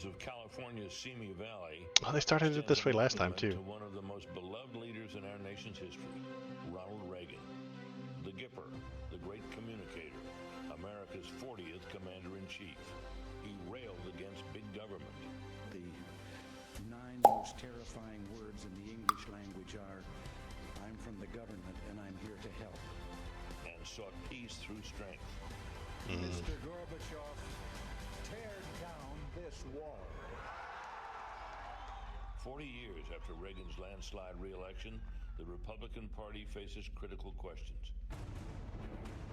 mountains of California's Simi Valley. Oh, they started it this way last time too. To one of the most beloved leaders in our nation's history, Ronald Reagan, the Gipper, the great communicator, America's 40th commander-in-chief. He railed against big government. The 9 most terrifying words in the English language are, "I'm from the government and I'm here to help." And sought peace through strength. Mr. Gorbachev, tear down this wall. 40 years after Reagan's landslide re-election, the Republican Party faces critical questions.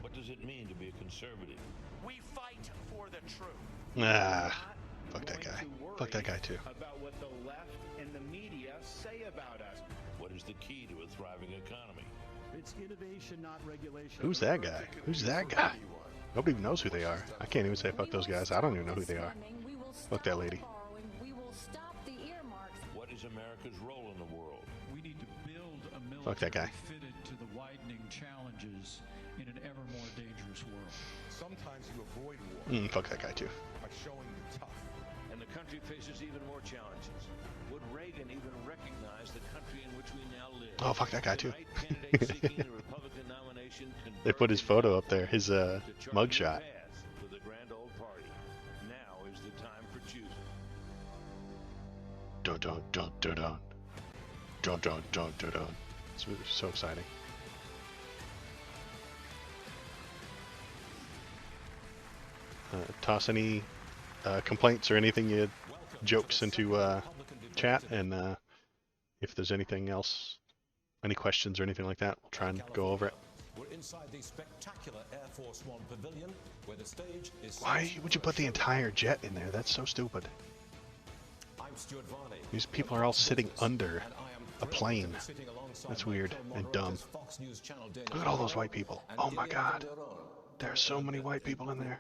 What does it mean to be a conservative? We fight for the truth. Fuck that guy. Fuck that guy too. About what the left and the media say about us. What is the key to a thriving economy? It's innovation, not regulation. Who's that guy? Who's that guy? Nobody even knows who they are. I can't even say fuck those guys. I don't even know who they are. Fuck that lady. What is America's role in the world? We need to build a military Fuck that guy. fitted to the widening challenges in an ever more dangerous world. Sometimes you avoid war Fuck that guy too. by showing you're tough. And the country faces even more challenges. Would Reagan even recognize the country in which we now live? Oh, fuck that guy too. The right candidate seeking the Republican nomination They put his photo up there, his mugshot. For the grand old party. Now is the time for choosing. Dun dun dun dun dun. Dun dun dun dun dun. It's so exciting. Toss any complaints or anything, jokes into chat, and if there's anything else, any questions or anything like that, we'll try and go over it. We're inside the spectacular Air Force One pavilion, where the stage is. Why would you put the entire jet in there? That's so stupid. I'm Stuart Varney. These people are all sitting under a plane. That's weird and dumb. Look at all those white people. Oh my God. There are so many white people in there.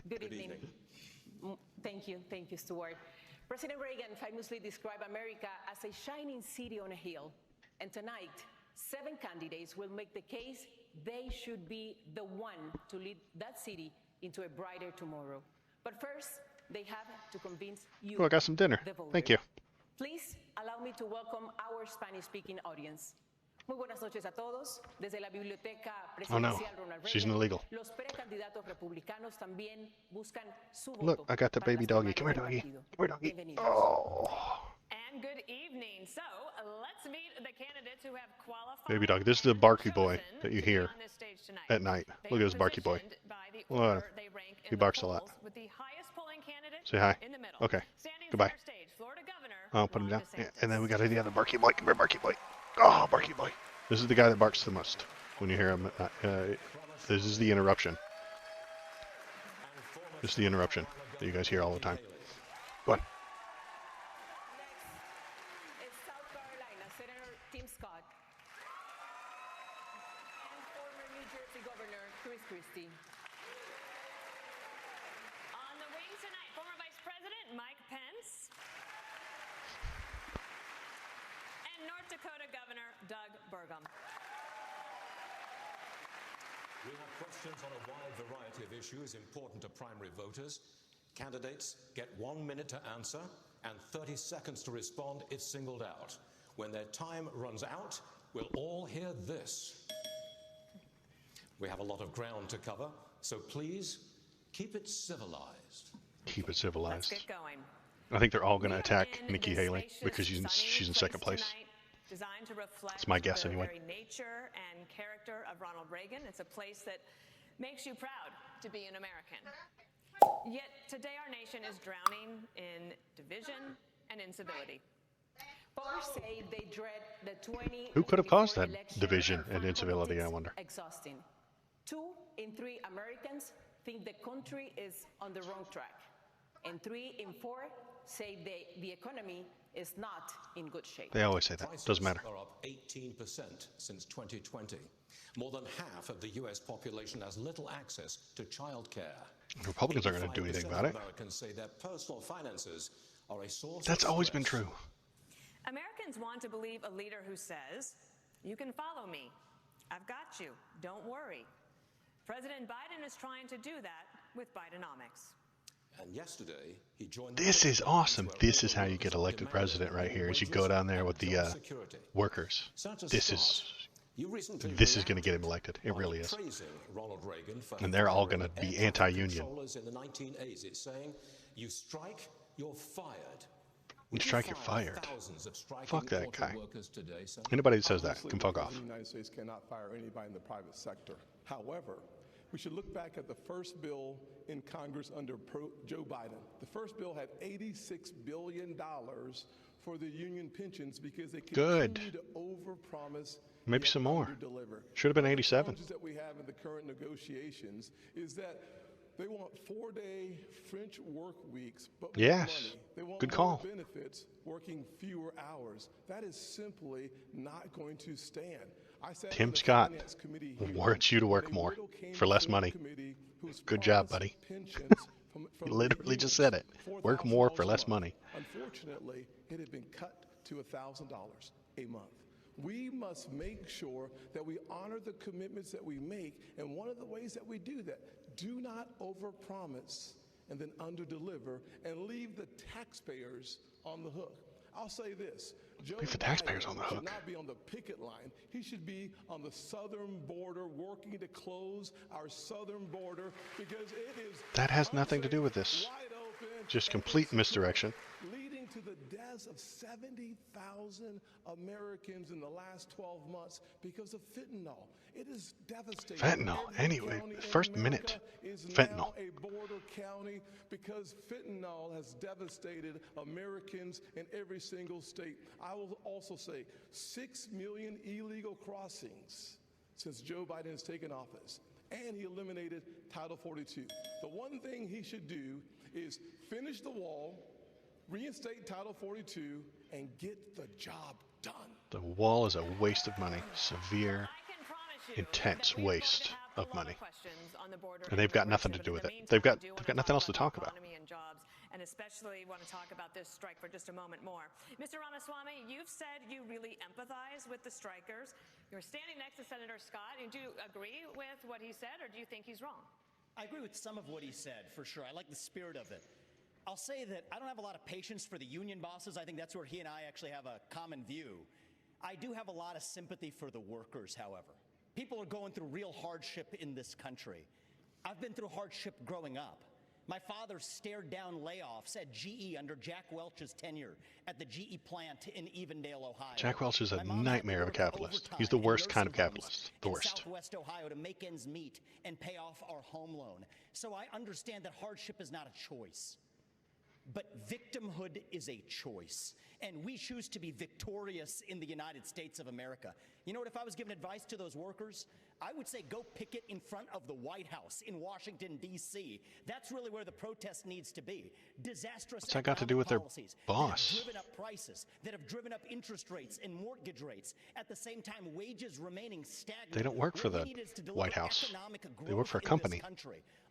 Good evening. Thank you, Stuart. President Reagan famously described America as a shining city on a hill. And tonight, 7 candidates will make the case they should be the one to lead that city into a brighter tomorrow. But first, they have to convince you. Oh, I got some dinner. Thank you. Please allow me to welcome our Spanish-speaking audience. Muy buenas noches a todos. Desde la Biblioteca Presidencial Ronald She's Reagan, illegal. los precandidatos republicanos también buscan su voto. Look, I got the para baby las doggy. primarias Come here, del doggy. partido. Come here, doggy. Bienvenidos. Oh. And good evening. So let's meet the candidates who have qualified. Baby dog. This is the barky boy that you hear at night. Look at this barky boy. Look at him. He barks a lot. Say hi. Okay. Goodbye. Oh, put him down. Yeah. And then we got the other barky boy. Come here, barky boy. Oh, barky boy. This is the guy that barks the most when you hear him. This is the interruption. This is the interruption that you guys hear all the time. Go on. Next is South Carolina Senator Tim Scott and former New Jersey Governor Chris Christie. On the wing tonight, former Vice President Mike Pence and North Dakota Governor Doug Burgum. We have questions on a wide variety of issues important to primary voters. Candidates get 1 minute to answer and 30 seconds to respond if singled out. When their time runs out, we'll all hear this. We have a lot of ground to cover, so please keep it civilized. Keep it civilized. Let's get going. I think they're all going to attack Nikki Haley because she's in second place. Designed to reflect It's my guess the anyway. very nature and character of Ronald Reagan. It's a place that makes you proud to be an American. Yet today our nation is drowning in division and incivility. Voters say they dread the 2024 Who could have caused that election division and for incivility, I politics wonder? Exhausting. 2 in 3 Americans think the country is on the wrong track. And 3 in 4 say the economy is not in good shape. They always say that. Doesn't matter. Prices are up 18% since 2020. More than half of the U.S. population has little access to childcare. Republicans aren't going to do anything about it. Americans say their personal finances are a source. That's of always been stress. true. Americans want to believe a leader who says, "You can follow me. I've got you. Don't worry." President Biden is trying to do that with Bidenomics. And yesterday, he joined This is awesome. This is how you get elected president right here, is you go down there with the workers. This is going to get him elected. It really is. And they're all going to be anti-union. In the 1980s, saying, you strike, you're fired. You strike, you're fired. Fuck that guy. Anybody that says that can fuck off. The United States cannot fire anybody in the private sector. However, we should look back at the first bill in Congress under Joe Biden. The first bill had $86 billion for the union pensions because they continue to overpromise. Maybe some more. Deliver. Should have been 87. The that we have in the current negotiations is that they want 4-day French work weeks, but more money. They want good more call. benefits, working fewer hours. That is simply not going to stand. Tim Scott warrants you to work more for less money. Good job, buddy. He literally just said it. Work more for less money. Unfortunately, it had been cut to $1,000 a month. We must make sure that we honor the commitments that we make, and one of the ways that we do that, do not overpromise and then underdeliver and leave the taxpayers on the hook. I'll say this. Joe Biden should not be on the picket line. He should be on the southern border working to close our southern border because it is that has nothing to do with this. Just complete misdirection. Leading to the deaths of 70,000 Americans in the last 12 months because of fentanyl. It is devastating. Fentanyl. Anyway, first minute. Fentanyl. A border county because fentanyl has devastated Americans in every single state. I will also say 6 million illegal crossings since Joe Biden has taken office. And he eliminated Title 42. The one thing he should do is finish the wall, reinstate Title 42, and get the job done. The wall is a waste of money. Severe, intense waste of money. And they've got nothing to do with it. They've got nothing else to talk about. And especially want to talk about this strike for just a moment more. Mr. Ramaswamy, you've said you really empathize with the strikers. You're standing next to Senator Scott. Do you agree with what he said, or do you think he's wrong? I agree with some of what he said, for sure. I like the spirit of it. I'll say that I don't have a lot of patience for the union bosses. I think that's where he and I actually have a common view. I do have a lot of sympathy for the workers, however. People are going through real hardship in this country. I've been through hardship growing up. My father stared down layoffs at GE under Jack Welch's tenure at the GE plant in Evendale, Ohio. Jack Welch is a nightmare of a capitalist. He's the worst kind of capitalist. The worst. Southwest Ohio to make ends meet and pay off our home loan. So I understand that hardship is not a choice. But victimhood is a choice, and we choose to be victorious in the United States of America. You know what, if I was giving advice to those workers, I would say go picket in front of the White House in Washington, D.C. That's really where the protest needs to be. Disastrous What's that got to do with their boss? That have driven up prices, that have driven up interest rates and mortgage rates. At the same time, wages remaining stagnant. They don't work for the White House. They work for a company.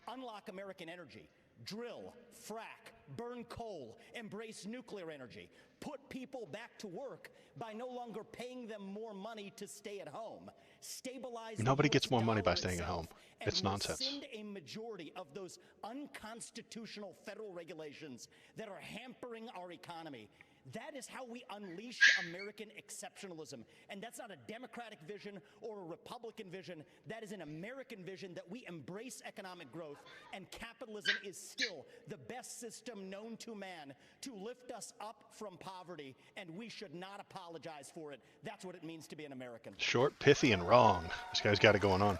Unlock American energy. Drill, frack, burn coal, embrace nuclear energy. Put people back to work by no longer paying them more money to stay at home. Stabilize. Nobody gets more money by staying at home. It's nonsense. Rescind a majority of those unconstitutional federal regulations that are hampering our economy. That is how we unleash American exceptionalism. And that's not a Democratic vision or a Republican vision. That is an American vision that we embrace economic growth, and capitalism is still the best system known to man to lift us up from poverty, and we should not apologize for it. That's what it means to be an American. Short, pithy, and wrong. This guy's got it going on.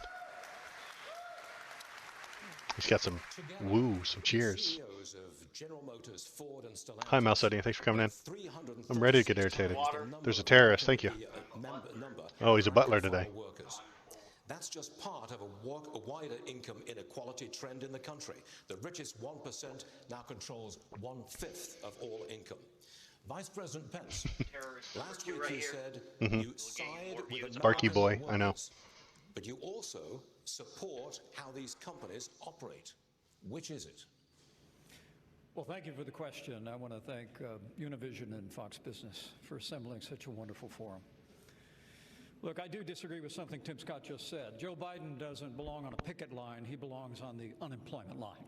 He's got some woo, some cheers. Hi, Malsedian. Thanks for coming in. I'm ready to get irritated. There's a terrorist. Thank you. Oh, he's a butler today. That's just part of a wider income inequality trend in the country. The richest 1% now controls 1/5 of all income. Vice President Pence, last week you said you side with the Sparky boy, I know. But you also support how these companies operate. Which is it? Well, thank you for the question. I want to thank Univision and Fox Business for assembling such a wonderful forum. Look, I do disagree with something Tim Scott just said. Joe Biden doesn't belong on a picket line. He belongs on the unemployment line.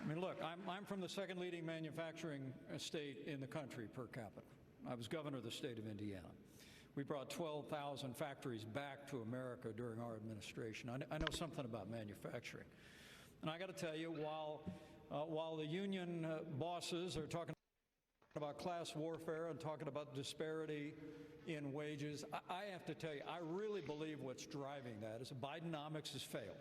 I mean, look, I'm from the second leading manufacturing state in the country per capita. I was governor of the state of Indiana. We brought 12,000 factories back to America during our administration. I know something about manufacturing. And I got to tell you, while the union bosses are talking about class warfare and talking about disparity in wages, I have to tell you, I really believe what's driving that is Bidenomics has failed.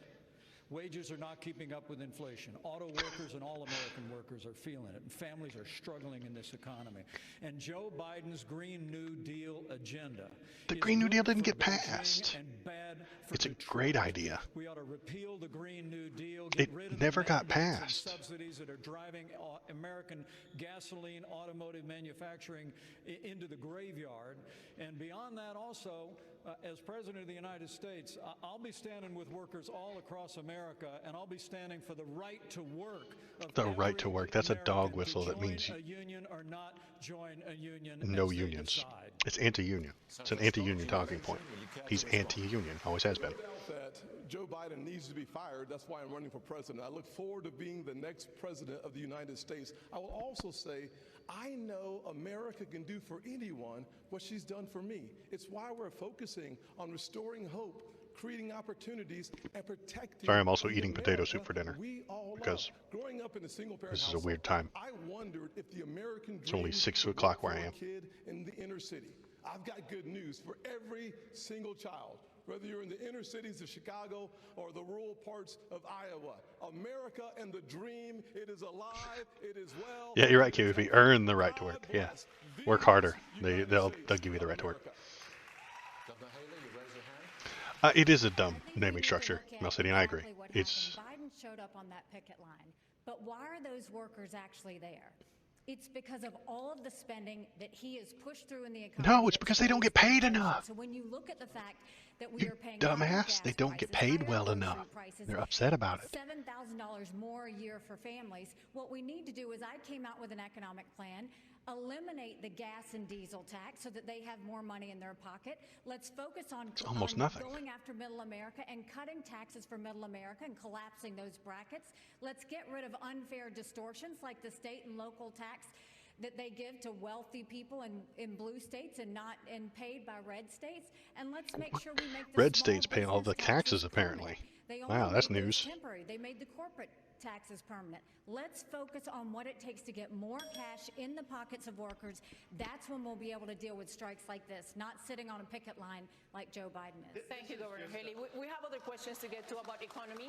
Wages are not keeping up with inflation. Auto workers and all American workers are feeling it, and families are struggling in this economy. And Joe Biden's Green New Deal agenda. The Green New Deal didn't get passed. It's a great idea. We ought to repeal the Green New Deal. It never got passed. Subsidies that are driving American gasoline automotive manufacturing into the graveyard. And beyond that, also, as President of the United States, I'll be standing with workers all across America, and I'll be standing for the right to work. The right to work. That's a dog whistle that means a union or not join a union. No unions. It's anti-union. It's an anti-union talking point. He's anti-union. Always has been. That Joe Biden needs to be fired. That's why I'm running for president. I look forward to being the next president of the United States. I will also say, I know America can do for anyone what she's done for me. It's why we're focusing on restoring hope, creating opportunities, and protecting. Sorry, I'm also eating potato soup for dinner because growing up in a single-parent this is a weird time. I wondered if the American dream it's only 6 o'clock where I am. Kid in the inner city. I've got good news for every single child. Whether you're in the inner cities of Chicago or the rural parts of Iowa, America and the dream, it is alive, it is well. Yeah, you're right, Q. If you earn the right to work, yeah, work harder. They'll give you the right to work. Governor Haley, you raise your hand. It is a dumb naming structure, Mel City, and I agree. It's Biden showed up on that picket line, but why are those workers actually there? It's because of all of the spending that he has pushed through in the economy. No, it's because they don't get paid enough. So when you look at the fact that we you are paying dumbass, they don't get paid well enough. They're upset about it. $7,000 more a year for families. What we need to do is I came out with an economic plan. Eliminate the gas and diesel tax so that they have more money in their pocket. Let's focus on, going after middle America and cutting taxes for middle America and collapsing those brackets. Let's get rid of unfair distortions like the state and local tax that they give to wealthy people in blue states and not paid by red states. And let's make sure we make the red states pay all the taxes apparently. Wow, that's news. Temporary. They made the corporate taxes permanent. Let's focus on what it takes to get more cash in the pockets of workers. That's when we'll be able to deal with strikes like this, not sitting on a picket line like Joe Biden is. Thank you, Governor Haley. We have other questions to get to about economy.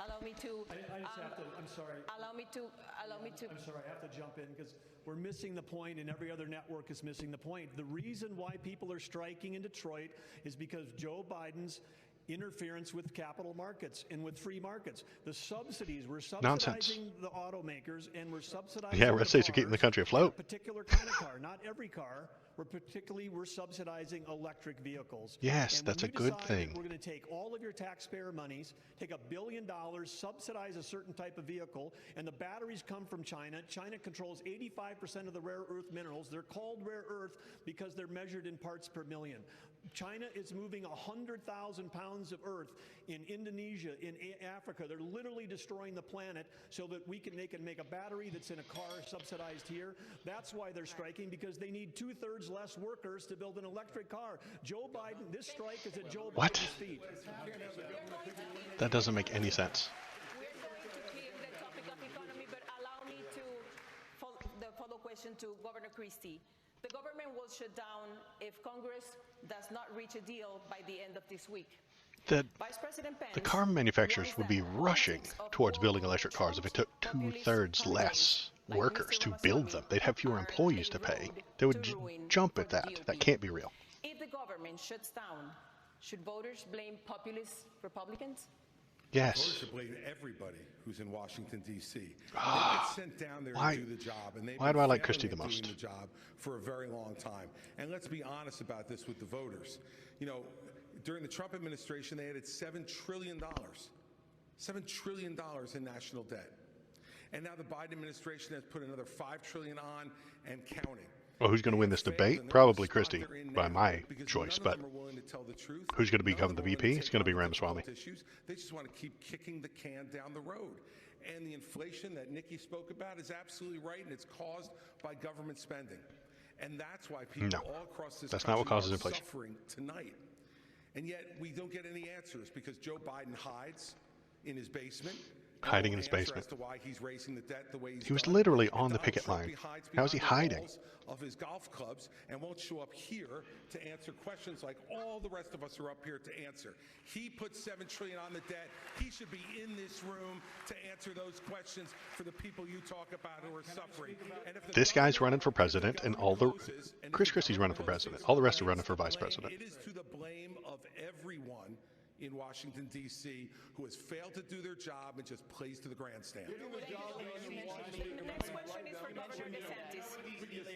Allow me to. I just have to. I'm sorry. Allow me to. I'm sorry. I have to jump in because we're missing the point, and every other network is missing the point. The reason why people are striking in Detroit is because Joe Biden's interference with capital markets and with free markets. The subsidies, we're subsidizing the automakers and we're subsidizing red states are keeping the country afloat. A particular kind of car, not every car. We're subsidizing electric vehicles. Yes, that's a good thing. We're going to take all of your taxpayer monies, take $1 billion, subsidize a certain type of vehicle, and the batteries come from China. China controls 85% of the rare earth minerals. They're called rare earth because they're measured in parts per million. China is moving 100,000 pounds of earth in Indonesia, in Africa. They're literally destroying the planet so that they can make a battery that's in a car subsidized here. That's why they're striking, because they need 2/3 less workers to build an electric car. Joe Biden, this strike is at Joe Biden's feet. That doesn't make any sense. We're going to keep the topic of economy, but allow me to the follow question to Governor Christie. The government will shut down if Congress does not reach a deal by the end of this week. Vice President Pence, the car manufacturers would be rushing towards building electric cars if it took 2/3 less workers to build them. They'd have fewer employees to pay. They would jump at that. That can't be real. If the government shuts down, should voters blame populist Republicans? Yes. Voters should blame everybody who's in Washington, D.C. They get sent down there to do the job, and why do I like Christie the most? Doing the job for a very long time. And let's be honest about this with the voters. You know, during the Trump administration, they added $7 trillion. $7 trillion in national debt. And now the Biden administration has put another $5 trillion on and counting. Well, who's going to win this debate? Probably Christie, by my choice, but who's going to become the VP? It's going to be Ramaswamy. They just want to keep kicking the can down the road. And the inflation that Nikki spoke about is absolutely right, and it's caused by government spending. And that's why people all across this country not what causes are inflation. Suffering tonight. And yet we don't get any answers because Joe Biden hides in his basement. Hiding in his basement. As to why he's raising the debt the way He was literally on the picket line. How is he hiding? Of his golf clubs and won't show up here to answer questions like all the rest of us are up here to answer. He put $7 trillion on the debt. He should be in this room to answer those questions for the people you talk about who are suffering. And if This guy's running for president, and Chris Christie's running for president. All the rest are running for vice president. It is to the blame of everyone in Washington, D.C., who has failed to do their job and just plays to the grandstand. The next question is for Governor DeSantis. Here's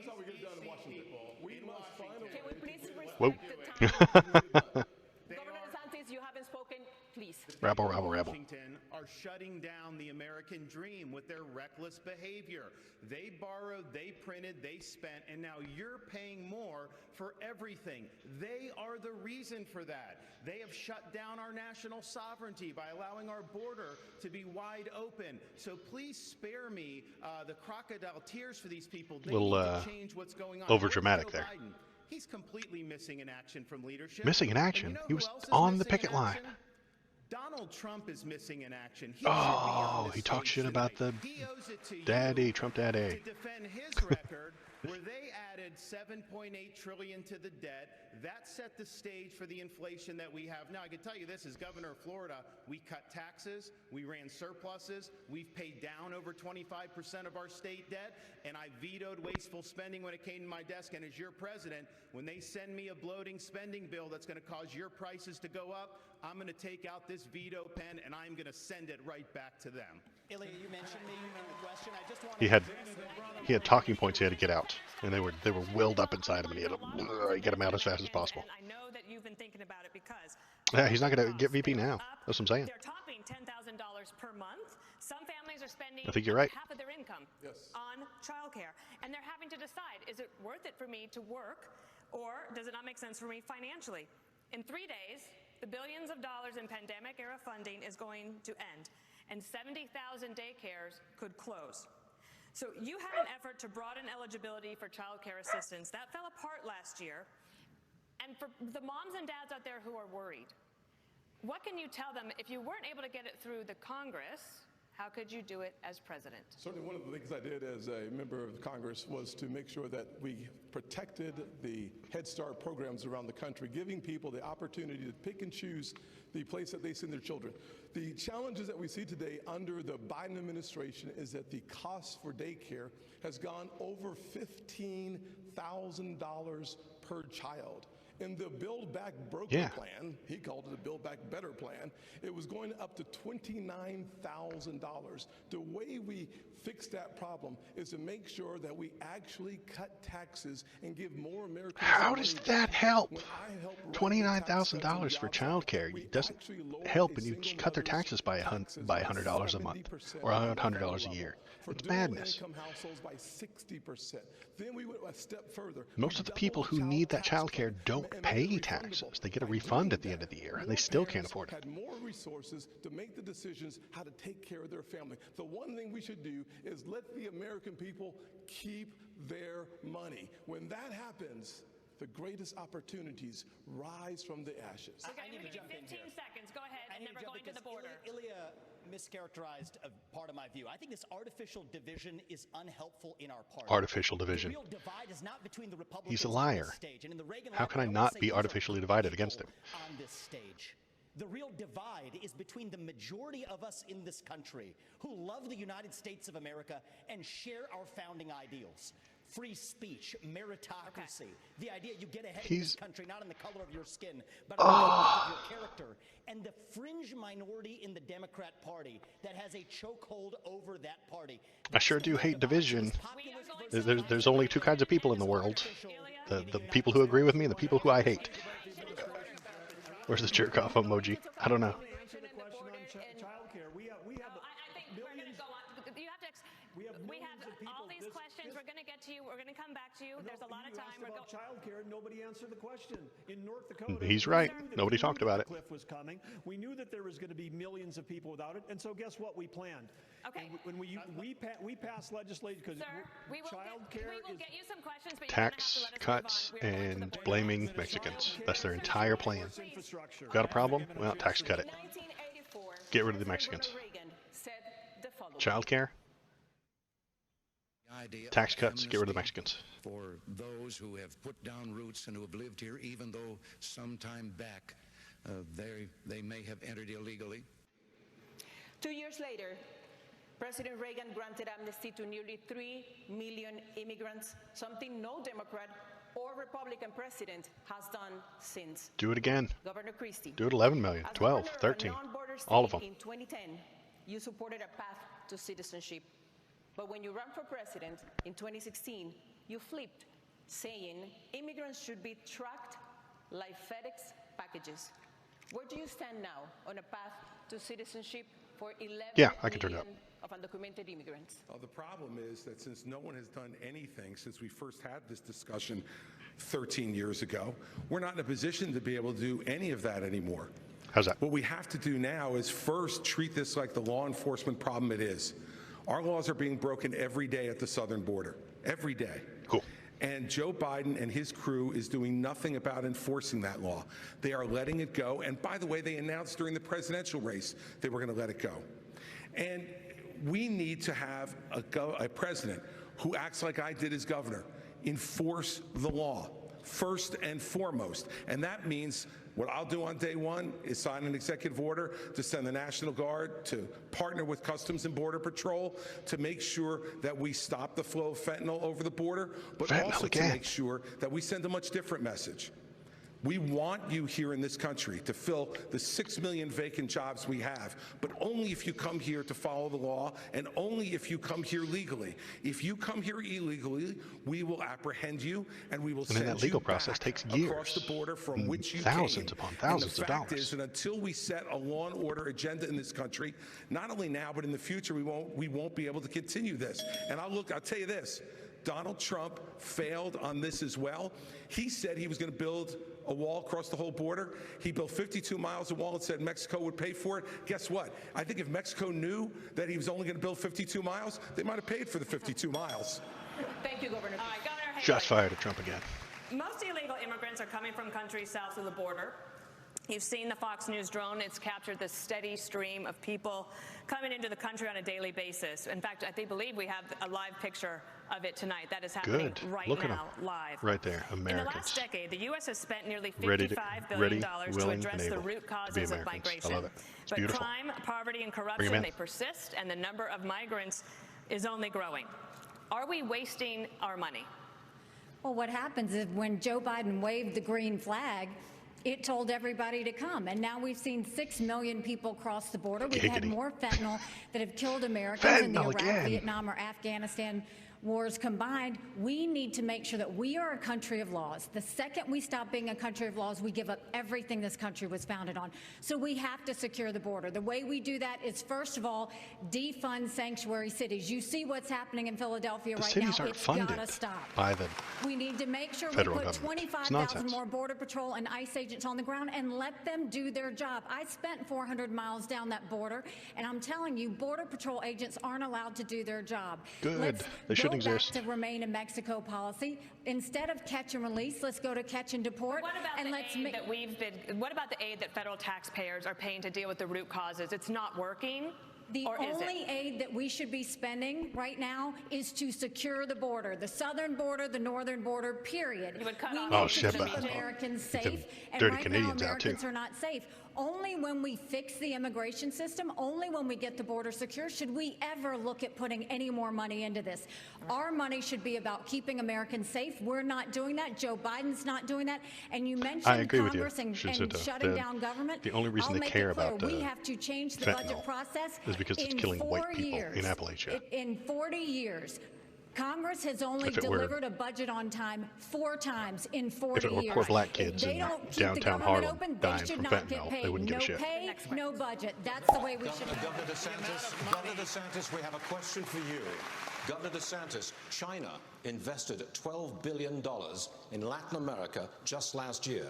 how we get it done in Washington. We must find a way. Can we please respect Whoa. the time? Governor DeSantis, you haven't spoken. Please. Rabble, rabble, rabble. Washington are shutting down the American dream with their reckless behavior. They borrowed, they printed, they spent, and now you're paying more for everything. They are the reason for that. They have shut down our national sovereignty by allowing our border to be wide open. So please spare me the crocodile tears for these people. They need to change what's going on. Over dramatic there. Biden, he's completely missing in action from leadership. Missing in action? You know He was who else is on the missing in picket line. action? Donald Trump is missing in action. He talks shit about the daddy, Trump daddy. To defend his record, where they added $7.8 trillion to the debt, that set the stage for the inflation that we have now. I can tell you this, as governor of Florida, we cut taxes, we ran surpluses, we've paid down over 25% of our state debt, and I vetoed wasteful spending when it came to my desk. And as your president, when they send me a bloating spending bill that's going to cause your prices to go up, I'm going to take out this veto pen and I'm going to send it right back to them. Ilya, you mentioned me in the question. I just want to He had talking points he had to get out, and they were willed up inside him, and he had to get them out as fast as possible. And I know that you've been thinking about it because Yeah, he's not going to get VP now. That's what I'm saying. they're topping $10,000 per month. Some families are spending I think you're right. half of their income on childcare, and they're having to decide: is it worth it for me to work, or does it not make sense for me financially? In 3 days, the billions of dollars in pandemic-era funding is going to end, and 70,000 daycares could close. So you had an effort to broaden eligibility for child care assistance. That fell apart last year. And for the moms and dads out there who are worried, what can you tell them if you weren't able to get it through the Congress? How could you do it as president? Certainly one of the things I did as a member of Congress was to make sure that we protected the Head Start programs around the country, giving people the opportunity to pick and choose the place that they send their children. The challenges that we see today under the Biden administration is that the cost for daycare has gone over $15,000 per child. In the Build Back Broker plan, he called it a Build Back Better plan, it was going up to $29,000. The way we fix that problem is to make sure that we actually cut taxes and give more Americans. How does that help? $29,000 for childcare. It doesn't help when you cut their taxes by $100 a month or $100 a year. It's madness. By 60%. Then we went a step further. Most of the people who need that childcare don't pay taxes. They get a refund at the end of the year, and they still can't afford it. Had more resources to make the decisions how to take care of their family. The one thing we should do is let the American people keep their money. When that happens, the greatest opportunities rise from the ashes. I need to jump in here. 15 seconds. Go ahead. And never going to the border. Ilya mischaracterized a part of my view. I think this artificial division is unhelpful in our party. Artificial division. The real divide is not between the Republicans. He's a liar. How can I not be artificially divided against him? On this stage. The real divide is between the majority of us in this country who love the United States of America and share our founding ideals. Free speech, meritocracy, the idea you get ahead in this country not in the color of your skin, but on the color of your character, and the fringe minority in the Democrat Party that has a chokehold over that party. I sure do hate division. There's only two kinds of people in the world. The people who agree with me and the people who I hate. Where's the jerk off emoji? I don't know. We have We're going to come back to you. There's a lot of time. We're about child care. Nobody answered the question. In North Dakota, He's right. Nobody talked about it. The cliff was coming. We knew that there was going to be millions of people without it, and so guess what? We planned. Okay. And when we passed legislation because child care we will get you some questions, but tax cuts and blaming Mexicans. That's their entire plan. Got a problem? Well, tax cut it. Get rid of the Mexicans. Child care. Tax cuts, get rid of the Mexicans. For those who have put down roots and who have lived here, even though some time back they may have entered illegally. 2 years later, President Reagan granted amnesty to nearly 3 million immigrants, something no Democrat or Republican president has done since. Do it again. Governor Christie. Do it 11 million, 12, 13, all of them. In 2010, you supported a path to citizenship. But when you ran for president in 2016, you flipped, saying immigrants should be tracked like FedEx packages. Where do you stand now on a path to citizenship for 11 million of undocumented immigrants? Well, the problem is that since no one has done anything since we first had this discussion 13 years ago, we're not in a position to be able to do any of that anymore. How's that? What we have to do now is first treat this like the law enforcement problem it is. Our laws are being broken every day at the southern border, every day. Cool. And Joe Biden and his crew is doing nothing about enforcing that law. They are letting it go. And by the way, they announced during the presidential race they were going to let it go. And we need to have a president who acts like I did as governor, enforce the law first and foremost. And that means what I'll do on day one is sign an executive order to send the National Guard to partner with Customs and Border Patrol to make sure that we stop the flow of fentanyl over the border, but also to make sure that we send a much different message. We want you here in this country to fill the 6 million vacant jobs we have, but only if you come here to follow the law and only if you come here legally. If you come here illegally, we will apprehend you and we will send that legal you process back takes years, across the border from which you thousands came. upon thousands and the fact of dollars. is that until we set a law and order agenda in this country, not only now but in the future, we won't be able to continue this. And I'll tell you this. Donald Trump failed on this as well. He said he was going to build a wall across the whole border. He built 52 miles of wall and said Mexico would pay for it. Guess what? I think if Mexico knew that he was only going to build 52 miles, they might have paid for the 52 miles. Thank you, Governor. Governor Shots fired at Trump again. Most illegal immigrants are coming from countries south of the border. You've seen the Fox News drone. It's captured this steady stream of people coming into the country on a daily basis. In fact, I believe we have a live picture of it tonight. That is happening right now, live. Right there, Americans. In the last decade, the U.S. has spent nearly $55 billion to address the root causes of migration. I love it. It's but beautiful. crime, poverty, and corruption, they persist, and the number of migrants is only growing. Are we wasting our money? Well, what happens is when Joe Biden waved the green flag, it told everybody to come. And now we've seen 6 million people cross the border. We've had more fentanyl that have killed Americans in the Iraq, Vietnam, or Afghanistan wars combined. We need to make sure that we are a country of laws. The second we stop being a country of laws, we give up everything this country was founded on. So we have to secure the border. The way we do that is, first of all, defund sanctuary cities. You see what's happening in Philadelphia right now. It's got to stop. By the we need to make sure we put 25,000 more Border Patrol and ICE agents on the ground and let them do their job. I spent 400 miles down that border, and I'm telling you, Border Patrol agents aren't allowed to do their job. Good. They should exist. Back to remain in Mexico policy. Instead of catch and release, let's go to catch and deport. What about what about the aid that federal taxpayers are paying to deal with the root causes? It's not working. The only aid that we should be spending right now is to secure the border, the southern border, the northern border, period. You would cut we off need to keep Americans safe, and right now Americans are not safe. Only when we fix the immigration system, only when we get the border secure, should we ever look at putting any more money into this. Our money should be about keeping Americans safe. We're not doing that. Joe Biden's not doing that. And you mentioned Congress and shutting down government. The only reason they care about we have to change the budget process is because it's killing white people in Appalachia. In 40 years, Congress has only delivered a budget on time 4 times in 40 years. If it were poor black kids in downtown Harlem dying from fentanyl, they wouldn't give a shit. No pay, no budget. That's the way we should. Governor DeSantis, we have a question for you. Governor DeSantis, China invested $12 billion in Latin America just last year.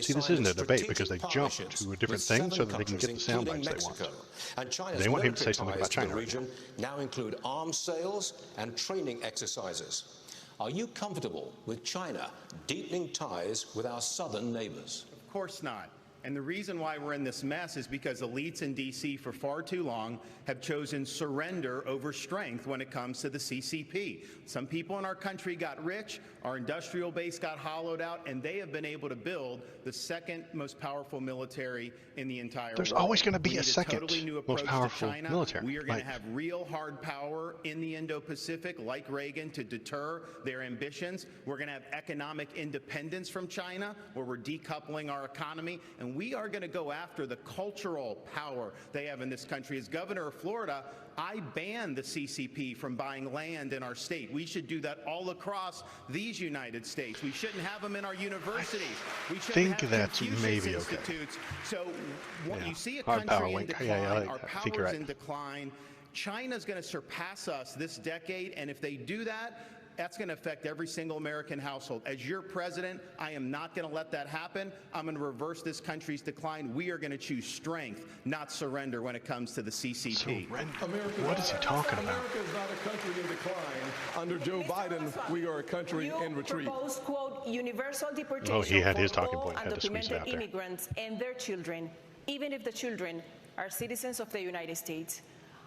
See, this isn't a debate because they jump to a different thing so that they can get the sound bites they want. And China's they want him to say something about China. The region now include arms sales and training exercises. Are you comfortable with China deepening ties with our southern neighbors? Of course not. And the reason why we're in this mess is because elites in D.C. for far too long have chosen surrender over strength when it comes to the CCP. Some people in our country got rich, our industrial base got hollowed out, and they have been able to build the second most powerful military in the entire world. There's always going to be a second totally new most powerful China. military. We are going to have real hard power in the Indo-Pacific, like Reagan, to deter their ambitions. We're going to have economic independence from China, where we're decoupling our economy, and we are going to go after the cultural power they have in this country. As governor of Florida, I banned the CCP from buying land in our state. We should do that all across these United States. We shouldn't have them in our universities. We shouldn't have that's Confucius maybe institutes. So when you see a hard country power in link. decline, our I think power's you're right. in decline, China's going to surpass us this decade, and if they do that, that's going to affect every single American household. As your president, I am not going to let that happen. I'm going to reverse this country's decline. We are going to choose strength, not surrender when it comes to the CCP. What is he talking about? America is not a country in decline. Under Joe Biden, we are a country in retreat. Proposed, quote, universal deportation Oh, he had his for talking all point. Had to squeeze it undocumented out there. immigrants and their children, even if the children are citizens of the United States.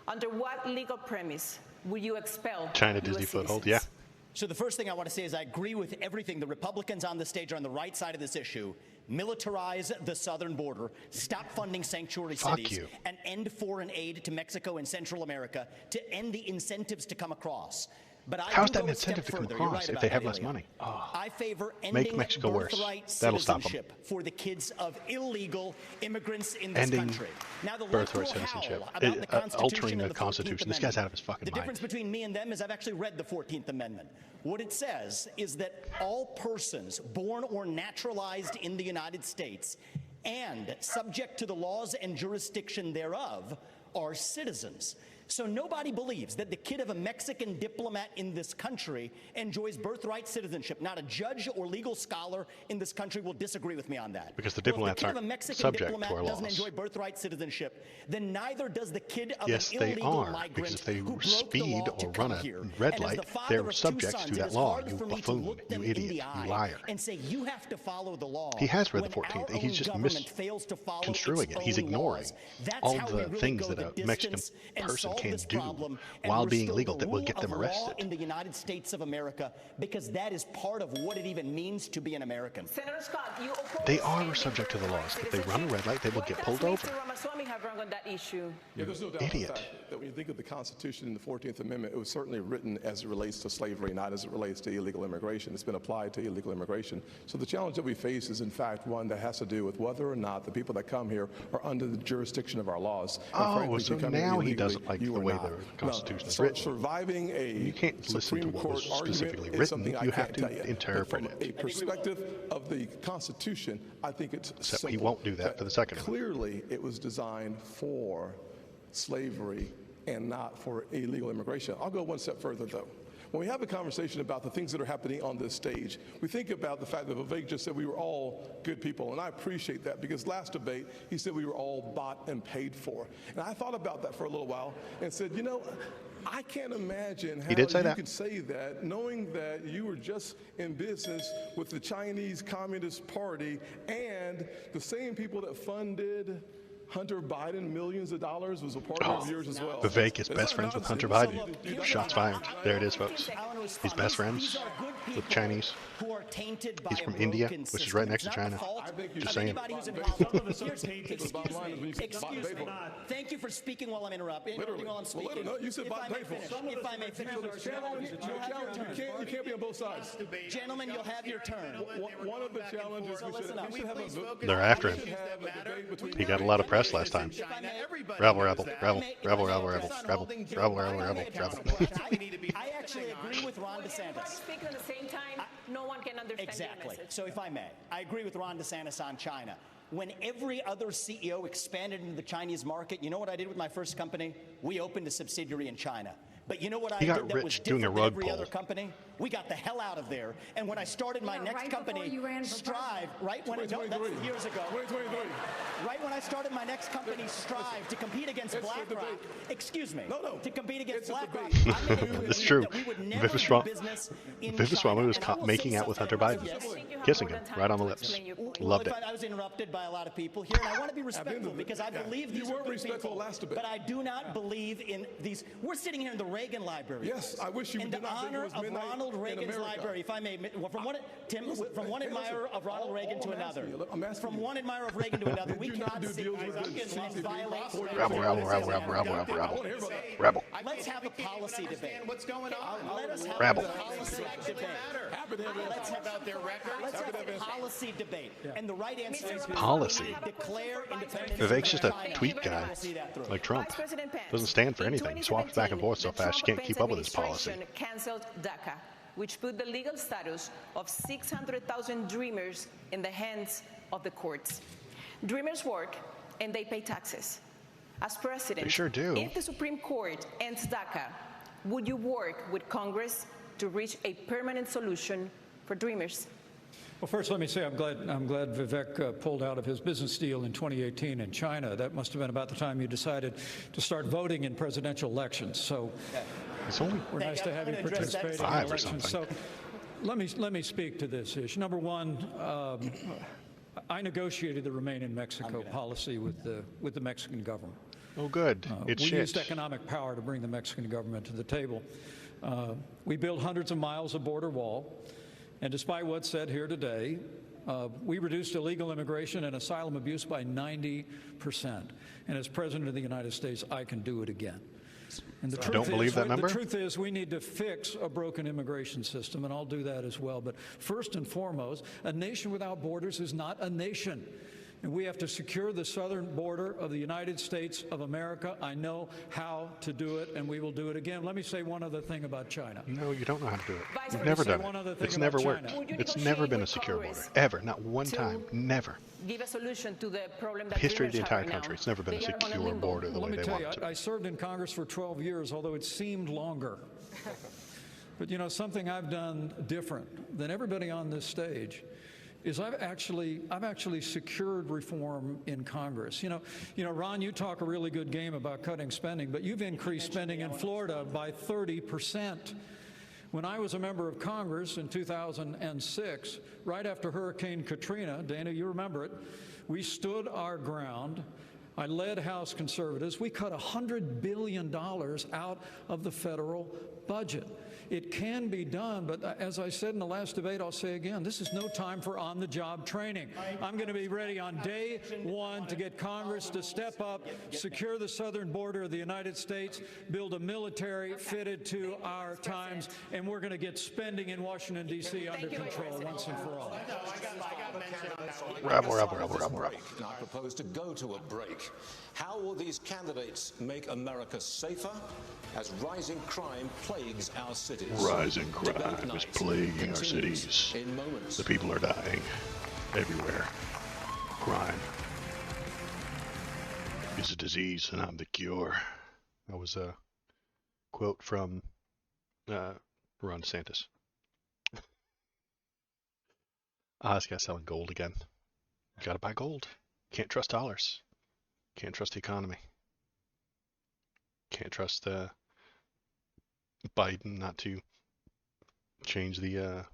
Under what legal premise will you expel China US Disney foothold? citizens? Yeah. So the first thing I want to say is I agree with everything. The Republicans on the stage are on the right side of this issue. Militarize the southern border, stop funding sanctuary cities, and end foreign aid to Mexico and Central America to end the incentives to come across. But I How's do that an go a step incentive to come further. You're across right if about they that, have less Ilya. money? Oh. I favor Make ending Mexico worse. birthright That'll stop 'em. citizenship for the kids of illegal immigrants in this Ending country. Now, the birthright left will citizenship. howl about the Constitution Altering and the 14th Constitution. This guy's Amendment. out of his fucking The mind. difference between me and them is I've actually read the 14th Amendment. What it says is that all persons born or naturalized in the United States and subject to the laws and jurisdiction thereof are citizens. So nobody believes that the kid of a Mexican diplomat in this country enjoys birthright citizenship. Not a judge or legal scholar in this country will disagree with me on that. Because the Well, diplomats if the kid aren't of a Mexican subject diplomat to our doesn't laws. enjoy birthright citizenship, then neither does the kid of Yes, an they illegal are. migrant Because if they who broke the speed law to or come run a here. red And as light, the father they're of two subject sons, to it that is law. hard You for me to buffoon. look You them in idiot. the You eye liar. and say you have to follow the law. He has read the when 14th. our He's own just government fails to follow misconstruing its it. He's own ignoring laws. That's all how the we really things go that the a Mexican distance and person solve can this do problem and while being restore legal the that will rule get them of law arrested. in the United States of America, because that is part of what it even means to be an American. Senator Scott, you oppose They are subject to the laws. If they run a red light, they will get pulled over. Mr. Ramaswamy have wrong on that issue? Yeah, there's no doubt about Idiot. the fact that when you think of the Constitution and the 14th Amendment, it was certainly written as it relates to slavery, not as it relates to illegal immigration. It's been applied to illegal immigration. So the challenge that we face is, in fact, one that has to do with whether or not the people that come here are under the jurisdiction of our laws. And Oh, frankly, so if you come here now he illegally, doesn't like you the are way not. the Constitution is So written. surviving a You can't listen to Supreme what Court was argument specifically is written. something I You have can't to tell you. But interpret from it. a perspective of the Constitution, I think it's Except he simple. won't do that for the second one. Clearly, it was designed for slavery and not for illegal immigration. I'll go one step further, though. When we have a conversation about the things that are happening on this stage, we think about the fact that Vivek just said we were all good people, and I appreciate that, because last debate, he said we were all bought and paid for. And I thought about that for a little while and said, you know, I can't imagine how did say you that. could say that knowing that you were just in business with the Chinese Communist Party and the same people that funded Hunter Biden millions of dollars was a partner of yours as well. Vivek is best friends with Hunter Biden. Shots fired. There it is, folks. He's best friends with Chinese. Who are tainted by He's from a India, broken which is system. right next to It's not the China. fault Just of saying. anybody who's Some involved. of us are tainted, but the bottom line is when you say bought and paid for. Thank you for speaking while I'm interrupting. Literally. While I'm Well, speaking. literally, no, you said If bought I and may paid for. finish. If I may finish. You can't be on both sides. Gentlemen, you'll have your turn. One of the challenges we should have a They're after him. debate between He got a lot of press last time. Rebel, rebel, rebel, rebel, rebel, rebel, rebel, rebel, rebel, rebel, rebel. I actually agree with Ron DeSantis. Speaking at the same time, no one can understand your Exactly. message. So if I may, I agree with Ron DeSantis on China. When every other CEO expanded into the Chinese market, you know what I did with my first company? We opened a subsidiary in China. But you know what I He got did that was rich doing a different than rug every pull. other company? We got the hell out of there. And when I started my next right company, before you ran for Strive, right when it, no, that's years ago. 2023. Right when I started my next company, Strive, to compete against BlackRock. Excuse me. No. To compete against It's a BlackRock. debate. I made it It's clear true. that we would never do Vivek business in Swamy China. was And I will making say out with Hunter something. Biden, kissing him right on the lips. Loved it. I was interrupted by a lot of people here, and I want to be respectful because I believe these are good people. But I do not believe in these. We're sitting here in the Reagan Library. Yes, I wish you in did the not think it honor was of midnight Ronald in Reagan's America. library, if I may, from one admirer of Ronald Reagan to another. From one admirer of Reagan to another, we cannot sit and violate. Rebel. Let's have a policy debate. What's going on? Let us have Rebel. a policy debate. Let's have about their record. Let's have a policy debate. And the right answer is Policy. declare independence. Vivek's just a tweet guy, like Trump. Doesn't stand for anything. He swaps back and forth so fast you can't keep up with his policy. Canceled DACA, which put the legal status of 600,000 dreamers in the hands of the courts. Dreamers work and they pay taxes. As president, They sure do. if the Supreme Court ends DACA, would you work with Congress to reach a permanent solution for dreamers? Well, first, let me say I'm glad Vivek pulled out of his business deal in 2018 in China. That must have been about the time you decided to start voting in presidential elections. So we're nice to have you participating in elections. So let me speak to this issue. Number one, I negotiated the Remain in Mexico policy with the Mexican government. Oh, good. It's we shit. used economic power to bring the Mexican government to the table. We built hundreds of miles of border wall, and despite what's said here today, we reduced illegal immigration and asylum abuse by 90%. And as President of the United States, I can do it again. And the don't believe that number? The truth is we need to fix a broken immigration system, and I'll do that as well. But first and foremost, a nation without borders is not a nation. And we have to secure the southern border of the United States of America. I know how to do it, and we will do it again. Let me say one other thing about China. No, you don't know how to do it. Vice You've never done one other it. thing It's about never China. worked. Would you It's negotiate never been a with secure border. Congress Ever. Not one to time. Never. give a solution to the problem that History of the dreamers entire have right country. now? It's never been a They are on secure limbo. border the Well, way let me they tell you, want it to. I served in Congress for 12 years, although it seemed longer. But you know, something I've done different than everybody on this stage is I've actually secured reform in Congress. You know, Ron, you talk a really good game about cutting spending, but you've increased spending in Florida by 30%. When I was a member of Congress in 2006, right after Hurricane Katrina, Dana, you remember it, we stood our ground. I led House conservatives. We cut $100 billion out of the federal budget. It can be done, but as I said in the last debate, I'll say again, this is no time for on-the-job training. I'm going to be ready on day one to get Congress to step up, secure the southern border of the United States, build a military fitted to our times, and we're going to get spending in Washington, D.C. under control once and for all. Rabble. And I propose to go to a break. How will these candidates make America safer as rising crime plagues our cities? Rising crime is plaguing our cities. In moments. The people are dying everywhere. Crime is a disease, and I'm the cure. That was a quote from Ron DeSantis. This guy's selling gold again. Gotta buy gold. Can't trust dollars. Can't trust the economy. Can't trust Biden not to change the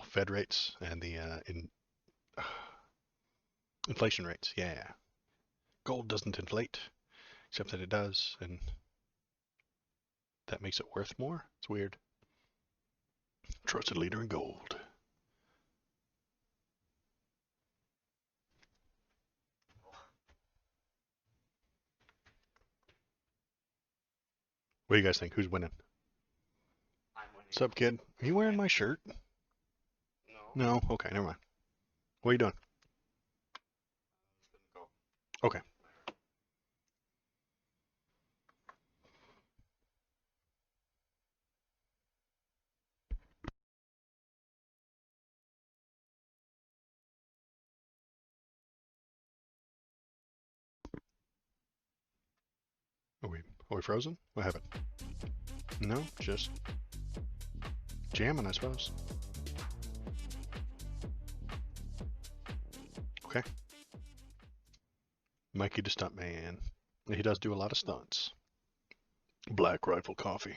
Fed rates and the inflation rates. Yeah, gold doesn't inflate, except that it does, and that makes it worth more. It's weird. Trusted leader in gold. What do you guys think? Who's winning? I'm winning. What's up, kid? Are you wearing my shirt? No. No? Okay, never mind. What are you doing? Okay. Are we Are we frozen? What happened? No, just jamming, I suppose. Okay. Mikey the stunt man. He does do a lot of stunts. Black Rifle Coffee.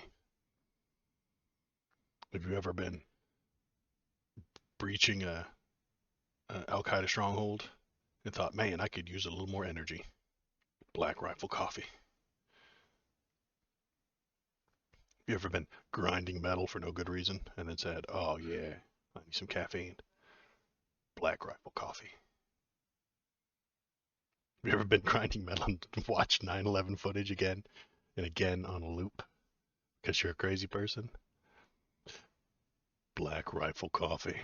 Have you ever been breaching a Al-Qaeda stronghold and thought, man, I could use a little more energy? Black Rifle Coffee. You ever been grinding metal for no good reason and then said, oh yeah, I need some caffeine? Black Rifle Coffee. Have you ever been grinding metal and watched 9/11 footage again and again on a loop because you're a crazy person? Black Rifle Coffee.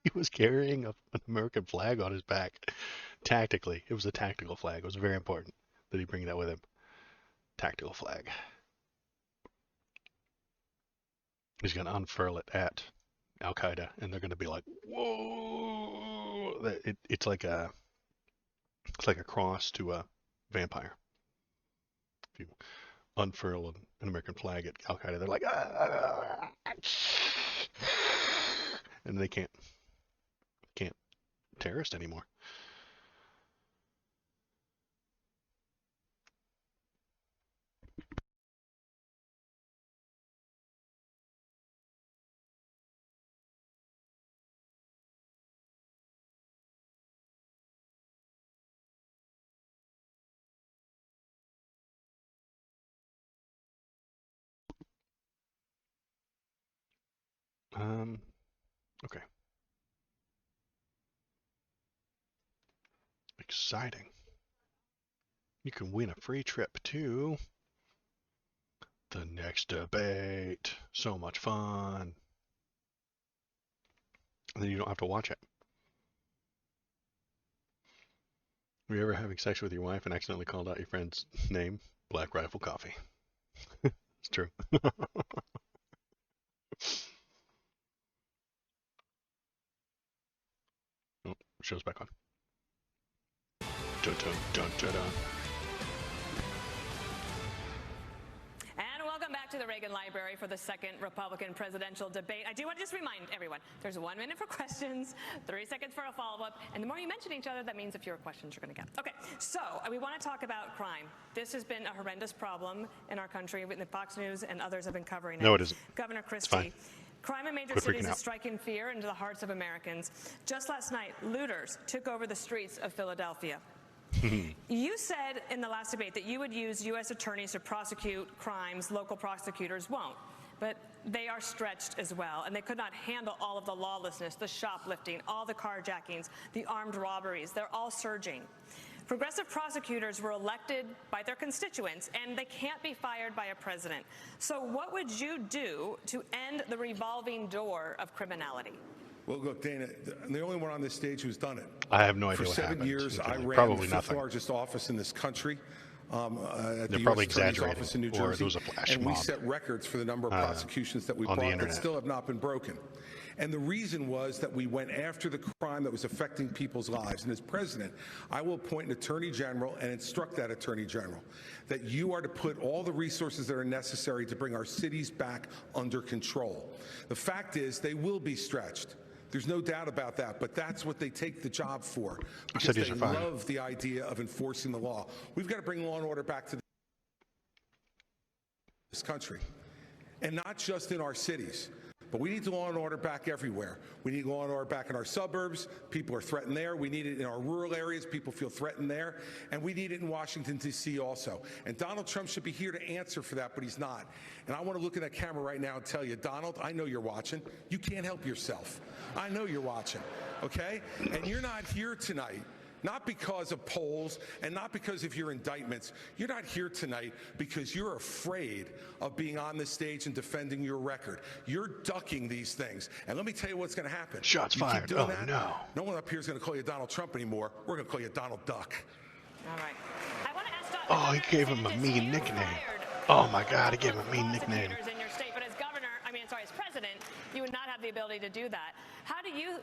He was carrying an American flag on his back. Tactically, it was a tactical flag. It was very important that he bring that with him. Tactical flag. He's going to unfurl it at Al-Qaeda, and they're going to be like, whoa! It's like a cross to a vampire. If you unfurl an American flag at Al-Qaeda, they're like, ah! And they can't terrorist anymore. Okay. Exciting. You can win a free trip to the next debate. So much fun. And then you don't have to watch it. Were you ever having sex with your wife and accidentally called out your friend's name? Black Rifle Coffee. It's true. Oh, show's back on. Dun, dun, dun, dun, dun. And welcome back to the Reagan Library for the second Republican presidential debate. I do want to just remind everyone, there's 1 minute for questions, 30 seconds for a follow-up, and the more you mention each other, that means the fewer questions you're going to get. Okay, so we want to talk about crime. This has been a horrendous problem in our country. The Fox News and others have been covering it. No, it isn't. Governor Christie. Crime in major cities is striking fear into the hearts of Americans. Just last night, looters took over the streets of Philadelphia. You said in the last debate that you would use U.S. attorneys to prosecute crimes local prosecutors won't. But they are stretched as well, and they could not handle all of the lawlessness, the shoplifting, all the carjackings, the armed robberies. They're all surging. Progressive prosecutors were elected by their constituents, and they can't be fired by a president. So what would you do to end the revolving door of criminality? Well, look, Dana, I'm the only one on this stage who's done it. I have no idea what happened. For 7 years, I ran the fifth largest office in this country. At the U.S. Attorney's Office in New Jersey, and we set records for the number of prosecutions that we brought that still have not been broken. And the reason was that we went after the crime that was affecting people's lives. And as president, I will appoint an attorney general and instruct that attorney general that you are to put all the resources that are necessary to bring our cities back under control. The fact is, they will be stretched. There's no doubt about that, but that's what they take the job for, because they love the idea of enforcing the law. We've got to bring law and order back to this country, and not just in our cities. But we need law and order back everywhere. We need law and order back in our suburbs. People are threatened there. We need it in our rural areas. People feel threatened there. And we need it in Washington, D.C. also. And Donald Trump should be here to answer for that, but he's not. And I want to look at that camera right now and tell you, Donald, I know you're watching. You can't help yourself. I know you're watching, okay? And you're not here tonight. Not because of polls and not because of your indictments. You're not here tonight because you're afraid of being on the stage and defending your record. You're ducking these things. And let me tell you what's going to happen. Shots fired. Oh, no. No one up here is going to call you Donald Trump anymore. We're going to call you Donald Duck. All right. I want to ask Oh, he gave him a mean nickname. Oh, my God, he gave him a mean nickname. In your state, but as governor, as president, you would not have the ability to do that. How do you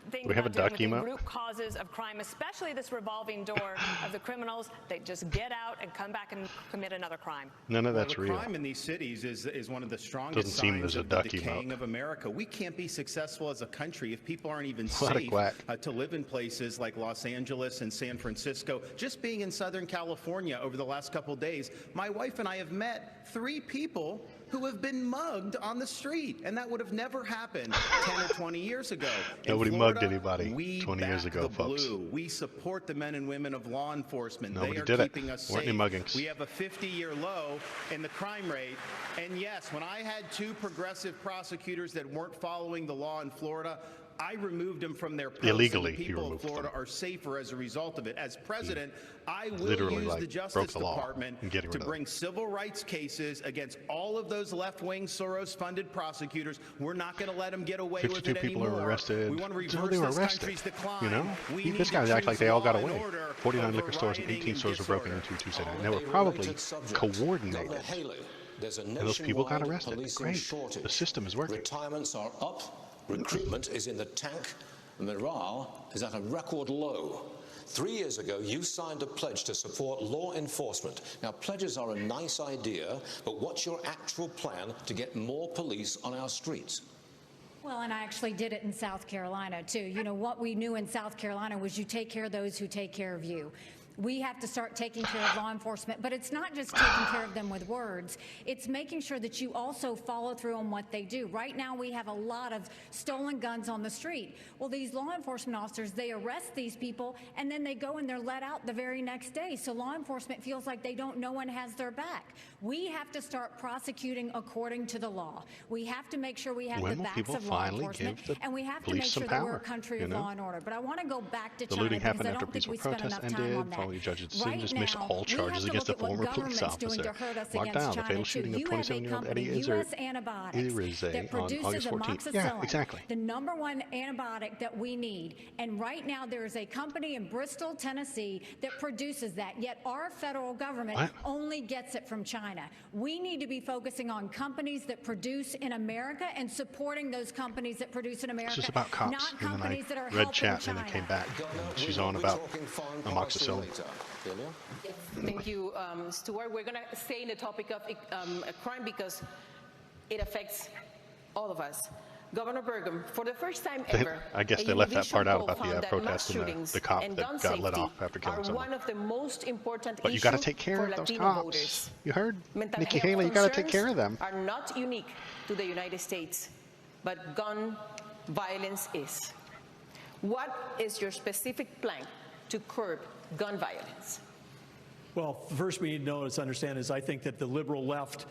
think we have about a duck dealing with emote? the root causes of crime, especially this revolving door of the criminals that just get out and come back and commit another crime? None of that's the real. Crime in these cities is one of the strongest Doesn't seem signs there's a of the duck decaying emote. of America. We can't be successful as a country if people aren't even What a safe quack. to live in places like Los Angeles and San Francisco. Just being in Southern California over the last couple days, my wife and I have met 3 people who have been mugged on the street, and that would have never happened 10 or 20 years ago. Nobody Florida, mugged anybody we 20 years back ago, the folks. blue. We support the men and women of law enforcement. Nobody they are did it. keeping us Weren't safe. any muggings. We have a 50-year low in the crime rate. And yes, when I had 2 progressive prosecutors that weren't following the law in Florida, I removed them from their posts. Illegally, and the he people of removed Florida them. are safer as a result of it. As president, I will literally, use like, the broke Justice the law Department in getting to rid of bring civil rights cases against all of those left-wing Soros-funded prosecutors. We're not going to let them get away with 52 it people anymore. are arrested. We want to reverse So they were this arrested. country's decline. You know, We these need guys to act like choose they all got law and away. order 49 over liquor stores and rioting 18 stores were broken disorder. into Tuesday night. And they On were a probably related subject, coordinated. Governor Haley, there's a And those people got nationwide arrested. policing Great. shortage. The system is working. Retirements are up, recruitment is in the tank, morale is at a record low. 3 years ago, you signed a pledge to support law enforcement. Now, pledges are a nice idea, but what's your actual plan to get more police on our streets? Well, and I actually did it in South Carolina, too. You know, what we knew in South Carolina was you take care of those who take care of you. We have to start taking care of law enforcement, but it's not just taking care of them with words. It's making sure that you also follow through on what they do. Right now, we have a lot of stolen guns on the street. Well, these law enforcement officers, they arrest these people, and then they go and they're let out the very next day. So law enforcement feels like no one has their back. We have to start prosecuting according to the law. We have to make sure we have When the will backs people of law finally enforcement, give the and we have to police make some sure that we're a power, country you of know? law and order. But I want to go back to The China looting because happened I after don't think peaceful we spent protests enough time ended. on that. Following a judge's decision, Right dismissed now, all we charges have to against look the at what former police government's doing officer. to hurt us Locked against down. The China, fatal too. shooting of You have a 27-year-old company, Eddie U.S. Antibiotics, Irizarry that on produces August 14th. amoxicillin, Yeah, exactly. the #1 antibiotic that we need. And right now, there is a company in Bristol, Tennessee, that produces that. Yet our federal government only gets it from China. We need to be focusing on companies that produce in America and supporting those companies that produce in America, This is about cops. not And then companies I that are read helping chat China. and then it came back. Governor, And she's we will on be about talking foreign policy amoxicillin. later. Delia? Yes, thank you, Stuart. We're going to stay in the topic of crime because it affects all of us. Governor Burgum, for the first time ever, I guess a they left that Univision part out poll about the found that protest mass and shootings the cop and that gun got let safety off after killing are someone. one of the most important But you issues got to take care for of those Latino cops. voters. You heard? Mental Nikki health Haley, you got to take concerns care of them. are not unique to the United States, but gun violence is. What is your specific plan to curb gun violence? Well, first we need to understand is I think that the liberal left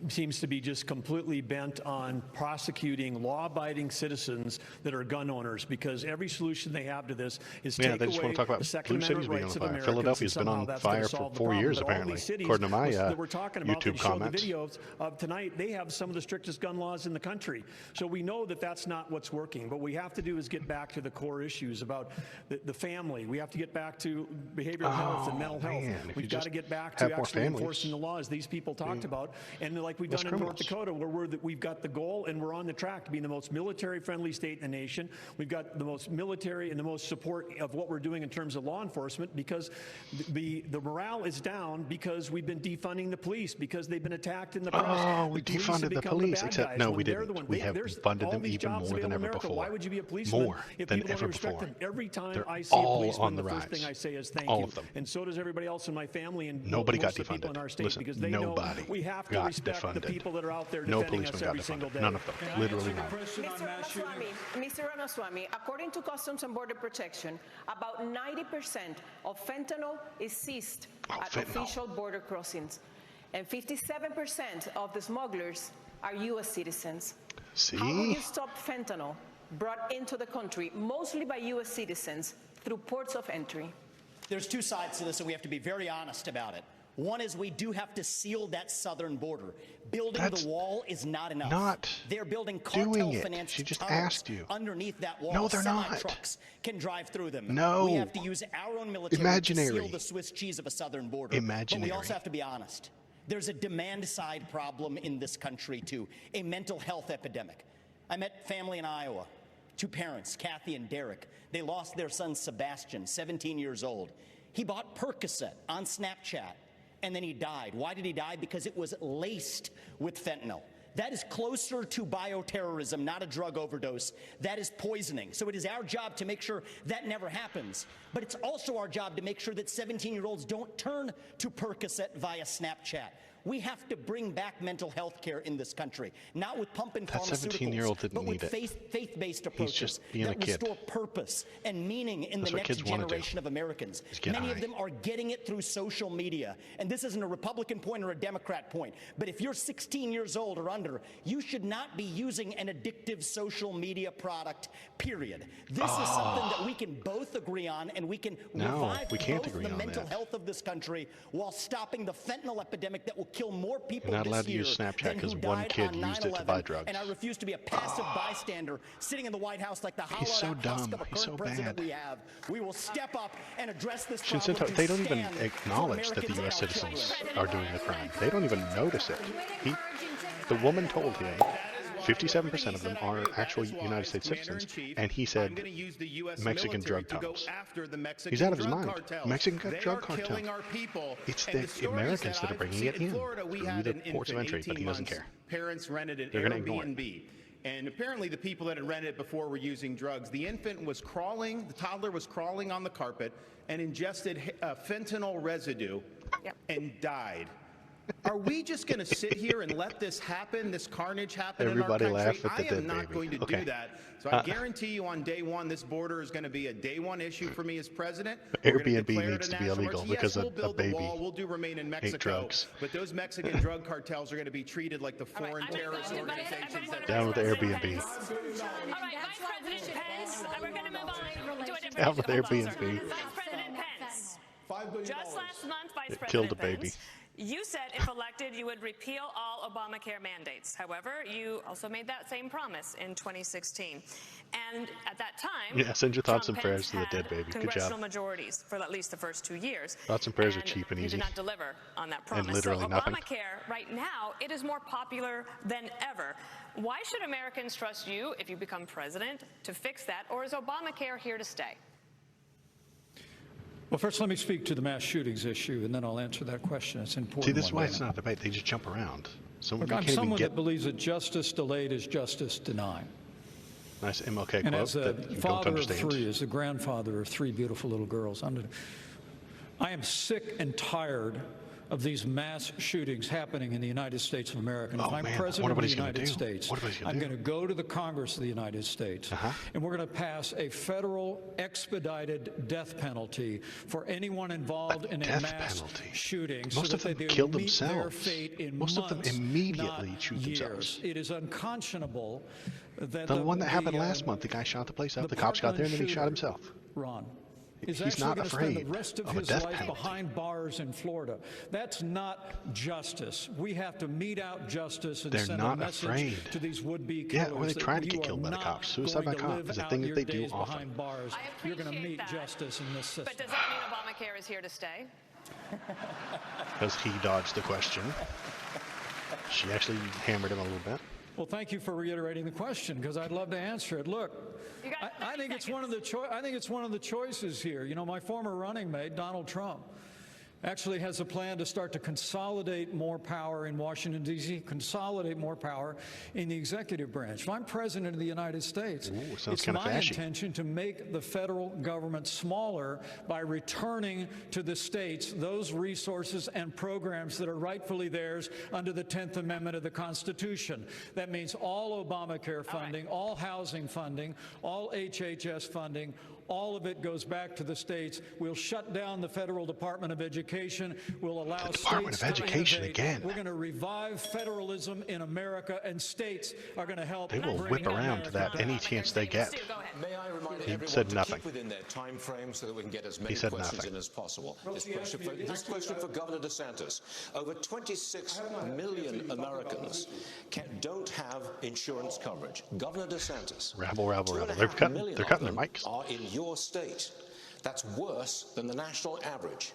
seems to be just completely bent on prosecuting law-abiding citizens that are gun owners, because every solution they have to this is take they just away want to talk about the Second blue Amendment cities being rights on of fire. Americans. Philadelphia's and been somehow on that's gonna fire solve for the 4 problem. years, But all apparently, these cities according to my that we're talking about YouTube that show comments. the videos of tonight, they have some of the strictest gun laws in the country. So we know that that's not what's working. What we have to do is get back to the core issues about the family. We have to get back to behavioral health and mental health. Man, if We've you got just to get back have to more actually families, enforcing the laws these people talked about, and like we've less done in North criminals. Dakota, where we've got the goal and we're on the track to being the most military-friendly state in the nation. We've got the most military and the most support of what we're doing in terms of law enforcement, because the morale is down because we've been defunding the police because they've been attacked in the press. Oh, we The police defunded have the become police, bad except guys no, when we they're the didn't. one- We have there's funded all them these even jobs more than available in ever America. before. Why would you be a policeman More if than people don't ever respect before. them? Every time They're I see a all policeman, on the the first rise. thing I say is thank All you. of them. And so does everybody else in my family and Nobody most got of the people defunded. in our state, Listen, because they nobody know we have to got respect the defunded. people that are out there No defending us policeman got every single defunded. day. None of them. Literally none. Mr. Ramaswamy, according to Customs and Border Protection, about 90% of fentanyl is seized at official border crossings, and 57% of the smugglers are U.S. citizens. See? How will you stop fentanyl brought into the country, mostly by U.S. citizens, through ports of entry? There's two sides to this, and we have to be very honest about it. One is we do have to seal that southern border. Building the wall is not enough. Not They're building doing it. cartel-financed She just tunnels asked you. underneath that wall. No, they're not. Semi-trucks can drive through them. No. We have to use our own military Imaginary. to seal the Swiss cheese of a southern border. Imaginary. But we also have to be honest. There's a demand-side problem in this country, too, a mental health epidemic. I met family in Iowa. two parents, Kathy and Derek. They lost their son, Sebastian, 17 years old. He bought Percocet on Snapchat, and then he died. Why did he die? Because it was laced with fentanyl. That is closer to bioterrorism, not a drug overdose. That is poisoning. So it is our job to make sure that never happens. But it's also our job to make sure that 17-year-olds don't turn to Percocet via Snapchat. We have to bring back mental health care in this country, not with pump and pharmaceuticals, but with faith-based approaches that restore purpose and meaning in the next generation of Americans. Many of them are getting it through social media. And this isn't a Republican point or a Democrat point, but if you're 16 years old or under, you should not be using an addictive social media product, period. This is something that we can both agree on, and we can revive both the mental health of this country while stopping the fentanyl epidemic that will kill more people You're not allowed this to year use Snapchat than who because one died kid on used it to 9/11, buy drugs. and I refuse to be a passive bystander sitting in the White House like the hollowed-out husk of a current president we have. We will step up and address this problem. They don't even acknowledge that the U.S. citizens are doing the crime. They don't even notice it. The woman told him 57% of them are actual United States citizens, and he said Mexican drug tunnels. He's out of his mind. Mexican drug cartel. It's the Americans that are bringing it in through the ports of entry, but he doesn't care. Parents rented an They're going to ignore it. Airbnb. And apparently the people that had rented it before were using drugs. The infant was crawling, the toddler was crawling on the carpet and ingested fentanyl residue and died. Are we just going to sit here and let this happen, this carnage happen Everybody in our country? laugh at the I am dead not baby. going to do that. So I guarantee you on day one, this border is going to be a day one issue for me as president. Airbnb needs to be illegal because we'll a build baby the wall. We'll do remain in Mexico. drugs. But those Mexican drug cartels are going to be treated like the foreign terrorist organizations. Down with the Airbnb. All right, Vice President Pence, we're going to move on to a different Down with issue. Airbnb. Vice President Pence, just last month, Vice President Killed a Pence, baby. you said if elected you would repeal all Obamacare mandates. However, you also made that same promise in 2016. And at that time, Yeah, send your thoughts Trump and prayers to the had dead baby. Good congressional job. majorities for at least the first 2 years. Thoughts and prayers are cheap and You easy. did not deliver on that promise. And literally so nothing. Obamacare, right now, it is more popular than ever. Why should Americans trust you if you become president to fix that, or is Obamacare here to stay? Well, first, let me speak to the mass shootings issue, and then I'll answer that question. It's important. See, this is why it's not a debate. They just jump around. So Look, you I'm can't even someone get that believes that justice delayed is justice denied. nice MLK And quote as a that you don't father of understand. three, as the grandfather of three beautiful little girls, I am sick and tired of these mass shootings happening in the United States of America. And if I'm president of the United States, I'm going to go to the Congress of the United States, and we're going to pass a federal expedited death penalty for anyone involved in a mass shooting. Most of them kill themselves. Most of them immediately shoot themselves. It is unconscionable that The one that happened last month, the guy shot the place up. The cops got there and then he shot himself. Ron, is He's actually not going to spend afraid the rest of of a his death life penalty. behind bars in Florida. That's not justice. We have to mete out justice and They're send not a message afraid. to these would-be Yeah, killers. or they that try to you get are killed by the not cops. Suicide going by to cop live is a out thing that your they do days often. behind bars. You're going to meet justice in this system. But does that mean Obamacare is here to stay? Because he dodged the question. She actually hammered him a little bit. Well, thank you for reiterating the question, because I'd love to answer it. Look, I think it's one of the choices here. You know, my former running mate, Donald Trump, actually has a plan to start to consolidate more power in Washington, D.C., consolidate more power in the executive branch. If I'm president of the United States, it's my intention to make the federal government smaller by returning to the states those resources and programs that are rightfully theirs under the 10th Amendment of the Constitution. That means all Obamacare funding, all housing funding, all HHS funding, all of it goes back to the states. We'll shut down the Federal Department of Education. We'll allow The Department states of Education to innovate. again. We're going to revive federalism in America, and states are going to help. They will bring whip around to that any chance they get. May I remind He everyone said to nothing. keep within their time frame so that we can get as many He said questions nothing. in as possible. This question for Governor DeSantis. Over 26 million Americans don't have insurance coverage. Governor DeSantis. Rabble, rabble, rabble. 2.5 million They're cutting of their them mics. are in your state. That's worse than the national average.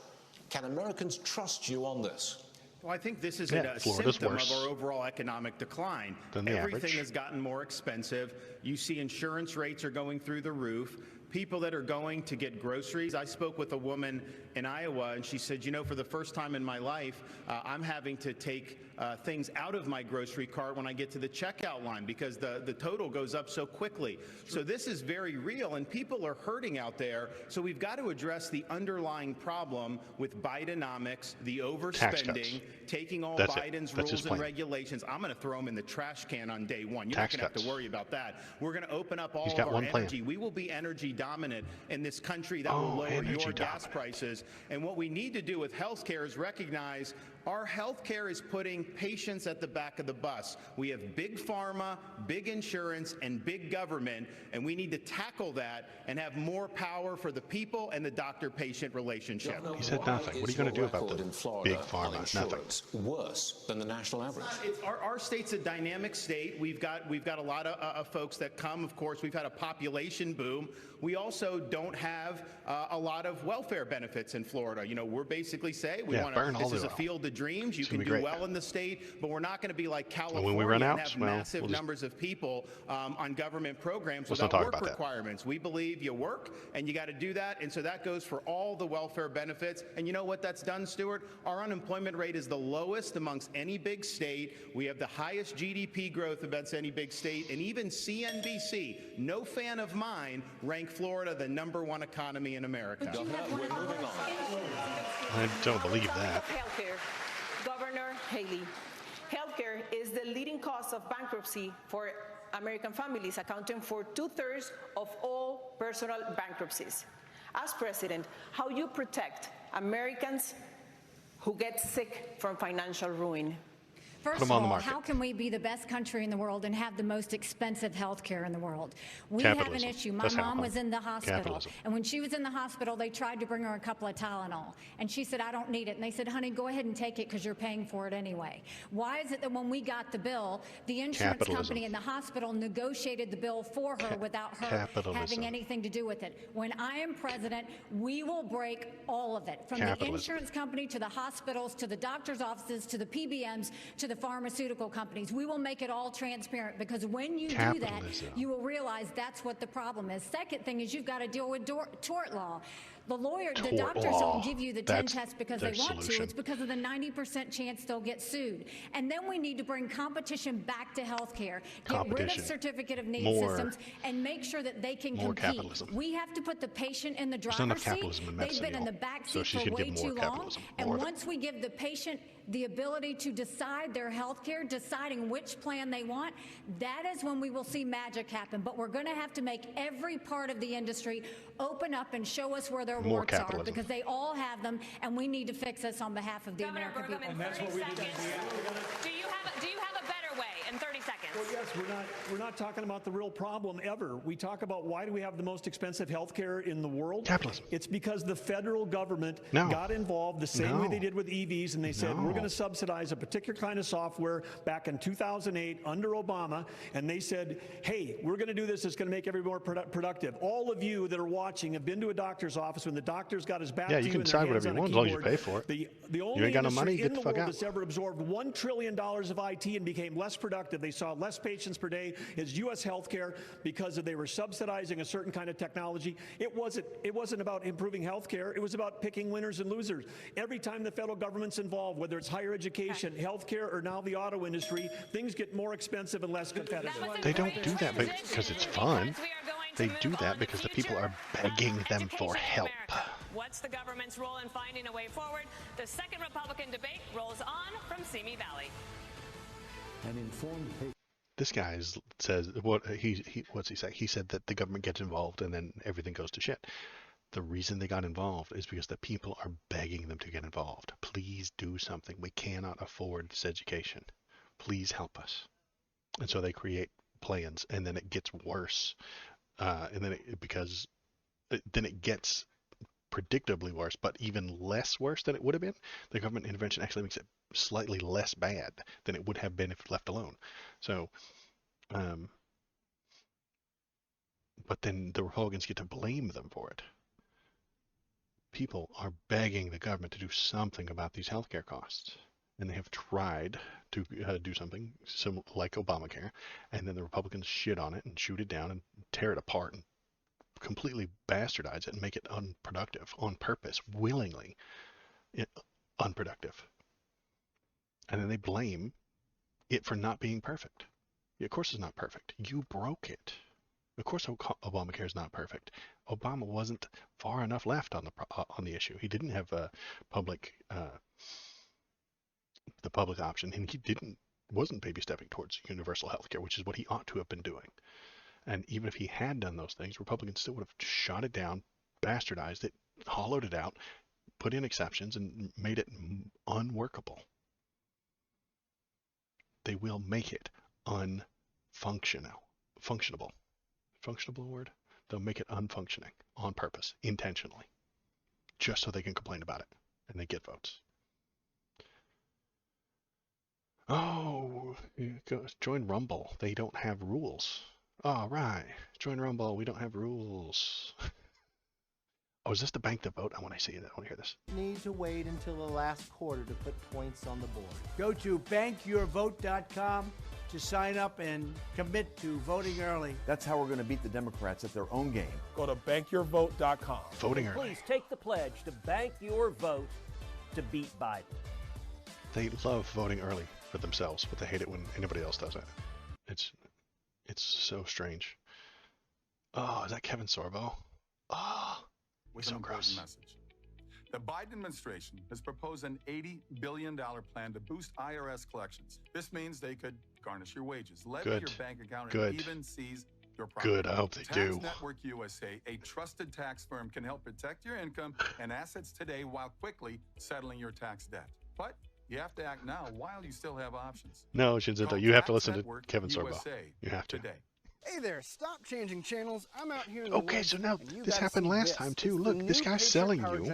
Can Americans trust you on this? Well, I think this is Yeah, a Florida's symptom worse of our overall economic decline. than the Everything average. has gotten more expensive. You see insurance rates are going through the roof. People that are going to get groceries. I spoke with a woman in Iowa, and she said, you know, for the first time in my life, I'm having to take things out of my grocery cart when I get to the checkout line because the total goes up so quickly. So this is very real, and people are hurting out there. So we've got to address the underlying problem with Bidenomics, the overspending, taking all Biden's rules and regulations. I'm going to throw them in the trash can on day one. You're not going to have to worry about that. We're going to open up all of our energy. We will be energy dominant in this country. That will lower your gas prices. And what we need to do with healthcare is recognize our healthcare is putting patients at the back of the bus. We have big pharma, big insurance, and big government, and we need to tackle that and have more power for the people and the doctor-patient relationship. He said nothing. What are you going to do about the big pharma? Nothing. Worse than the national average. Our state's a dynamic state. We've got a lot of folks that come. Of course, we've had a population boom. We also don't have a lot of welfare benefits in Florida. You know, we're basically say we want to. This is a field of dreams. You can do well in the state, but we're not going to be like California when we run out, and have massive numbers of people on government programs Let's without not talk work about requirements. We believe you work and you got to do that, and so that goes for all the welfare benefits. And you know what that's done, Stuart? Our unemployment rate is the lowest amongst any big state. We have the highest GDP growth amongst any big state, and even CNBC, no fan of mine, ranked Florida the #1 economy in America. We're moving on. I don't believe that. Healthcare. Governor Haley, healthcare is the leading cause of bankruptcy for American families, accounting for 2/3 of all personal bankruptcies. As president, how you protect Americans who get sick from financial ruin? First of all, how can we be the best country in the world and have the most expensive health care in the world? We have an issue. My mom was in the hospital, and when she was in the hospital, they tried to bring her a couple of Tylenol, and she said, I don't need it. And they said, honey, go ahead and take it because you're paying for it anyway. Why is it that when we got the bill, the insurance company in the hospital negotiated the bill for her without her having anything to do with it? When I am president, we will break all of it, from the insurance company to the hospitals to the doctor's offices to the PBMs to the pharmaceutical companies. We will make it all transparent, because when you do that, you will realize that's what the problem is. Second thing is you've got to deal with tort law. The doctors don't give you the 10 tests because they want to. It's because of the 90% chance they'll get sued. And then we need to bring competition back to healthcare, get rid of certificate of need systems, and make sure that they can compete. We have to put the patient in the driver's seat. They've been in the back seat for way too long. And once we give the patient the ability to decide their health care, deciding which plan they want, that is when we will see magic happen. But we're going to have to make every part of the industry open up and show us where their warts are, because they all have them, and we need to fix this on behalf of the American people. And that's what we did. Do you have a better way in 30 seconds? Well, yes, we're not talking about the real problem ever. We talk about why do we have the most expensive health care in the world? Capitalism. It's because the federal government got involved the same way they did with EVs, and they said, we're going to subsidize a particular kind of software back in 2008 under Obama, and they said, hey, we're going to do this. It's going to make everybody more productive. All of you that are watching have been to a doctor's office when the doctor's got his back to you. Yeah, you can decide whatever you want as long as you pay for it. The only you ain't got no money, industry get in the the fuck world out. that's ever absorbed $1 trillion of IT and became less productive. They saw less patients per day is U.S. healthcare, because they were subsidizing a certain kind of technology. It wasn't about improving healthcare. It was about picking winners and losers. Every time the federal government's involved, whether it's higher education, healthcare, or now the auto industry, things get more expensive and less competitive. They don't do that because it's fun. They do that because the people are begging them for help. What's the government's role in finding a way forward? The second Republican debate rolls on from Simi Valley. An informed This guy says what's he say? He said that the government gets involved and then everything goes to shit. The reason they got involved is because the people are begging them to get involved. Please do something. We cannot afford this education. Please help us. And so they create plans, and then it gets worse. And then then it gets predictably worse, but even less worse than it would have been. The government intervention actually makes it slightly less bad than it would have been if left alone. So, but then the Republicans get to blame them for it. People are begging the government to do something about these healthcare costs. and they have tried to do something like Obamacare, and then the Republicans shit on it and shoot it down and tear it apart and completely bastardize it and make it unproductive on purpose, willingly unproductive. And then they blame it for not being perfect. Of course it's not perfect. You broke it. Of course Obamacare is not perfect. Obama wasn't far enough left on the issue. He didn't have the public option, and he wasn't baby stepping towards universal health care, which is what he ought to have been doing. And even if he had done those things, Republicans still would have shot it down, bastardized it, hollowed it out, put in exceptions, and made it unworkable. They will make it functionable. Functionable word? They'll make it unfunctioning on purpose, intentionally, just so they can complain about it and they get votes. Oh, join Rumble. They don't have rules. All right, join Rumble. We don't have rules. Oh, is this the bank the vote? I want to see it. I want to hear this. Need to wait until the last quarter to put points on the board. Go to bankyourvote.com to sign up and commit to voting early. That's how we're going to beat the Democrats at their own game. Go to bankyourvote.com. Voting early. Please take the pledge to bank your vote to beat Biden. They love voting early for themselves, but they hate it when anybody else does it. It's so strange. Oh, is that Kevin Sorbo? Oh, with an important message. The Biden administration has proposed an $80 billion plan to boost IRS collections. This means they could garnish your wages, levy your bank account, and even seize your property. Good, I hope they do. Tax Network USA, a trusted tax firm, can help protect your income and assets today while quickly settling your tax debt. But you have to act now while you still have options. No, Shinzito, you have to listen to Kevin Sorbo. You have to. Today. Hey there, stop changing channels. I'm out here in okay, so now this happened last time too. Look, this guy's selling you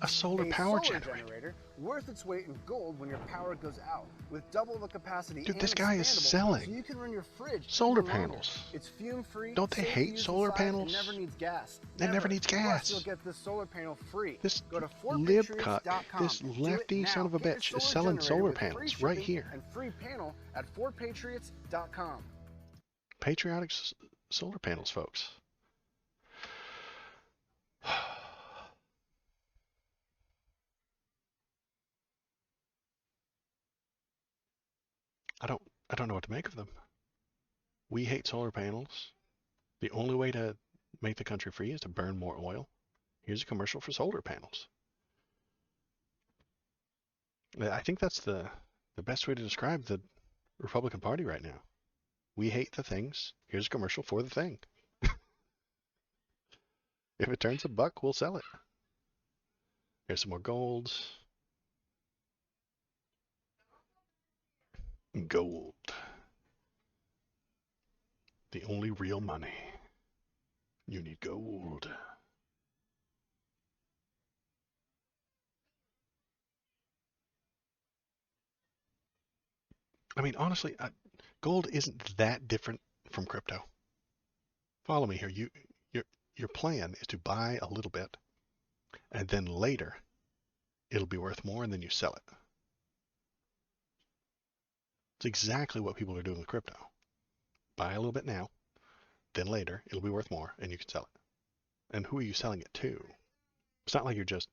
a solar power generator. Worth its weight in gold when your power goes out. With double the capacity. Dude, this guy is selling so you can run your fridge solar panels. It's fume-free. Don't they hate solar panels? It never needs gas. It never needs gas. Plus, you'll get this solar panel free. This Go to lib cut, this lefty son of a bitch is selling solar panels right here. And free panel at 4patriots.com. Patriotic solar panels, folks. I don't know what to make of them. We hate solar panels. The only way to make the country free is to burn more oil. Here's a commercial for solar panels. I think that's the best way to describe the Republican Party right now. We hate the things. Here's a commercial for the thing. If it turns $1, we'll sell it. Here's some more gold. Gold. The only real money. You need gold. I mean, honestly, gold isn't that different from crypto. Follow me here. Your plan is to buy a little bit, and then later it'll be worth more, and then you sell it. It's exactly what people are doing with crypto. Buy a little bit now, then later it'll be worth more, and you can sell it. And who are you selling it to? It's not like you're just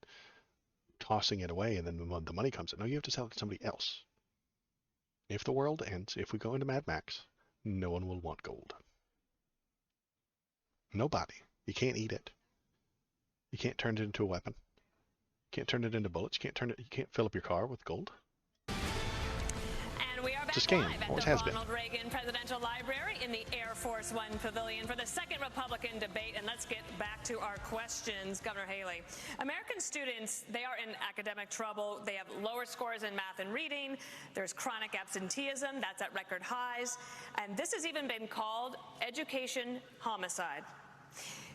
tossing it away and then the money comes in. No, you have to sell it to somebody else. If the world ends, if we go into Mad Max, no one will want gold. Nobody. You can't eat it. You can't turn it into a weapon. You can't turn it into bullets. You can't fill up your car with gold. And we are back it's a scam. Live Always at has the been. Ronald Reagan Presidential Library in the Air Force One Pavilion for the second Republican debate. And let's get back to our questions. Governor Haley, American students, they are in academic trouble. They have lower scores in math and reading. There's chronic absenteeism. That's at record highs. And this has even been called education homicide.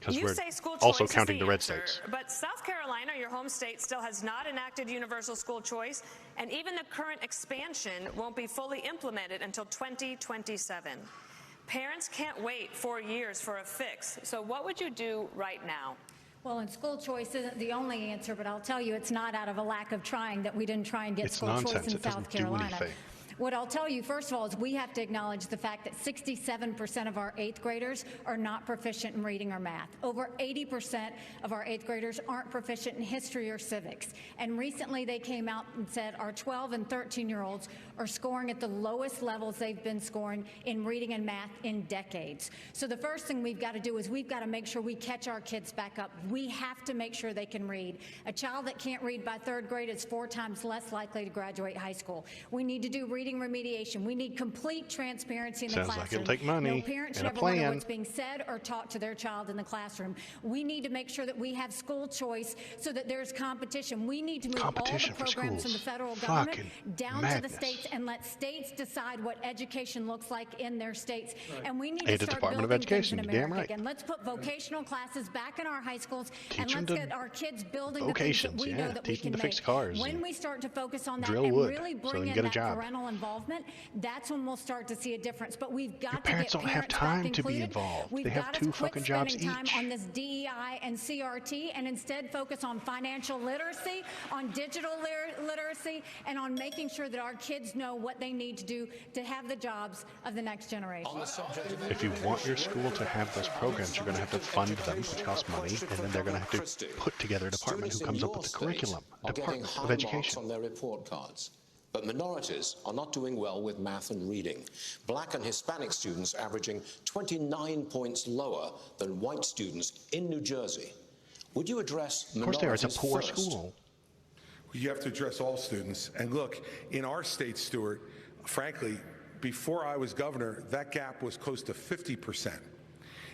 You say school choice also counting is the red answer, states. But South Carolina, your home state, still has not enacted universal school choice, and even the current expansion won't be fully implemented until 2027. Parents can't wait 4 years for a fix. So what would you do right now? Well, and school choice isn't the only answer, but I'll tell you it's not out of a lack of trying that we didn't try and get school choice in South Carolina. What I'll tell you, first of all, is we have to acknowledge the fact that 67% of our 8th graders are not proficient in reading or math. Over 80% of our 8th graders aren't proficient in history or civics. And recently they came out and said our 12 and 13-year-olds are scoring at the lowest levels they've been scoring in reading and math in decades. So the first thing we've got to do is we've got to make sure we catch our kids back up. We have to make sure they can read. A child that can't read by 3rd grade is 4 times less likely to graduate high school. We need to do reading remediation. We need complete transparency in the classroom. Sounds like it'll take money no parent should ever wonder what's being said or taught to their child in the classroom. We need to make sure that we have school choice so that there's competition. We need to move all the programs from the federal government down to the states and let states decide what education looks like in their states. And we need to start building things in America again. Let's put vocational classes back in our high schools and let's get our kids building the things that we know that we can make. When we start to focus on that and really bring in that parental involvement, that's when we'll start to see a difference. But we've got to get parents back included. We've got to quit spending time on this DEI and CRT and instead focus on financial literacy, on digital literacy, and on making sure that our kids know what they need to do to have the jobs of the next generation. If you want your school to have those programs, you're going to have to fund them, which costs money, and then they're going to have to put together a department who comes up with the curriculum, Department of Education. On their report cards. But minorities are not doing well with math and reading. Black and Hispanic students averaging 29 points lower than white students in New Jersey. Would you address minorities? Of course, there is a poor school. You have to address all students. And look, in our state, Stuart, frankly, before I was governor, that gap was close to 50%.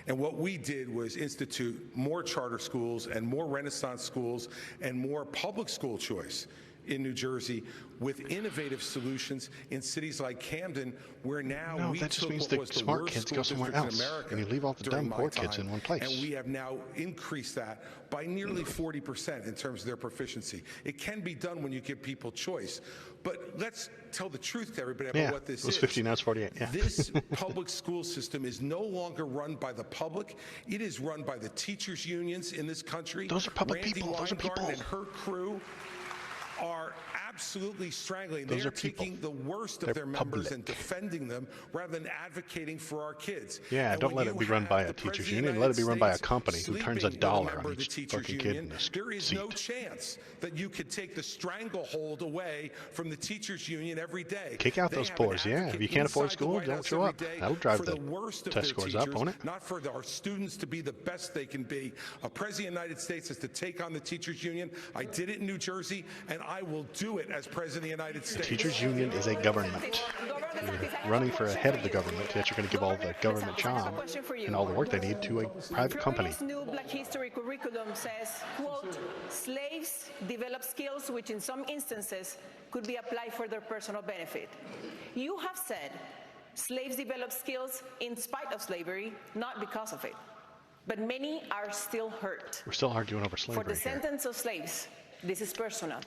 And what we did was institute more charter schools and more Renaissance schools and more public school choice in New Jersey with innovative solutions in cities like Camden, where now we that just took means what was the the smart worst kids school go somewhere district in else, America and you leave all the dumb poor kids in one place. And we have now increased that by nearly 40% in terms of their proficiency. It can be done when you give people choice. But let's tell the truth to everybody about what this is. It was 50, now it's 48. Yeah. This public school system is no longer run by the public. It is run by the teachers' unions in this country. Those are public Randy people. Those are people. And her crew are absolutely strangling. They are taking the worst of their members and defending them rather than advocating for our kids. Yeah, don't let it be run by a teachers union. Let it be run by a company who turns $1 on each fucking kid in this There is no chance that you could take the stranglehold away from the teachers union every day. Kick out those poors, yeah. If you can't afford school, don't show up. That'll drive the test scores up, won't it? Not for our students to be the best they can be. A president of the United States has to take on the teachers union. I did it in New Jersey, and I will do it as president of the United States. Teachers union is a government. You're running for a head of the government, yet you're going to give all the government job and all the work they need to a private company. Florida's new Black History curriculum says, quote, slaves develop skills which in some instances could be applied for their personal benefit. You have said slaves develop skills in spite of slavery, not because of it. But many are still hurt. We're still arguing over slavery. For descendants of slaves, this is personal.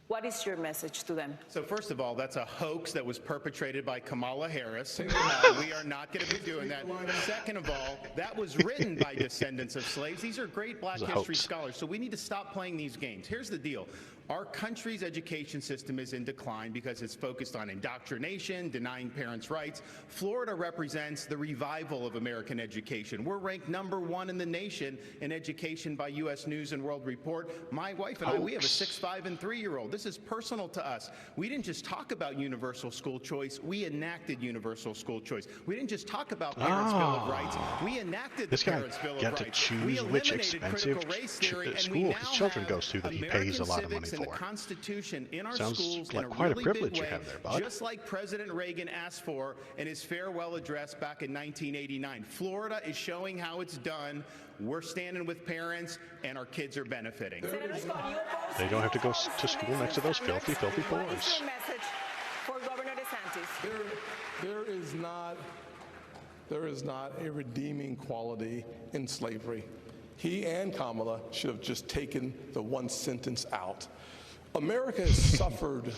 What is your message to them? So first of all, that's a hoax that was perpetrated by Kamala Harris. We are not going to be doing that. Second of all, that was written by descendants of slaves. These are great Black history scholars, so we need to stop playing these games. Here's the deal. Our country's education system is in decline because it's focused on indoctrination, denying parents' rights. Florida represents the revival of American education. We're ranked #1 in the nation in education by U.S. News and World Report. My wife and I, we have a 6-, 5-, and 3-year-old. This is personal to us. We didn't just talk about universal school choice. We enacted universal school choice. We didn't just talk about Parents' Bill of Rights. We enacted the Parents' Bill of Rights. This guy got to choose which expensive school his children goes to that he pays a lot of money for. The Constitution in our Sounds schools like in a quite really a privilege big you way, have there, bud. just like President Reagan asked for in his farewell address back in 1989. Florida is showing how it's done. We're standing with parents, and our kids are benefiting. They don't have to go to school next to those filthy, filthy poors. What is your message for Governor DeSantis? There is not a redeeming quality in slavery. He and Kamala should have just taken the one sentence out. America has suffered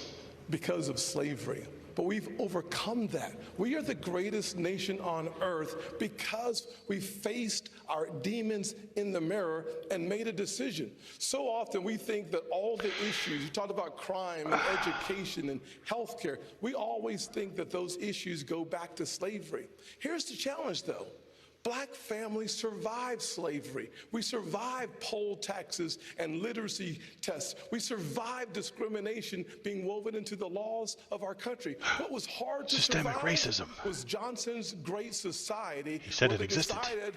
because of slavery, but we've overcome that. We are the greatest nation on earth because we faced our demons in the mirror and made a decision. So often we think that all the issues, you talked about crime and education and healthcare, we always think that those issues go back to slavery. Here's the challenge though. Black families survived slavery. We survived poll taxes and literacy tests. We survived discrimination being woven into the laws of our country. What was hard to Systemic survive racism. was Johnson's Great Society. He said where it they existed. decided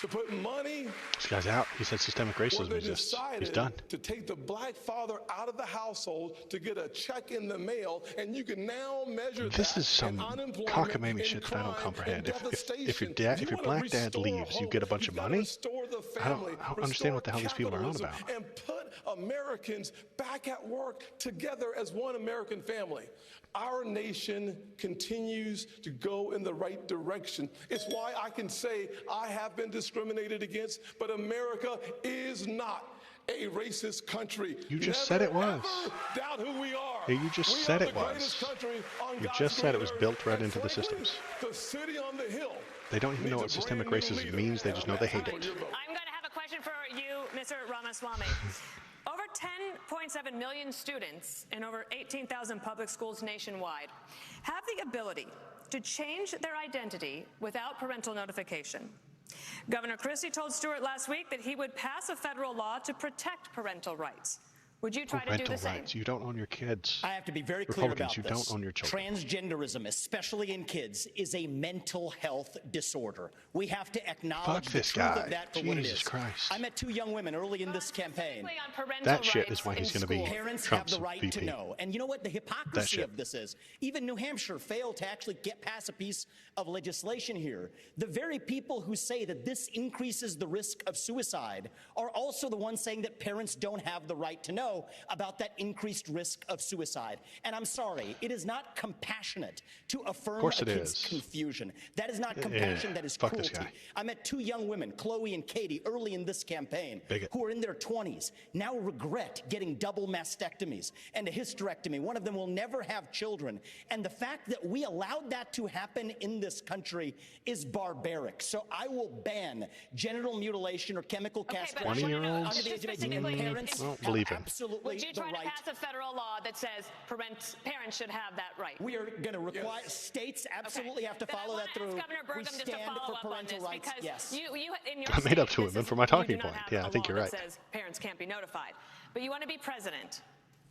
to put money. This guy's out. He said systemic racism They exists. decided He's done. to take the black father out of the household to get a check in the mail, and you can now measure This that is some in unemployment, cockamamie in shit that I don't crime, comprehend. in If your devastation. You black wanna dad restore leaves, you hope. get a bunch of You've gotta money. restore the I family, don't understand what the hell these people are on capitalism, about. and put Americans back at work together as one American family. Our nation continues to go in the right direction. It's why I can say I have been discriminated against, but America is not a racist country. You just said it was. Never doubt who we are. Yeah, you just We said are it the was. greatest country on You God's just said it was green built earth. right And into the frankly, systems. the city on the hill. They don't even know what needs a systemic brand new racism leader. means. They just know they hate it. I'm going to have a question for you, Mr. Ramaswamy. Over 10.7 million students in over 18,000 public schools nationwide have the ability to change their identity without parental notification. Governor Christie told Stewart last week that he would pass a federal law to protect parental rights. Would you try to do the same? Rights. You don't own your kids. I have to be very clear about Republicans, you this. don't own your children. Transgenderism, especially in kids, is a mental health disorder. We have to acknowledge Fuck the this truth guy. of that for what it Jesus is. Christ. I met two young women early in this campaign. That shit is why he's going to be Parents Trump's have the right VP. to know. And you know what the hypocrisy shit. of this is? Even New Hampshire failed to actually get past a piece of legislation here. The very people who say that this increases the risk of suicide are also the ones saying that parents don't have the right to know about that increased risk of suicide. And I'm sorry, it is not compassionate to affirm course it against is. confusion. That is not compassion, that is Fuck this cruelty. guy. I met two young women, Chloe and Katie, early in this campaign, Bigot. who are in their 20s, now regret getting double mastectomies and a hysterectomy. One of them will never have children. And the fact that we allowed that to happen in this country is barbaric. So I will ban genital mutilation or chemical castration 20-years? under the age of 18. And parents I don't have believe him. absolutely Would you the try right. to pass a federal law that says parents should have that right? We are going to require states absolutely have to Then follow I that wanna through. ask Governor We Burgum just to stand follow for up on parental this rights. because Yes. you in your I made up state, to this him is- for my you talking do not point. have Yeah, I a think law you're that right. says parents can't be notified, but you want to be president.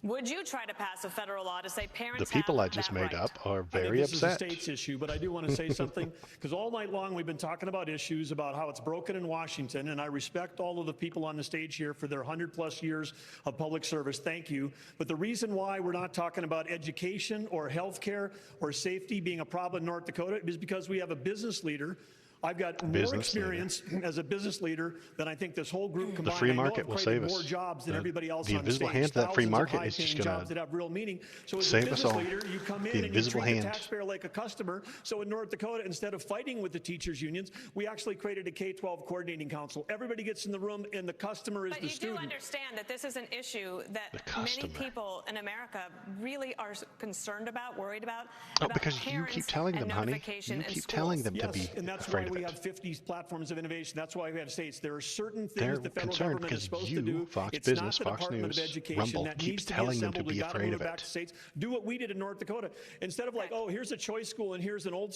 Would you try to pass a federal law to say parents The people have I just that made right? up are I think very this upset. is a state's issue, but I do want to say something because all night long we've been talking about issues about how it's broken in Washington, and I respect all of the people on the stage here for their 100+ years of public service. Thank you. But the reason why we're not talking about education or health care or safety being a problem in North Dakota is because we have a business leader. I've got more Business experience as a business leader than I think this whole group The combined. free I know market I've will created save us. more jobs than The- everybody else the on invisible stage. hand of that free Thousands of market is high-paying just gonna jobs that have real meaning. So as save a us business all. leader, you come The in and you invisible treat the hand. taxpayer like a customer. So in North Dakota, instead of fighting with the teachers unions, we actually created a K-12 coordinating council. Everybody gets in the room and the customer is But the you student. do understand that this is an issue that many customer. people in America really are concerned about, worried about. Oh, about because you parents keep telling them, and honey. notification You in keep telling them to Yes, be and that's afraid why of we it. have 50 platforms of innovation. That's why we have states. There are certain things They're the federal concerned government is because supposed you, to do. Fox It's Business, not the Fox Department of News, Education Rumble, that keeps needs to be telling them to assembled. be We got to afraid move of it back it. to states. Do what we did in North Dakota. Instead of like, oh, here's a choice school and here's an old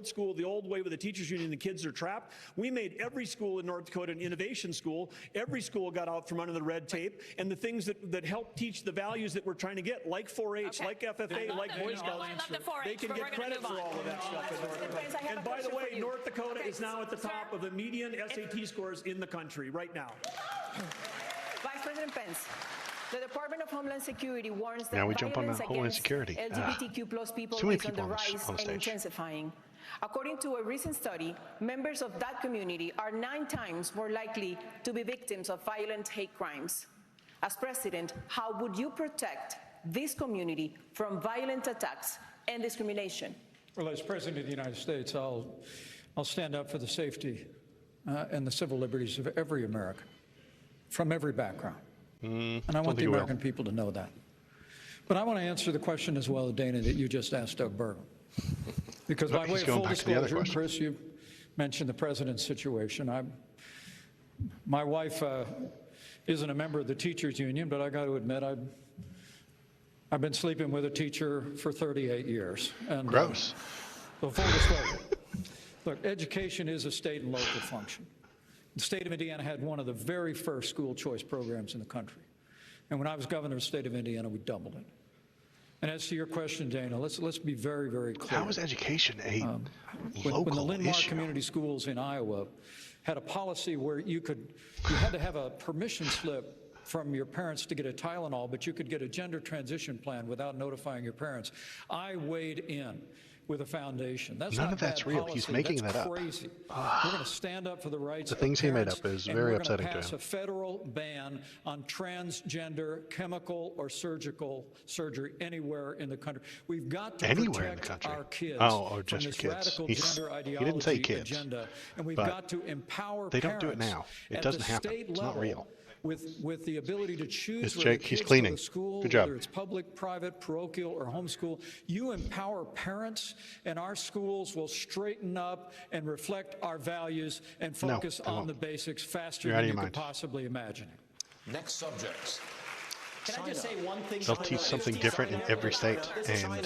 school, the old way with the teachers union, the kids are trapped. We made every school in North Dakota an innovation school. Every school got out from under the red tape and the things that help teach the values that we're trying to get, like 4-H, like FFA, like Boy Scouts. They can get credit for all of that stuff in North Dakota. And by the way, North Dakota is now at the top of the median SAT scores in the country right now. Vice President Pence, the Department of Homeland Security warns that Now we jump on violence the Homeland against Security. LGBTQ plus people Too many is on people the on the rise and stage. intensifying. According to a recent study, members of that community are 9 times more likely to be victims of violent hate crimes. As president, how would you protect this community from violent attacks and discrimination? Well, as President of the United States, I'll stand up for the safety and the civil liberties of every American, from every background. And I want the American people to know that. But I want to answer the question as well, Dana, that you just asked Doug Burgum. Because by way of full disclosure, Chris, you mentioned the president's situation. My wife isn't a member of the teachers union, but I got to admit I've been sleeping with a teacher for 38 years. And, gross. So full disclosure. Look, education is a state and local function. The state of Indiana had one of the very first school choice programs in the country. And when I was governor of the state of Indiana, we doubled it. And as to your question, Dana, let's be very, very clear. How is education a local when the Linn-Mar issue? Community Schools in Iowa had a policy where you had to have a permission slip from your parents to get a Tylenol, but you could get a gender transition plan without notifying your parents. I weighed in with a foundation. That's None not of that's bad real. policy. He's making That's that up. crazy. We're going to stand up for the rights The of things he made parents, up is and very we're gonna upsetting to pass him. a federal ban on transgender chemical or surgical surgery anywhere in the country. We've got to Anywhere in the protect country. our kids Or from just this for kids. radical He didn't say gender ideology kids, agenda, and we've but got to empower they parents don't do it now. It at doesn't the happen. state It's not level real. with the ability to choose It's whether Jake. He's kids cleaning. go to school, Good job. whether it's public, private, parochial, or homeschool. You empower parents, and our schools will straighten up and reflect our values and No, focus they on won't. the basics faster You're out than of you your could mind. possibly imagine. Next subject. Can I just say one thing? They'll teach something different in every state, and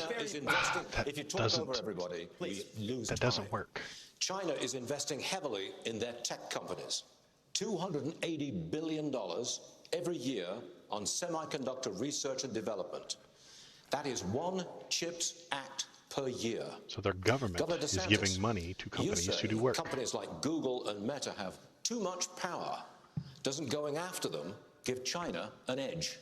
that doesn't work. China is investing heavily in their tech companies. $280 billion every year on semiconductor research and development. That is one CHIPS Act per year. So their government is giving money to companies to do work. Companies like Google and Meta have too much power. Doesn't going after them give China an edge?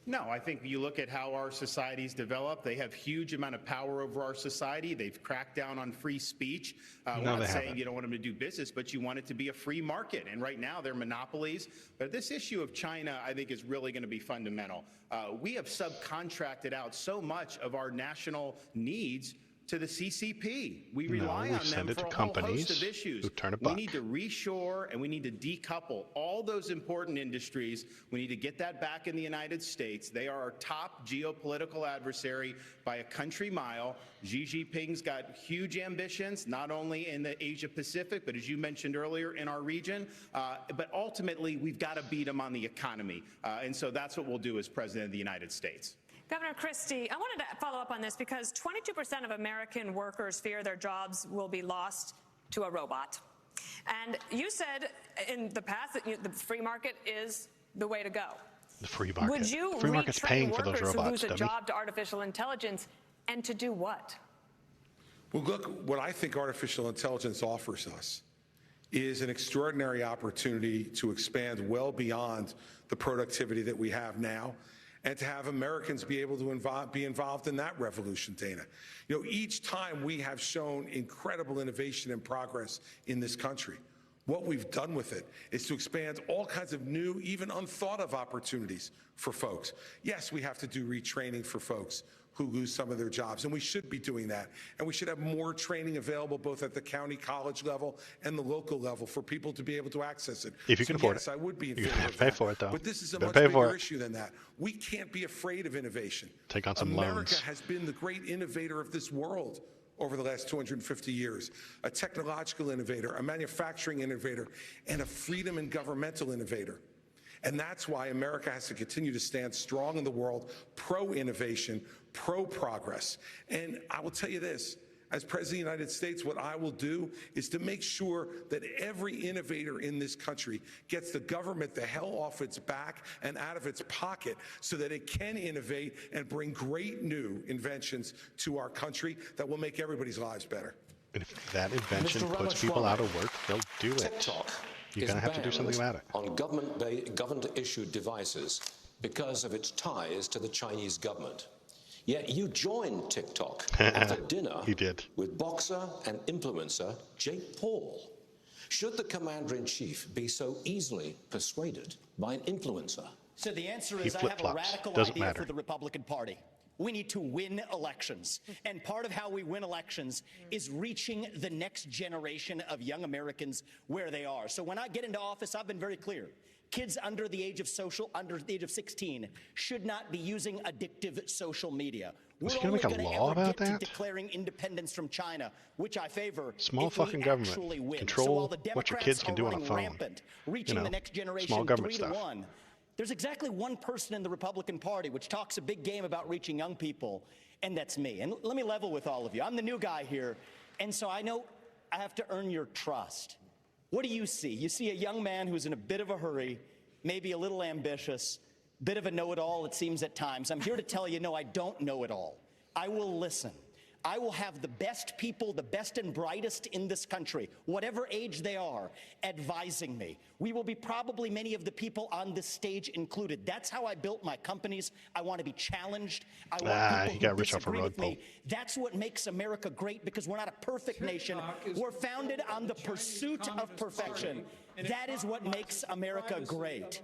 No, I think you look at how our society's developed. They have huge amount of power over our society. They've cracked down on free speech. We're not saying you don't want them to do business, but you want it to be a free market. And right now they're monopolies. But this issue of China, I think, is really going to be fundamental. We have subcontracted out so much of our national needs to the CCP. We rely on them for a whole host of issues. We need to reshore and we need to decouple all those important industries. We need to get that back in the United States. They are our top geopolitical adversary by a country mile. Xi Jinping's got huge ambitions, not only in the Asia Pacific, but as you mentioned earlier, in our region. But ultimately, we've got to beat him on the economy. And so that's what we'll do as President of the United States. Governor Christie, I wanted to follow up on this because 22% of American workers fear their jobs will be lost to a robot. And you said in the past that the free market is the way to go. The free market. Would you The free market's paying for those workers robots, who lose a dummy. job to artificial intelligence, and to do what? Well, look, what I think artificial intelligence offers us is an extraordinary opportunity to expand well beyond the productivity that we have now, and to have Americans be able to be involved in that revolution, Dana. You know, each time we have shown incredible innovation and progress in this country. What we've done with it is to expand all kinds of new, even unthought of opportunities for folks. Yes, we have to do retraining for folks who lose some of their jobs, and we should be doing that. And we should have more training available both at the county college level and the local level for people to be able to access it. If you can afford yes, it. I would be in You favor have of to pay that. for it, though. But this is a Better much pay for bigger it. issue than that. We can't be afraid of innovation. Take on some America loans. has been the great innovator of this world over the last 250 years, a technological innovator, a manufacturing innovator, and a freedom and governmental innovator. And that's why America has to continue to stand strong in the world, pro-innovation, pro-progress. And I will tell you this, as President of the United States, what I will do is to make sure that every innovator in this country gets the government the hell off its back and out of its pocket so that it can innovate and bring great new inventions to our country that will make everybody's lives better. And if that invention puts people out of work, they'll do it. TikTok You're going to have to do something about it. On government-issued devices because of its ties to the Chinese government. Yet you joined TikTok at a dinner with boxer and influencer Jake Paul. Should the commander-in-chief be so easily persuaded by an influencer? So the answer is I have a radical idea for the Republican Party. We need to win elections. And part of how we win elections is reaching the next generation of young Americans where they are. So when I get into office, I've been very clear. Kids under the age of 16 should not be using addictive social media. Was We're he only gonna make a going to law ever about get to that? declaring independence from China, which I favor. Small if we fucking government. actually win. Control so while the what your Democrats kids can are do on a running phone. rampant, reaching You know, the next generation small government 3 to stuff. 1, there's exactly one person in the Republican Party which talks a big game about reaching young people, and that's me. And let me level with all of you. I'm the new guy here, and so I know I have to earn your trust. What do you see? You see a young man who's in a bit of a hurry, maybe a little ambitious, bit of a know-it-all, it seems at times. I'm here to tell you, no, I don't know it all. I will listen. I will have the best people, the best and brightest in this country, whatever age they are, advising me. We will be probably many of the people on this stage included. That's how I built my companies. I want to be challenged. I want people he got who rich off a disagree rug with me. pull. That's what makes America great, because we're not a perfect nation. We're founded on the pursuit of perfection. That is what makes America great.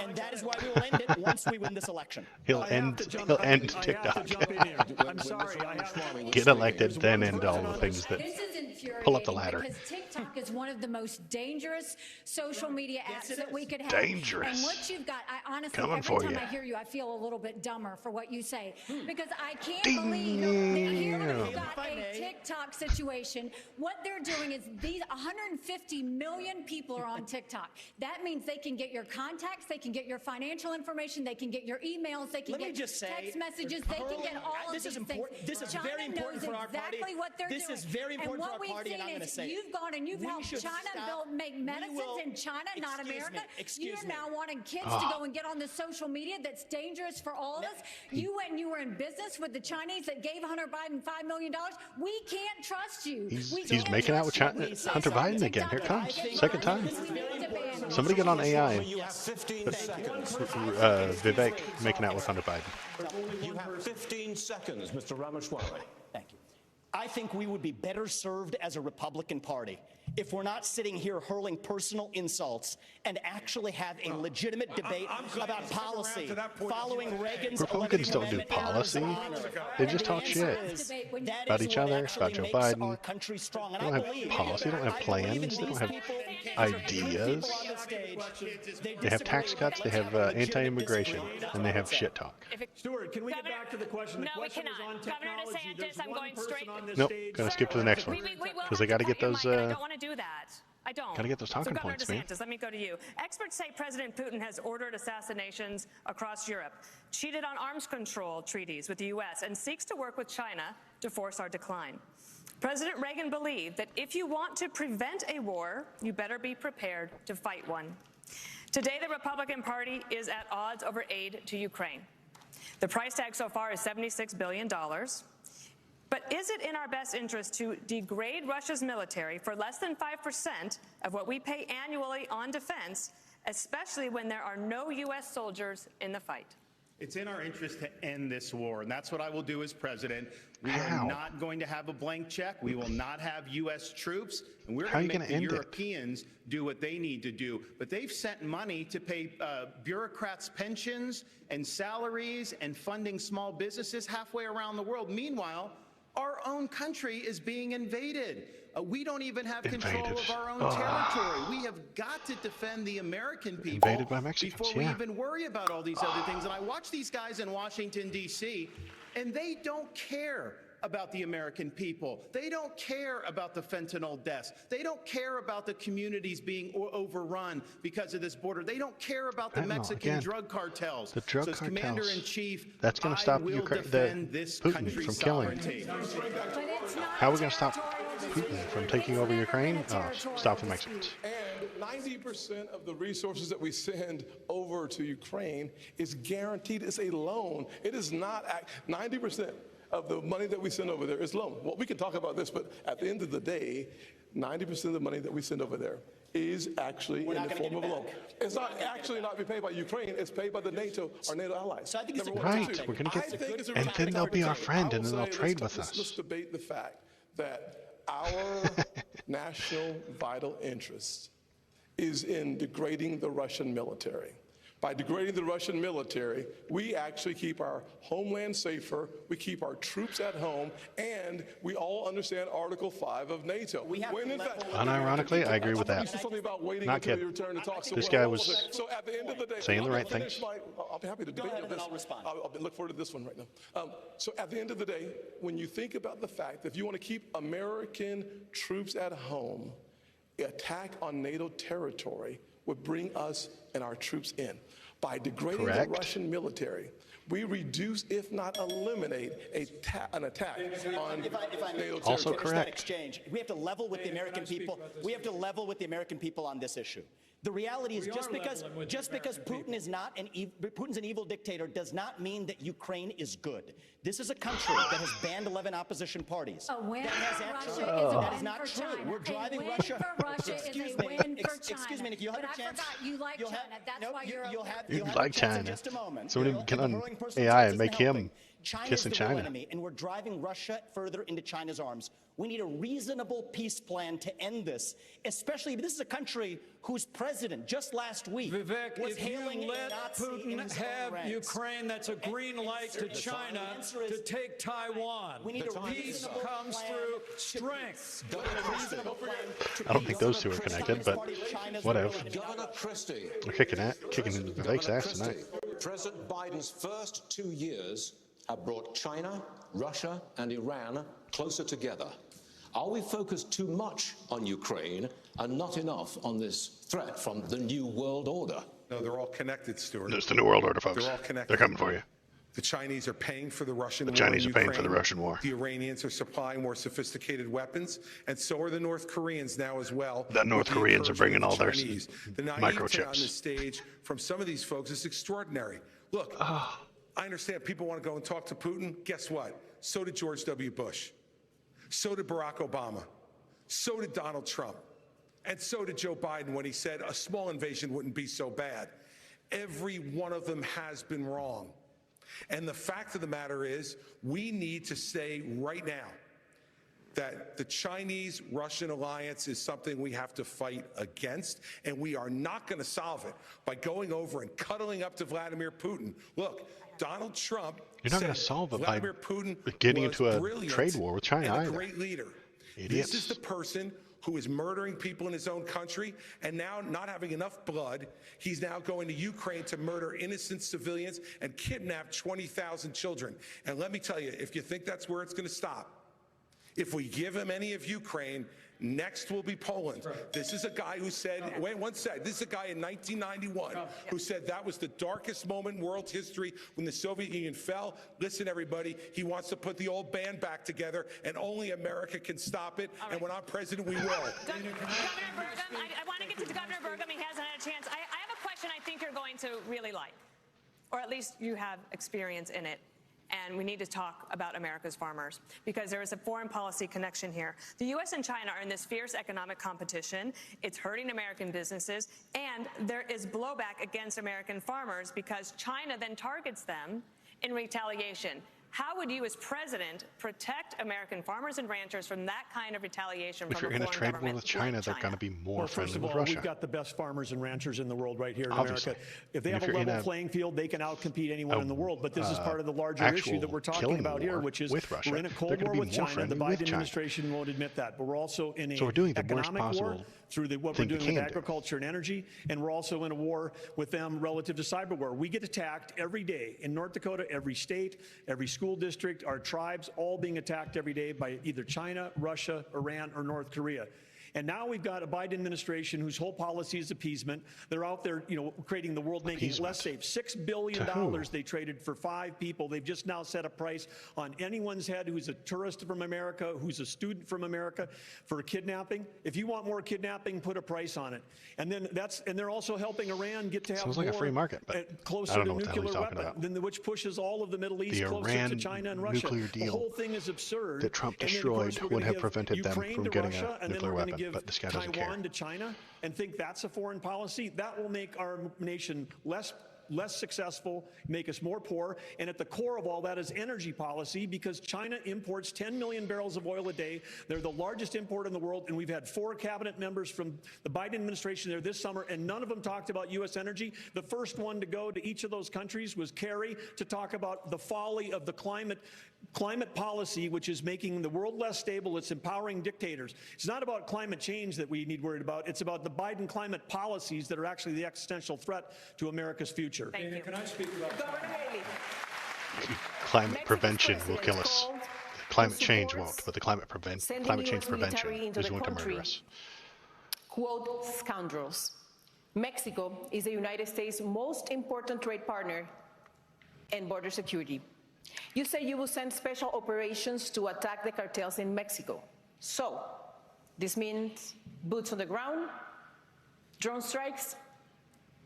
And that is why we will end it once we win this election. He'll end TikTok. I have to jump in here. I'm sorry. Get elected, then end all the things that This is infuriating pull up the ladder. because TikTok is one of the most dangerous social media apps that we could have. Dangerous. And what you've got, I honestly, Coming every for time ya. I hear you, I feel a little bit dumber for what you say because I can't believe that here we've got a TikTok situation. What they're doing is these 150 million people are on TikTok. That means they can get your contacts, they can get your financial information, they can get your emails, they can Let me get just say, text messages, they can get all of this these is important. things. This is China very important knows for our party. exactly what they're This doing. is very important and for our what party, we've and I'm seen going to is say it. you've gone and you've We helped should China stop. make medicines will- in China, not America. Excuse You're me. now wanting kids to go and get on the social media that's dangerous for all of us. You went and you were in business with the Chinese that gave Hunter Biden $5 million. We can't trust you. He's making out with Hunter Biden again. Here it comes. Second time. Somebody get on AI. You have 15 seconds. Vivek making out with Hunter Biden. You have 15 seconds, Mr. Ramaswamy. Thank you. I think we would be better served as a Republican Party if we're not sitting here hurling personal insults and actually have a legitimate debate about policy following Reagan's Republicans 11th don't do Amendment policy. They just talk shit about each other, about Joe Biden. They don't have policy. They don't have plans. They don't have ideas. They have tax cuts. They have anti-immigration, and they have shit talk. Stuart, can we get back to the question? The question was on technology. There's one person on this Nope, stage. gonna skip to the next one because they got to get those. I don't want to do that. I don't. Gotta get those talking so Governor points, man. DeSantis, let me go to you. Experts say President Putin has ordered assassinations across Europe, cheated on arms control treaties with the U.S., and seeks to work with China to force our decline. President Reagan believed that if you want to prevent a war, you better be prepared to fight one. Today, the Republican Party is at odds over aid to Ukraine. The price tag so far is $76 billion. But is it in our best interest to degrade Russia's military for less than 5% of what we pay annually on defense, especially when there are no U.S. soldiers in the fight? It's in our interest to end this war, and that's what I will do as president. We are not going to have a blank check. We will not have U.S. troops, and we're going to make the Europeans do what they need to do. But they've sent money to pay bureaucrats' pensions and salaries and funding small businesses halfway around the world. Meanwhile, our own country is being invaded. We don't even have control of our own territory. We have got to defend the American people Invaded by Mexicans, before we even worry about all these other things. And I watch these guys in Washington, D.C., and they don't care about the American people. They don't care about the fentanyl deaths. They don't care about the communities being overrun because of this border. They don't care about the Mexican drug cartels. The drug so as cartels. Commander-in-Chief, That's going to stop Putin from killing. How are we going to stop Putin from taking over Ukraine? Stop the Mexicans. And 90% of the resources that we send over to Ukraine is guaranteed as a loan. It is not 90% of the money that we send over there is loan. Well, we can talk about this, but at the end of the day, 90% of the money that we send over there is actually in the form of a loan. It's not actually not paid by Ukraine, it's paid by the NATO, our NATO allies. So I think it's right, we're going to get, and then they'll be our friend, and then they'll trade with us. Let's debate the fact that our national vital interest is in degrading the Russian military. By degrading the Russian military, we actually keep our homeland safer, we keep our troops at home, and we all understand Article 5 of NATO. Unironically, I agree with that. Not kidding. This guy was so at the end of the day, saying the right things. I'll be happy to debate this. I'll respond. I'll look forward to this one right now. So at the end of the day, when you think about the fact that if you want to keep American troops at home, attack on NATO territory would bring us and our troops in. By degrading the Russian military, we reduce, if not eliminate, an attack on NATO Also territory. correct. Exchange. We have to level with the American people. We have to level with the American people on this issue. The reality is just because Putin's an evil dictator does not mean that Ukraine is good. This is a country that has banned 11 opposition parties. A win That has for Russia is a that is win not for true. China. We're driving a win Russia. for Russia Excuse is a me. win for China. Excuse me. If you have but a chance, I forgot you like China. That's why you're you'll okay. have You you'll have like a chance in China. just a moment. Somebody get on growing personal AI choice and make isn't helping. him China's kissing the real China. enemy, and we're driving Russia further into China's arms. We need a reasonable peace plan to end this, especially this is a country whose president just last week Vivek, was if hailing you a let Nazi in Putin his own have ranks. Ukraine, that's a green light to China to take Taiwan. We need a Peace reasonable comes plan through to strength. I don't think those two are connected, but whatever. Governor Christie. We're kicking Vivek's ass tonight. President Biden's first 2 years have brought China, Russia, and Iran closer together. Are we focused too much on Ukraine and not enough on this threat from the New World Order? No, they're all connected, Stuart. It's the New World Order, folks. They're all connected. They're coming for you. The Chinese are paying for the Russian war. The Chinese in are paying Ukraine. for the Russian war. The Iranians are supplying more sophisticated weapons, and so are the North Koreans now as well. The North Koreans are bringing all their Chinese. The naivete on microchips. the stage from some of these folks is extraordinary. Look, I understand people want to go and talk to Putin. Guess what? So did George W. Bush. So did Barack Obama. So did Donald Trump. And so did Joe Biden when he said a small invasion wouldn't be so bad. Every one of them has been wrong. And the fact of the matter is, we need to say right now that the Chinese-Russian alliance is something we have to fight against, and we are not going to solve it by going over and cuddling up to Vladimir Putin. Look, Donald Trump You're not said going to solve it by Vladimir Putin getting was into a brilliant trade war with China and a either. great leader. Idiots. This is the person who is murdering people in his own country, and now not having enough blood, he's now going to Ukraine to murder innocent civilians and kidnap 20,000 children. And let me tell you, if you think that's where it's going to stop, if we give him any of Ukraine, next will be Poland. This is a guy who said, this is a guy in 1991 who said that was the darkest moment in world history when the Soviet Union fell. Listen, everybody, he wants to put the old band back together, and only America can stop it. And when I'm president, we will. Governor Burgum, I want to get to Governor Burgum. He hasn't had a chance. I have a question I think you're going to really like, or at least you have experience in it. And we need to talk about America's farmers because there is a foreign policy connection here. The U.S. and China are in this fierce economic competition. It's hurting American businesses, and there is blowback against American farmers because China then targets them in retaliation. How would you, as president, protect American farmers and ranchers from that kind of retaliation If from you're a in a foreign trade war government with China, like they're going to be more Well, friendly first of with all, Russia. we've got the best farmers and ranchers in the world right here in Obviously. America. If they And have if a you're level in a playing field, they can outcompete anyone in the world. But this is part of the larger actual issue that we're talking killing about here, war which is with Russia, we're in a they're Cold gonna War be with more China. The friendly with Biden China. administration won't admit that. But we're also in a So we're doing the worst economic war possible through what we're thing we doing with can do. agriculture and energy, and we're also in a war with them relative to cyber war. We get attacked every day in North Dakota, every state, every school district, our tribes, all being attacked every day by either China, Russia, Iran, or North Korea. And now we've got a Biden administration whose whole policy is appeasement. They're out there, creating the world, making it less safe. $6 billion they traded for 5 people. They've just now set a price on anyone's head who's a tourist from America, who's a student from America, for kidnapping. If you want more kidnapping, put a price on it. And then they're also helping Iran get to have Sounds more like a free market, but closer I don't to know what the hell he's nuclear talking weapon, about. which pushes all of the Middle East The closer Iran to China and Russia. nuclear The deal whole thing is absurd. that Trump And then, of course, destroyed we're would gonna have give prevented them Ukraine from to getting Russia, a and then nuclear we're gonna weapon, give but this guy doesn't care. Taiwan to China and think that's a foreign policy. That will make our nation less less successful, make us more poor. And at the core of all that is energy policy, because China imports 10 million barrels of oil a day. They're the largest importer in the world, and we've had 4 cabinet members from the Biden administration there this summer, and none of them talked about U.S. energy. The first one to go to each of those countries was Kerry to talk about the folly of the climate policy, which is making the world less stable. It's empowering dictators. It's not about climate change that we need worried about. It's about the Biden climate policies that are actually the existential threat to America's future. Thank you. Can I speak about climate prevention will kill us. Climate change won't, but the climate change prevention is going to murder us. Quote, scoundrels. Mexico is the United States' most important trade partner and border security. You say you will send special operations to attack the cartels in Mexico. So, this means boots on the ground, drone strikes?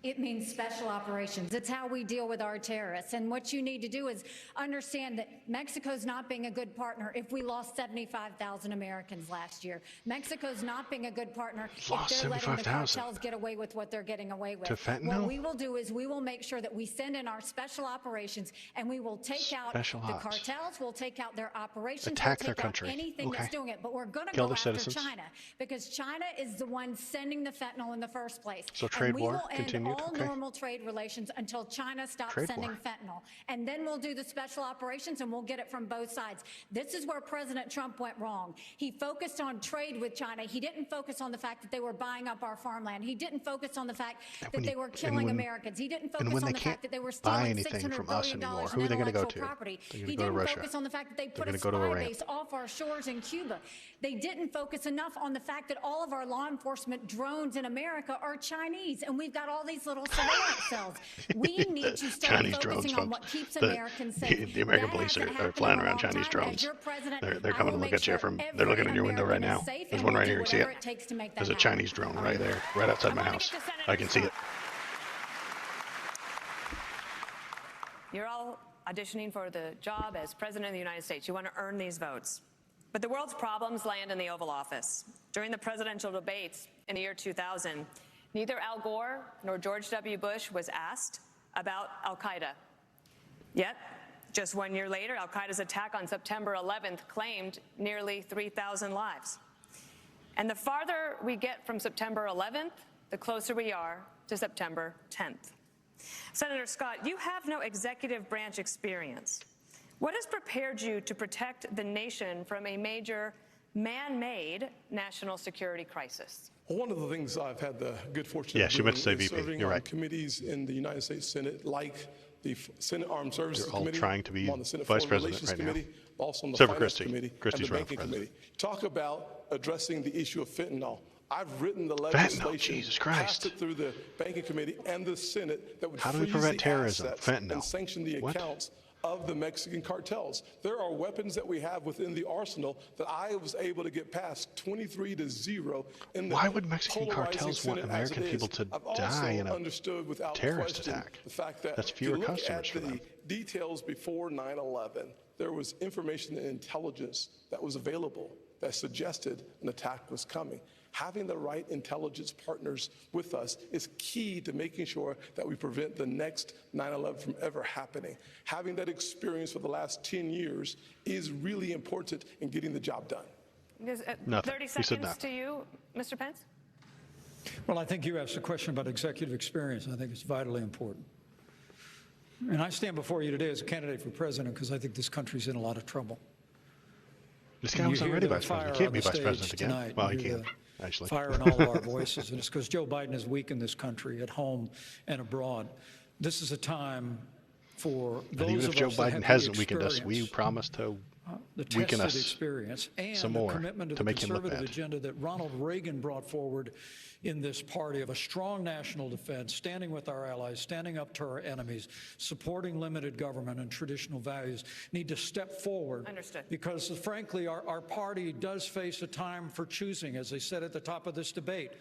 It means special operations. It's how we deal with our terrorists. And what you need to do is understand that Mexico's not being a good partner if we lost 75,000 Americans last year. Mexico's not being a good partner if they're letting the cartels get away with what they're getting away with. To fentanyl? What we will do is we will make sure that we send in our special operations, and we will take out the cartels, we'll take out their operations, attack we'll their take country. out anything that's doing it. But we're going to Kill go their after citizens. China, because China is the one sending the fentanyl in the first place. So trade war All continued? Okay. normal trade relations until China stops sending fentanyl. And then we'll do the special operations, and we'll get it from both sides. This is where President Trump went wrong. He focused on trade with China. He didn't focus on the fact that they were buying up our farmland. He didn't focus on the fact that they were killing Americans. He didn't focus on the fact that they were stealing $600 billion in intellectual property. He didn't focus on the fact that they put a spy base off our shores in Cuba. They didn't focus enough on the fact that all of our law enforcement drones in America are Chinese, and we've got all these little surveillance cells. We need to start focusing on what keeps Americans safe. The American police are flying around Chinese drones. They're coming to look at you they're looking in your window right now. There's one right here. You see it? There's a Chinese drone right there, right outside my house. I can see it. You're all auditioning for the job as President of the United States. You want to earn these votes. But the world's problems land in the Oval Office. During the presidential debates in the year 2000, neither Al Gore nor George W. Bush was asked about al-Qaeda. Yet, just 1 year later, al-Qaeda's attack on September 11th claimed nearly 3,000 lives. And the farther we get from September 11th, the closer we are to September 10th. Senator Scott, you have no executive branch experience. What has prepared you to protect the nation from a major man-made national security crisis? Well, one of the things I've had the good fortune Yeah, of she doing meant to say is VP. serving You're on right. committees in the United States Senate, like the Senate Armed Services They're all Committee. trying to be I'm on the Senate Vice Foreign President Relations right now. Committee, also on the Except for Finance Christie. Committee Christie's and the running for Banking president. Committee. Talk about addressing the issue of fentanyl. I've written the legislation, Jesus Christ. passed it through the Banking Committee and the Senate that would How do we freeze prevent the terrorism? assets Fentanyl. and sanction the What? accounts of the Mexican cartels. There are weapons that we have within the arsenal that I was able to get past 23-0 in the Why would Mexican polarizing cartels want Senate as it American is. people to I've die also in a understood without terrorist question attack? the fact that That's if you fewer look customers at for the them. details before 9/11, there was information and intelligence that was available that suggested an attack was coming. Having the right intelligence partners with us is key to making sure that we prevent the next 9/11 from ever happening. Having that experience for the last 10 years is really important in getting the job done. Nothing. 30 He said seconds nothing. to you, Mr. Pence. Well, I think you asked a question about executive experience. I think it's vitally important. And I stand before you today as a candidate for president because I think this country's in a lot of trouble. This guy was already vice president. He can't be vice president again. Tonight, Well, he can, actually. Fire in all of our voices, and it's because Joe Biden has weakened this country at home and abroad. This is a time for And those even of if Joe us that Biden have the hasn't weakened us, we experience, promise to the weaken tested us experience and some the more commitment to to the make him look conservative bad. agenda that Ronald Reagan brought forward in this party of a strong national defense, standing with our allies, standing up to our enemies, supporting limited government and traditional values, need to step forward. Understood. Because, frankly, our party does face a time for choosing, as they said at the top of this debate.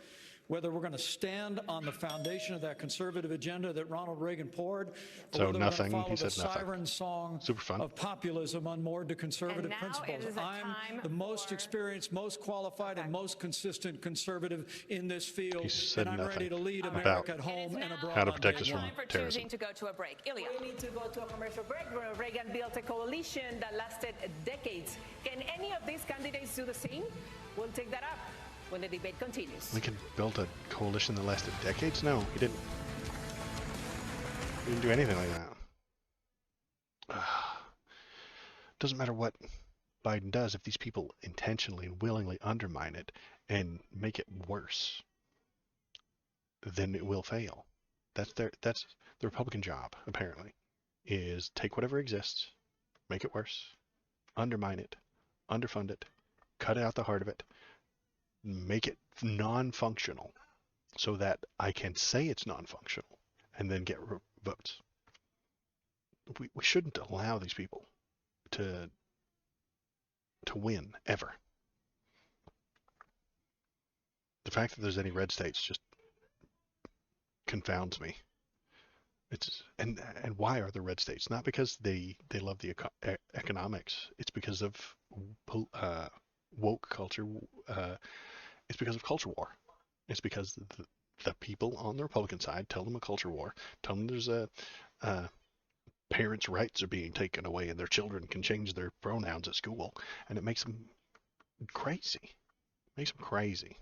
whether we're going to stand on the foundation of that conservative agenda that Ronald Reagan poured, or So whether nothing. we're going to He follow said the nothing. siren song Super fun. of populism unmoored to conservative principles. I'm the most experienced, most qualified, and most consistent conservative in this field, He said and I'm nothing ready to lead about America at home and abroad. how to protect us on from day one. For terrorism. choosing to go to a break. Ilya. We need to go to a commercial break. Reagan built a coalition that lasted decades. Can any of these candidates do the same? We'll take that up when the debate continues. Lincoln built a coalition that lasted decades? No, he didn't. He didn't do anything like that. Doesn't matter what Biden does if these people intentionally and willingly undermine it and make it worse, then it will fail. That's the Republican job, apparently, is take whatever exists, make it worse, undermine it, underfund it, cut out the heart of it, make it non-functional so that I can say it's non-functional and then get votes. We shouldn't allow these people to win, ever. The fact that there's any red states just confounds me. And why are there red states? Not because they love the economics. It's because of woke culture. It's because of culture war. It's because the people on the Republican side tell them a culture war, tell them there's parents' rights are being taken away and their children can change their pronouns at school, and it makes them crazy. Makes them crazy.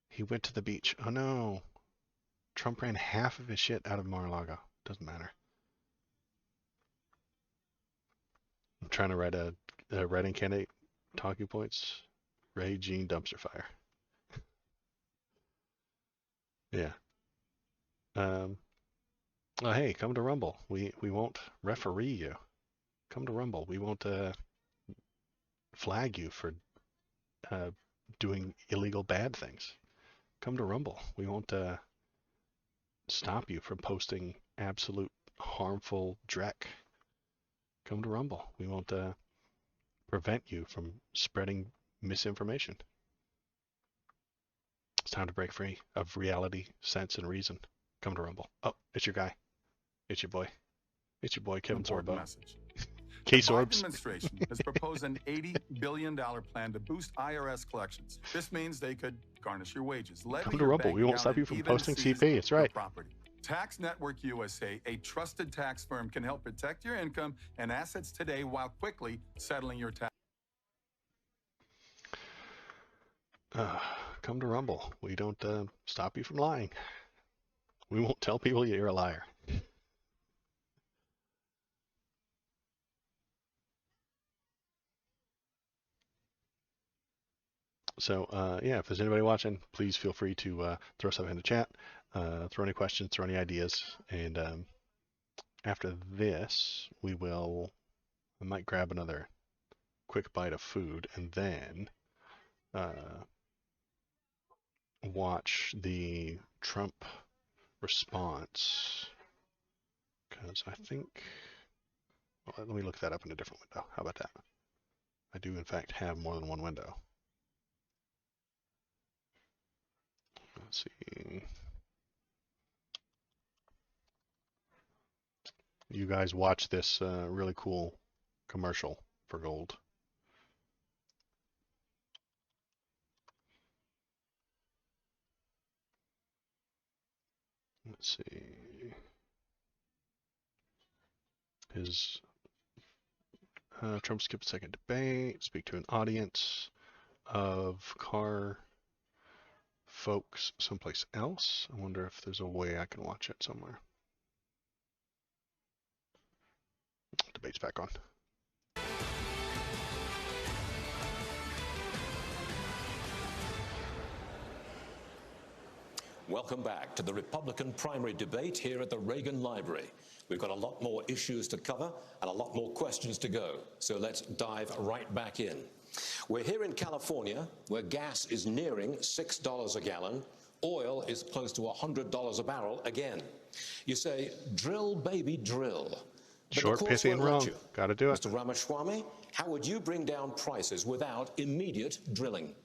He went to the beach. Oh no. Trump ran half of his shit out of Mar-a-Lago. Doesn't matter. I'm trying to write a writing candidate talking points. Ray Jean dumpster fire. Yeah. Oh hey, come to Rumble. We won't referee you. Come to Rumble. We won't flag you for doing illegal bad things. Come to Rumble. We won't stop you from posting absolute harmful dreck. Come to Rumble. We won't prevent you from spreading misinformation. It's time to break free of reality, sense, and reason. Come to Rumble. Oh, it's your guy. It's your boy. It's your boy, Kevin Sorbo. Message. Case The Biden Orbs. administration has proposed an $80 billion plan to boost IRS collections. This means they could garnish your wages. Come to Rumble. We won't stop you from posting CP. It's right. Property. Tax Network USA, a trusted tax firm, can help protect your income and assets today while quickly settling your tax. Come to Rumble. We don't stop you from lying. We won't tell people you're a liar. So, yeah, if there's anybody watching, please feel free to throw something in the chat, throw any questions, throw any ideas, and after this, I might grab another quick bite of food, and then watch the Trump response, because I think, well, let me look that up in a different window. How about that? I do, in fact, have more than one window. Let's see. You guys watch this really cool commercial for gold. Let's see. Trump skipped second debate, speak to an audience of car folks someplace else. I wonder if there's a way I can watch it somewhere. Debate's back on. Welcome back to the Republican primary debate here at the Reagan Library. We've got a lot more issues to cover and a lot more questions to go, so let's dive right back in. We're here in California, where gas is nearing $6 a gallon. Oil is close to $100 a barrel again. You say, drill, baby, drill. Short, pithy, and wrong. Got to do it. Mr. Ramaswamy, how would you bring down prices without immediate drilling?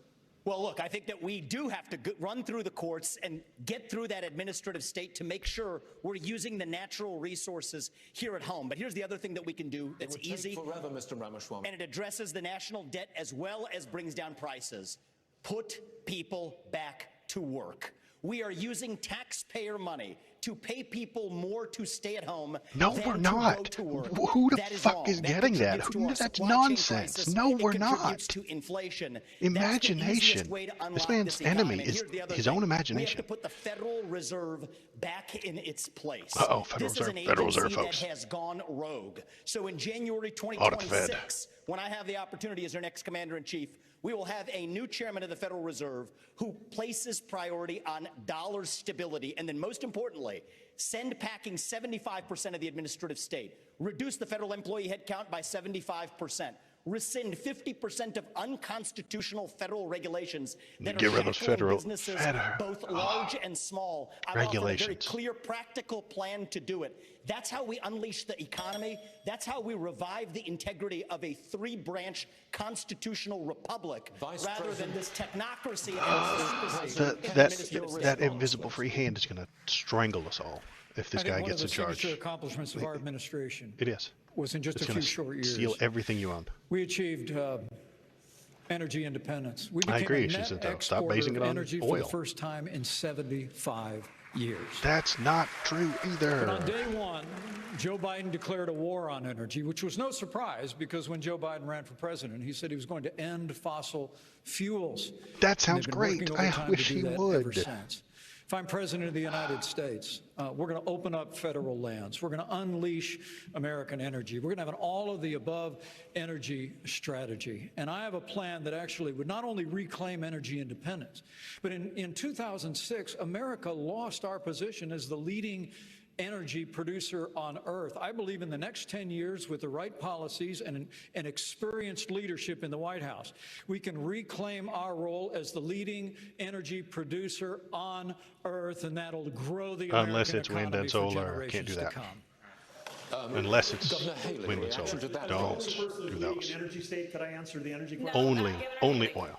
Well, look, I think that we do have to run through the courts and get through that administrative state to make sure we're using the natural resources here at home. But here's the other thing that we can do that's easy. Forever, Mr. Ramaswamy. And it addresses the national debt as well as brings down prices. Put people back to work. We are using taxpayer money to pay people more to stay at home. No, we're not. Who the fuck is getting that? That's nonsense. No, we're not. To inflation. Imagination. This man's enemy is his own imagination. We have to put the Federal Reserve back in its place. Uh-oh, Federal Reserve. Federal Reserve, folks. That has gone rogue. So in January 2026, when I have the opportunity as our next commander-in-chief, we will have a new chairman of the Federal Reserve who places priority on dollar stability, and then most importantly, send packing 75% of the administrative state, reduce the federal employee headcount by 75%, rescind 50% of unconstitutional federal regulations that get rid of those federal businesses, both large and small. I've offered a very clear, practical plan to do it. That's how we unleash the economy. That's how we revive the integrity of a three-branch constitutional republic rather than this technocracy. That invisible free hand is going to strangle us all if this guy gets in charge. One of the signature accomplishments of our administration was in just it's a few short years. Steal everything you own. We achieved energy independence. We I agree, became a net stop basing it on energy oil. for the first time in 75 years. That's not true either. But on day one, Joe Biden declared a war on energy, which was no surprise because when Joe Biden ran for president, he said he was going to end fossil fuels. That sounds great. I wish he would. Ever since. If I'm president of the United States, we're going to open up federal lands. We're going to unleash American energy. We're going to have an all-of-the-above energy strategy. And I have a plan that actually would not only reclaim energy independence, but in 2006, America lost our position as the leading energy producer on Earth. I believe in the next 10 years, with the right policies and experienced leadership in the White House, we can reclaim our role as the leading energy producer on Earth, and that'll grow the American unless it's wind and solar, can't do that. Unless it's wind and solar, don't do those. Energy state, could I answer the energy question? Only oil.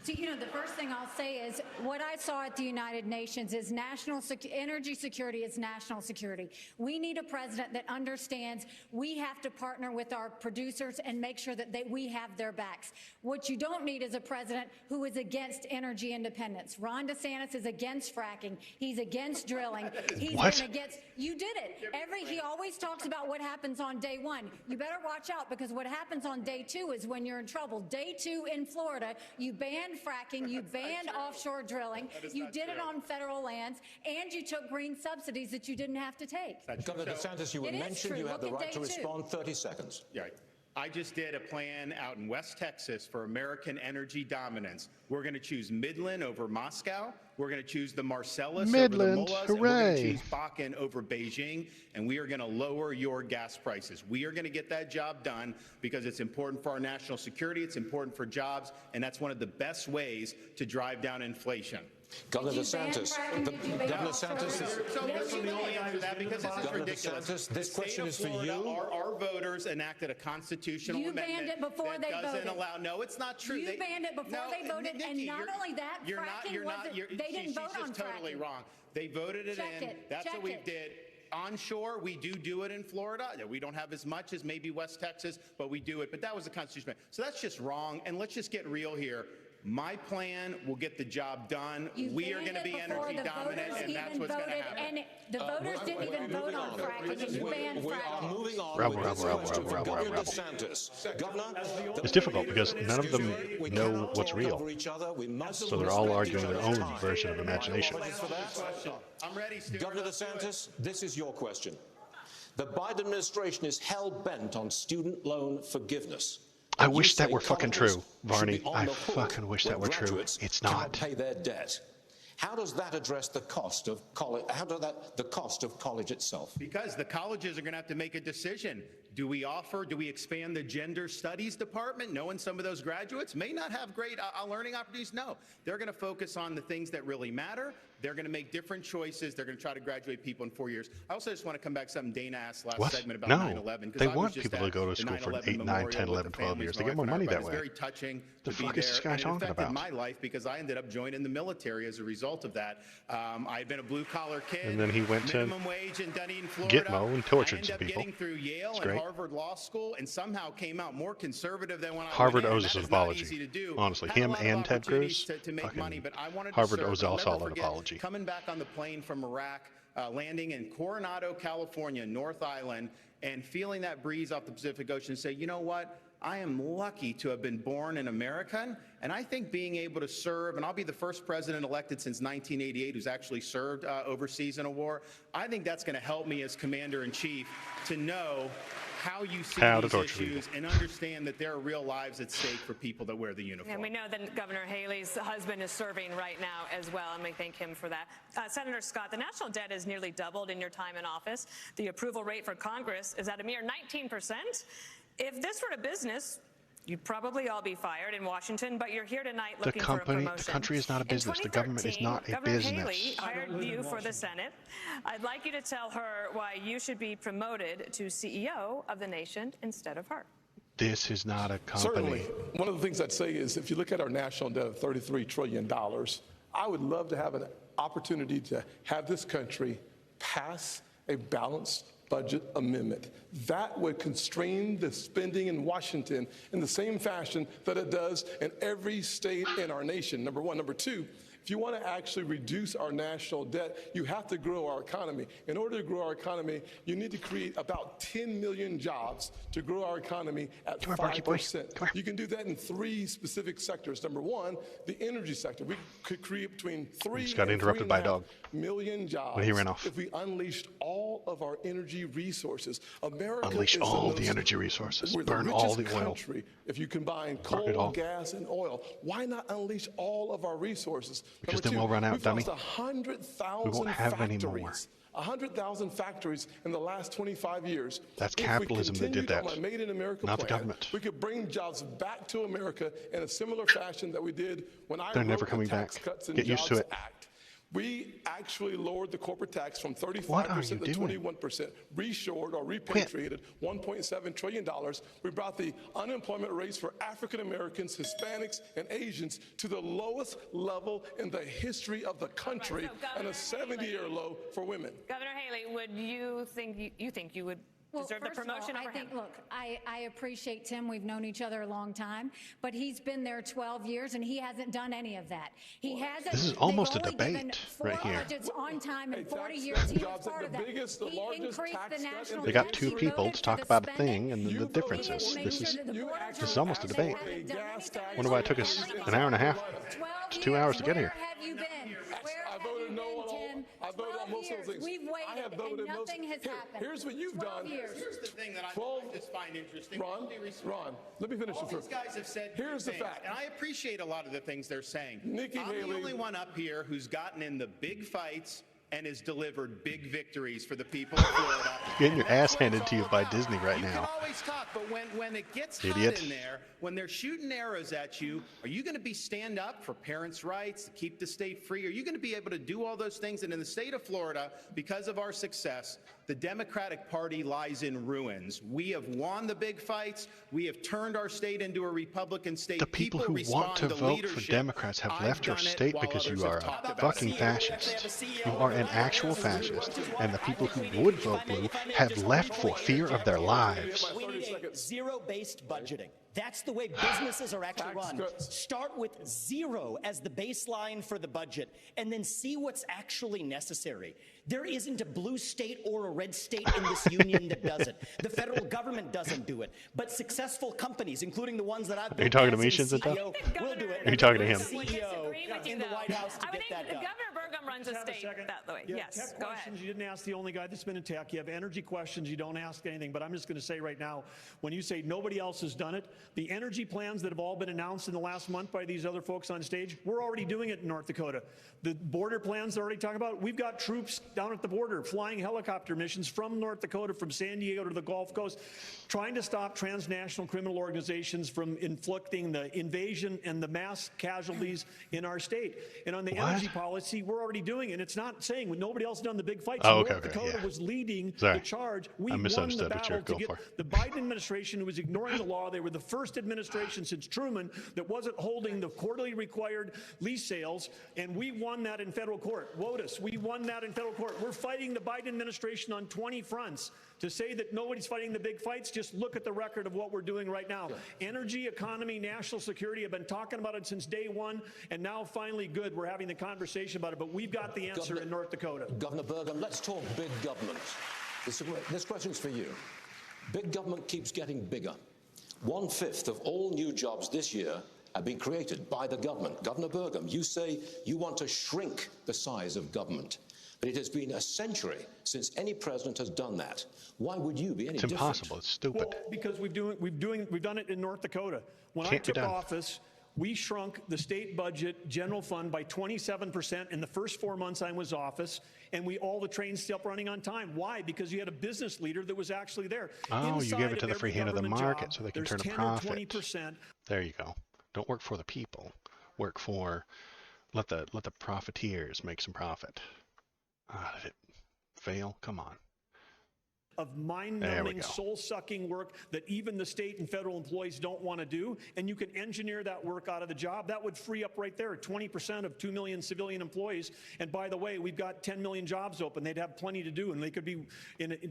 So, the first thing I'll say is what I saw at the United Nations is energy security is national security. We need a president that understands we have to partner with our producers and make sure that we have their backs. What you don't need is a president who is against energy independence. Ron DeSantis is against fracking. He's against drilling. He's been against. You did it. He always talks about what happens on day one. You better watch out, because what happens on day two is when you're in trouble. Day two in Florida, you banned fracking, you banned offshore drilling, you did it on federal lands, and you took green subsidies that you didn't have to take. Governor DeSantis, you were mentioned. You have the right to respond. 30 seconds. Yeah. I just did a plan out in West Texas for American energy dominance. We're going to choose Midland over Moscow. We're going to choose the Marcellus over the Mullahs. And we're going to choose Bakken over Beijing. And we are going to lower your gas prices. We are going to get that job done because it's important for our national security. It's important for jobs. And that's one of the best ways to drive down inflation. Governor DeSantis, Governor DeSantis, this question is for you. Our voters enacted a constitutional amendment that doesn't allow. No, it's not true. You banned it before they voted, and not only that, fracking wasn't. They didn't vote on fracking. She's just totally wrong. They voted it in. That's what we did. Onshore, we do it in Florida. We don't have as much as maybe West Texas, but we do it. But that was a constitutional. So that's just wrong. And let's just get real here. My plan will get the job done. We are going to be energy dominant, and that's what's going to happen. And the voters didn't even vote on fracking, and you banned fracking. Moving on. Governor DeSantis. It's difficult because none of them know what's real. So they're all arguing their own version of imagination. I'm ready, Stuart. Governor DeSantis, this is your question. The Biden administration is hell-bent on student loan forgiveness. I wish that were fucking true, Varney. I fucking wish that were true. It's not. Pay their debt. How does that address the cost of college? The cost of college itself? Because the colleges are going to have to make a decision. Do we expand the gender studies department, knowing some of those graduates may not have great learning opportunities? No, they're going to focus on the things that really matter. They're going to make different choices. They're going to try to graduate people in 4 years. I also just want to come back to something Dana asked last segment about 9/11. They want people to go to school for 8, 9, 10, 11, 12 years. They get more money that way. It's very touching the to be fuck there. is this guy and it talking affected about? my life because I ended up joining the military as a result of that. I had been a blue-collar kid. And then he went to minimum wage in Dunedin, Florida. Gitmo and tortured some I ended people. up getting through Yale and Harvard Law School and somehow came out more conservative than when I Harvard went in. owes us an apology. Honestly, him and Ted Cruz. To make money, but I wanted Harvard to serve. owes I'll us never all an forget apology. Coming back on the plane from Iraq, landing in Coronado, California, North Island, and feeling that breeze off the Pacific Ocean and say, you know what? I am lucky to have been born an American, and I think being able to serve, and I'll be the first president elected since 1988 who's actually served overseas in a war, I think that's going to help me as commander-in-chief to know how you see these issues and understand that there are real lives at stake for people that wear the uniform. And we know that Governor Haley's husband is serving right now as well, and we thank him for that. Senator Scott, the national debt has nearly doubled in your time in office. The approval rate for Congress is at a mere 19%. If this were a business, you'd probably all be fired in Washington, but you're here tonight looking for a promotion. The country is not a business. The government is not a Governor business. Haley hired you for the Senate. I'd like you to tell her why you should be promoted to CEO of the nation instead of her. This is not a company. Certainly. One of the things I'd say is if you look at our national debt of $33 trillion, I would love to have an opportunity to have this country pass a balanced budget amendment. That would constrain the spending in Washington in the same fashion that it does in every state in our nation, number one. Number two, if you want to actually reduce our national debt, you have to grow our economy. In order to grow our economy, you need to create about 10 million jobs to grow our economy at 5%. You can do that in 3 specific sectors. Number one, the energy sector. We could create between 3 Just got and interrupted by a dog. 3.5 million jobs when he ran off. if we unleashed all of our energy resources. America Unleash is all the energy resources. We're Burn the all richest the oil. country. If you combine coal, gas, and oil, why not unleash all of our resources? Because Number then we'll run out, we've dummy. lost 100,000 We won't have any more. factories. 100,000 factories in the last 25 years. That's If capitalism we that did that, continued on a Made in America not the plan, government. we could bring jobs back to America in a similar fashion that we did when I They're wrote never the coming Tax back. Cuts and Get used to Jobs it. Act. We actually lowered the corporate tax from 35% What are to you doing? 21%, reshored or repatriated $1.7 trillion. We brought the unemployment rates for African Americans, Hispanics, and Asians to the lowest level in the history of the country, and a 70-year low for women. Governor Haley, would you think you would deserve the first of promotion all, over I think, him? look, I appreciate Tim. We've known each other a long time, but he's been there 12 years and he hasn't done any of that. He hasn't. This is almost a they've only given debate 4 right here. budgets on time in 40 tax years. He was jobs at part the of that. biggest, the He largest increased tax the cut in national They got debt. 2 He people voted to for talk the about a spending. thing, and the difference He is made this sure is that the border this is almost a tax debate. hasn't done anything. Wonder why it took us an hour and a half. It's 2 hours to get here. Where have you been? Where I have voted you no been, on all. Tim? I voted on 12 most of years. those things. We've I have waited voted and most. nothing has happened. Here's what you've 12 done. years. Here's the thing that I 12 just find interesting. Ron, let me finish All this these first. guys have said Here's the things, fact. and I appreciate a lot of the things they're saying. Nikki I'm Haley. the only one up here who's gotten in the big fights and has delivered big victories for the people of Florida. Getting your ass handed to you by Disney right You can now. always talk, but when it gets Idiot. hot in there, when they're shooting arrows at you, are you going to be stand up for parents' rights, to keep the state free? Are you going to be able to do all those things? And in the state of Florida, because of our success, the Democratic Party lies in ruins. We have won the big fights. We have turned our state into a Republican state. The people who want to vote for Democrats have left your state because you are a fucking fascist. You are an actual fascist, and the people who would vote blue have left for fear of their lives. We need a zero-based budgeting. That's the way businesses are actually run. Start with 0 as the baseline for the budget, and then see what's actually necessary. There isn't a blue state or a red state in this union that does it. The federal government doesn't do it. But successful companies, including the ones that I've been Are you talking to me, as Shinzo? CEO, will do it. Are you talking to him? CEO in the White House to get that done. Governor Burgum runs a state that way. Yeah, Yes, tech go questions, ahead. you didn't ask the only guy that's been in tech. You have energy questions, you don't ask anything. But I'm just going to say right now, when you say nobody else has done it, The energy plans that have all been announced in the last month by these other folks on stage, we're already doing it in North Dakota. The border plans they're already talking about, we've got troops down at the border flying helicopter missions from North Dakota, from San Diego to the Gulf Coast, trying to stop transnational criminal organizations from inflicting the invasion and the mass casualties in our state. And on the energy policy, we're already doing it. And it's not saying nobody else done the big fights. North Dakota was leading the charge. We won the battle to get the Biden administration, who was ignoring the law. They were the first administration since Truman that wasn't holding the quarterly required lease sales, and we won that in federal court. WOTUS, we won that in federal court. We're fighting the Biden administration on 20 fronts. To say that nobody's fighting the big fights, just look at the record of what we're doing right now. Energy, economy, national security, I've been talking about it since day one, and now finally good, we're having the conversation about it, but we've got the answer in North Dakota. Governor Burgum, let's talk big government. This question's for you. Big government keeps getting bigger. 1/5 of all new jobs this year have been created by the government. Governor Burgum, you say you want to shrink the size of government, but it has been a century since any president has done that. Why would you be any different? It's impossible. It's stupid. Well, because we've done it in North Dakota. When I took office, we shrunk the state budget general fund by 27% in the first 4 months I was office, and all the trains still running on time. Why? Because you had a business leader that was actually there. Oh, you gave it to the free hand of the market job, so they can turn a 10 profit. or 20%. There you go. Don't work for the people. Work for let the profiteers make some profit. Did it fail? Come on. Of mind-numbing, soul-sucking work that even the state and federal employees don't want to do, and you can engineer that work out of the job. That would free up right there 20% of 2 million civilian employees. And by the way, we've got 10 million jobs open. They'd have plenty to do, and they could be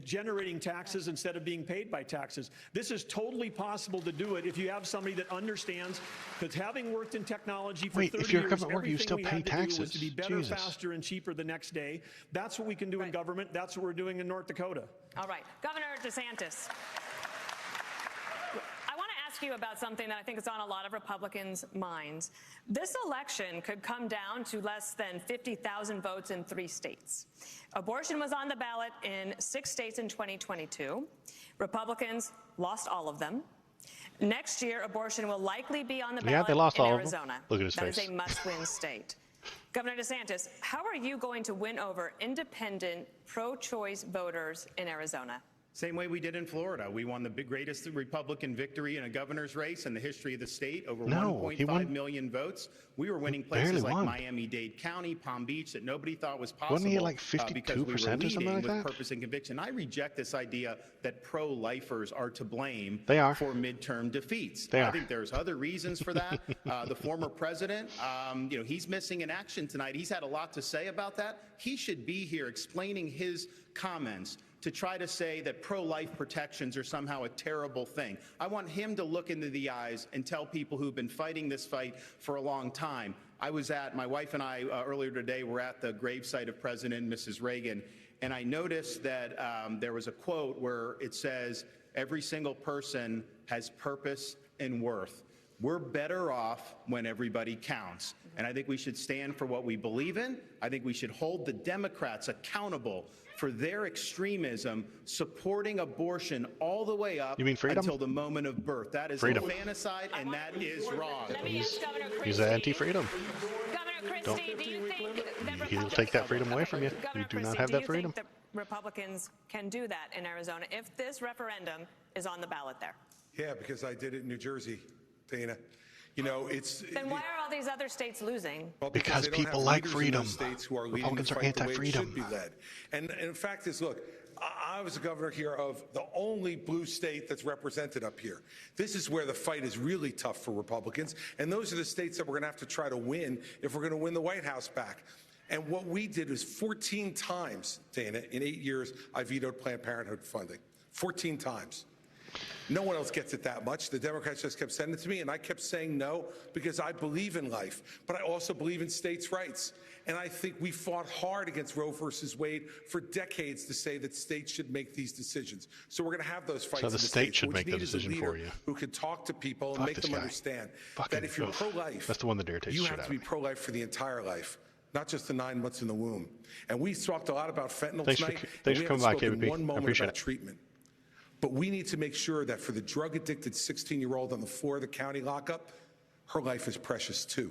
generating taxes instead of being paid by taxes. This is totally possible to do it if you have somebody that understands, because having worked in technology for 30 if you're years, government worker, you still we pay had to do was taxes. to be better, Jesus. faster, and cheaper the next day. That's what we can do in government. That's what we're doing in North Dakota. All right. Governor DeSantis, I want to ask you about something that I think is on a lot of Republicans' minds. This election could come down to less than 50,000 votes in 3 states. Abortion was on the ballot in 6 states in 2022. Republicans lost all of them. Next year, abortion will likely be on the ballot they lost in all Arizona. of them. Look at his face. That is a must-win state. Governor DeSantis, how are you going to win over independent, pro-choice voters in Arizona? Same way we did in Florida. We won the greatest Republican victory in a governor's race in the history of the state, over 1.5 million votes. We were winning places like Miami-Dade County, Palm Beach, that nobody thought was possible. Wasn't he at like 52% because we were or something leading like with that? purpose and conviction. I reject this idea that pro-lifers are to blame for midterm defeats. I think there's other reasons for that. The former president, he's missing in action tonight. He's had a lot to say about that. He should be here explaining his comments to try to say that pro-life protections are somehow a terrible thing. I want him to look into the eyes and tell people who've been fighting this fight for a long time. My wife and I earlier today were at the gravesite of President and Mrs. Reagan, and I noticed that there was a quote where it says, "Every single person has purpose and worth." We're better off when everybody counts. And I think we should stand for what we believe in. I think we should hold the Democrats accountable for their extremism, supporting abortion all the way up until the moment of birth. That is infanticide, and that is wrong. He's anti-freedom. Governor Christie, do you think that He'll take that freedom away from you. You do not have that freedom. Do you think that Republicans can do that in Arizona if this referendum is on the ballot there? Yeah, because I did it in New Jersey, Dana. Then why are all these other states losing? Well, because people like freedom. States who are leading Republicans are anti-freedom. Should be led. And the fact is, look, I was a governor here of the only blue state that's represented up here. This is where the fight is really tough for Republicans, and those are the states that we're going to have to try to win if we're going to win the White House back. And what we did was 14 times, Dana, in 8 years, I vetoed Planned Parenthood funding. 14 times. No one else gets it that much. The Democrats just kept sending it to me, and I kept saying no because I believe in life, but I also believe in states' rights. And I think we fought hard against Roe versus Wade for decades to say that states should make these decisions. So we're going to have those fights. So the state should make the decision for you. Who can talk to people and make them understand that if you're pro-life, that's the one that irritates you have to be pro-life for the entire life, not just the 9 months in the womb. And we talked a lot about fentanyl tonight. Thanks for coming by, KBP. One moment about treatment. But we need to make sure that for the drug-addicted 16-year-old on the floor of the county lockup, her life is precious too.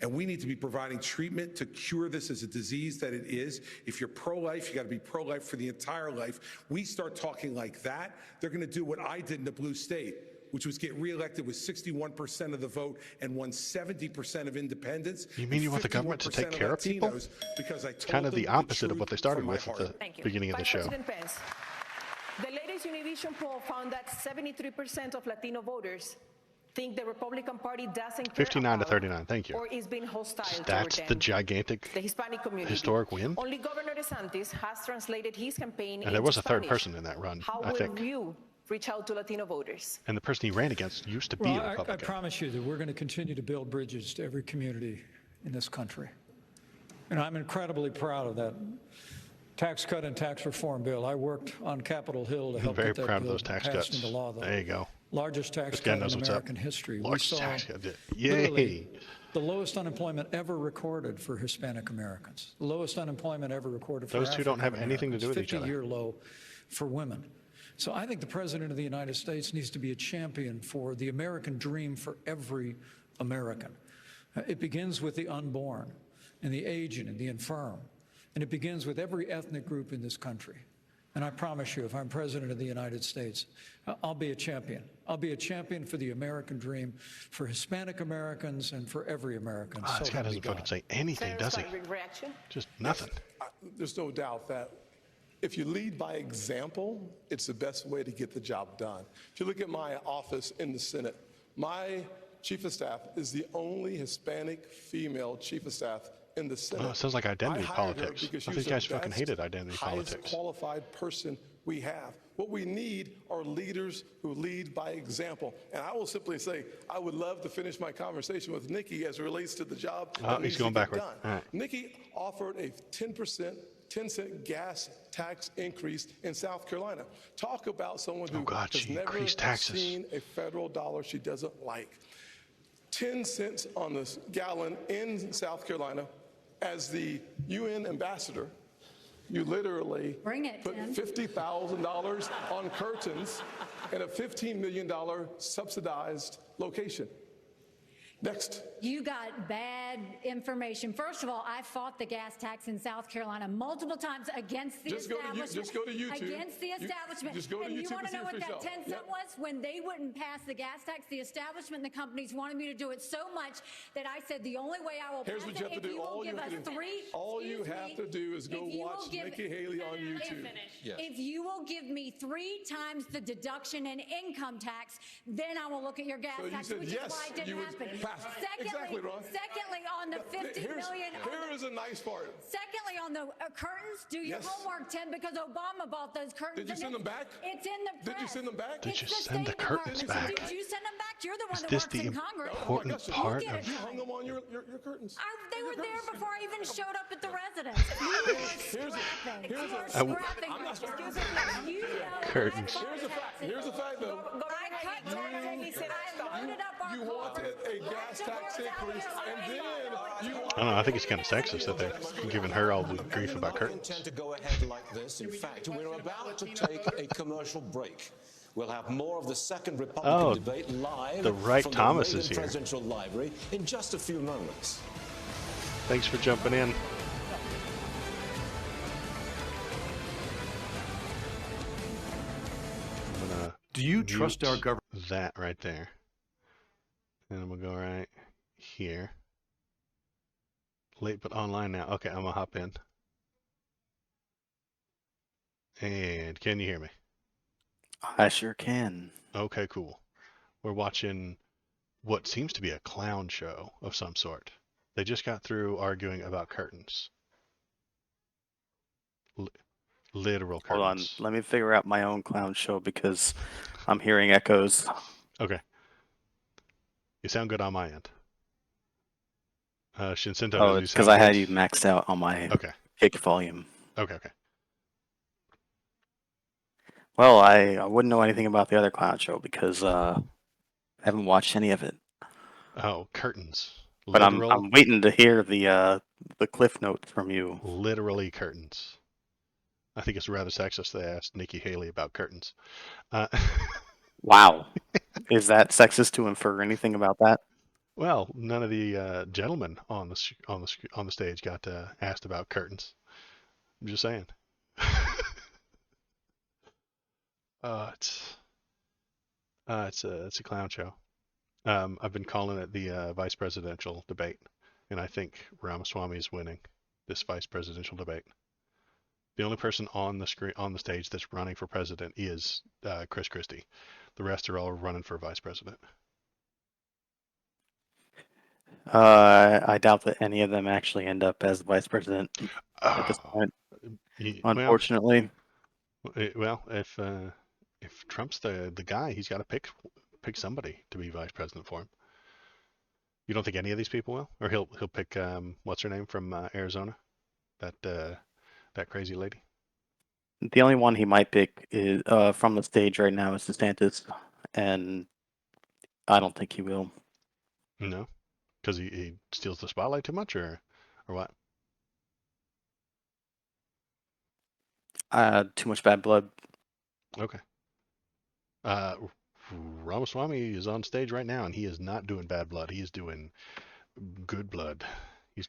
And we need to be providing treatment to cure this as a disease that it is. If you're pro-life, you got to be pro-life for the entire life. We start talking like that, they're going to do what I did in the blue state, which was get reelected with 61% of the vote and won 70% of independents. You mean you want the government to take care of people? Because I told kind of them the opposite of what they started with from at my the heart. beginning of the show. President Pence, the latest Univision poll found that 73% of Latino voters think the Republican Party doesn't care 59 to about 39. Thank you. or is being hostile That's toward the them. gigantic The Hispanic community. historic win. Only Governor DeSantis has translated his campaign And there was into a third Spanish. person in that run, How I will think. you reach out to Latino voters? And the person he ran against used to be Well, a I Republican. promise you that we're going to continue to build bridges to every community in this country. And I'm incredibly proud of that tax cut and tax reform bill. I worked on Capitol Hill to I'm help very get that proud of bill those tax passed cuts. into law. There you go. Largest tax This guy cut in knows what's up. American history. Largest We saw tax cut. literally Yay. the lowest unemployment ever recorded for Hispanic Americans. The lowest unemployment ever recorded for Those two don't have African anything to do with each other. 50-year low for women. So I think the President of the United States needs to be a champion for the American dream for every American. It begins with the unborn and the aged and the infirm. And it begins with every ethnic group in this country. And I promise you, if I'm President of the United States, I'll be a champion. I'll be a champion for the American dream, for Hispanic Americans, and for every American. Ah, this guy doesn't fucking say anything, does he? Reaction? Just nothing. There's no doubt that if you lead by example, it's the best way to get the job done. If you look at my office in the Senate, my chief of staff is the only Hispanic female chief of staff in the Senate. Oh, it sounds like identity I hired her politics. because I she think was you guys the fucking best, hated identity highest politics. qualified person we have. What we need are leaders who lead by example. And I will simply say, I would love to finish my conversation with Nikki as it relates to the job that needs he's going to get backward. done. All right. Nikki offered a 10-cent gas tax increase in South Carolina. Talk about someone who God, has she never increased taxes. seen a federal dollar she doesn't like. 10 cents on the gallon in South Carolina. As the UN ambassador, you literally put $50,000 on curtains in a $15 million subsidized location. Next. You got bad information. First of all, I fought the gas tax in South Carolina multiple times against the establishment. Just go to YouTube. Against the establishment. Just go to and YouTube you want and to know see what for that yourself. 10 cent was? When they wouldn't pass the gas tax, the establishment and the companies wanted me to do it so much that I said the only way I will Here's pass what you have it to if do. you will All you give have us to do. three. All you excuse have me, to do is go if you will watch give- Nikki Haley on YouTube. Yes. If you will give me 3 times the deduction in income tax, then I will look at your gas So you tax, said which yes, is why it didn't you would happen. pass. Secondly, Exactly, Ron. secondly, on the 50 million. Here is a nice part. Secondly, on the curtains, do your Yes. homework, Tim, because Obama bought those curtains. Did you and send them back? It's in the press. Did you send them back? Did It's you the send the State Department. curtains back? Did you send them back? You're the one Is that this works the in Congress. important part You'll get of... it You done. hung them on your curtains. They were there before I even showed up at the residence. You are scrapping. You are scrapping. I'm not Excuse me. You know Curtains. I Here's the fact. Here's the fact, though. I cut taxes. I loaded up our You wanted a gas tax increase, and then you I don't know, I think it's kind of sexist that they're giving her all the grief about We curtains. intend to go ahead like this. In fact, we're about to take a commercial break. We'll have more of the second Republican debate live the Wright from Thomas the is Reagan here. Presidential Library in just a few moments. Thanks for jumping in. I'm gonna Do you trust our mute government? that right there. And I'm gonna go right here. Late but online now. Okay, I'm gonna hop in. And can you hear me? I sure can. Okay, cool. We're watching what seems to be a clown show of some sort. They just got through arguing about curtains. Literal Hold on, curtains. let me figure out my own clown show because I'm hearing echoes. Okay. You sound good on my end. Shinsinto, Oh, does you it's because sound I had good? you maxed out on my Okay. kick volume. Okay, okay. Well, I wouldn't know anything about the other clown show because I haven't watched any of it. Oh, curtains. But Literal, I'm waiting to hear the cliff notes from you. literally curtains. I think it's rather sexist they asked Nikki Haley about curtains. Wow. Is that sexist to infer anything about that? Well, none of the gentlemen on the stage got asked about curtains. I'm just saying. It's a clown show. I've been calling it the vice presidential debate, and I think Ramaswamy is winning this vice presidential debate. The only person on the stage that's running for president is Chris Christie. The rest are all running for vice president. I doubt that any of them actually end up as vice president at this point. Unfortunately. Well, if Trump's the guy, he's got to pick somebody to be vice president for him. You don't think any of these people will, or he'll pick what's her name from Arizona, that crazy lady. The only one he might pick is from the stage right now is DeSantis, and I don't think he will. No, because he steals the spotlight too much, or what? Too much bad blood. Okay. Ramaswamy is on stage right now, and he is not doing bad blood. He is doing good blood. He's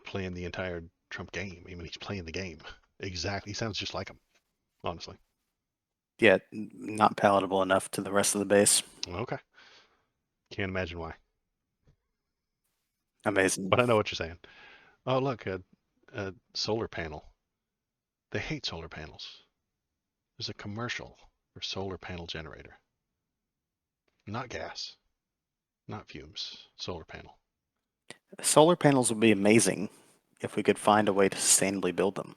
playing the entire Trump game. I mean, he's playing the game. Exactly. He sounds just like him, honestly. Yeah, not palatable enough to the rest of the base. Okay. Can't imagine why. Amazing. But I know what you're saying. Oh, look, a solar panel. They hate solar panels. There's a commercial for solar panel generator. Not gas. Not fumes. Solar panel. Solar panels would be amazing if we could find a way to sustainably build them.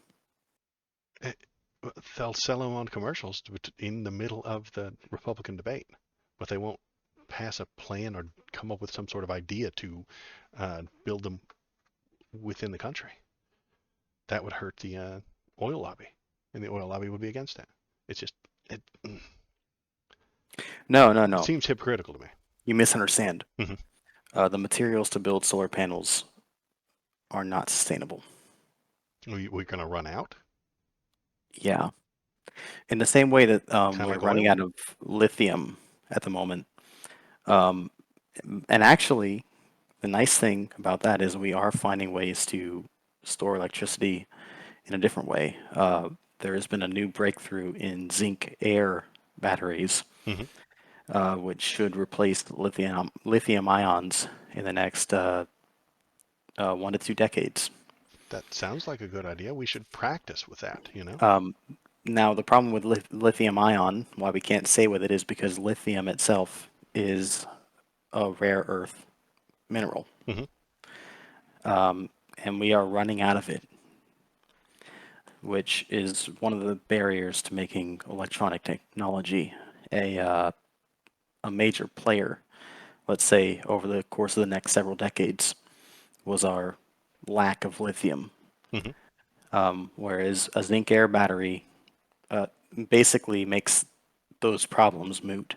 They'll sell them on commercials in the middle of the Republican debate, but they won't pass a plan or come up with some sort of idea to build them within the country. That would hurt the oil lobby, and the oil lobby would be against that. It's just No. It seems hypocritical to me. You misunderstand. Mm-hmm. The materials to build solar panels are not sustainable. We're going to run out? Yeah. In the same way that we're like running oil? out of lithium at the moment. And actually, the nice thing about that is we are finding ways to store electricity in a different way. There has been a new breakthrough in zinc air batteries, which should replace lithium ions in the next 1 to 2 decades. That sounds like a good idea. We should practice with that, you know? Now, the problem with lithium ion, why we can't say with it, is because lithium itself is a rare earth mineral. And we are running out of it, which is one of the barriers to making electronic technology a major player, let's say, over the course of the next several decades, was our lack of lithium. Whereas a zinc air battery basically makes those problems moot,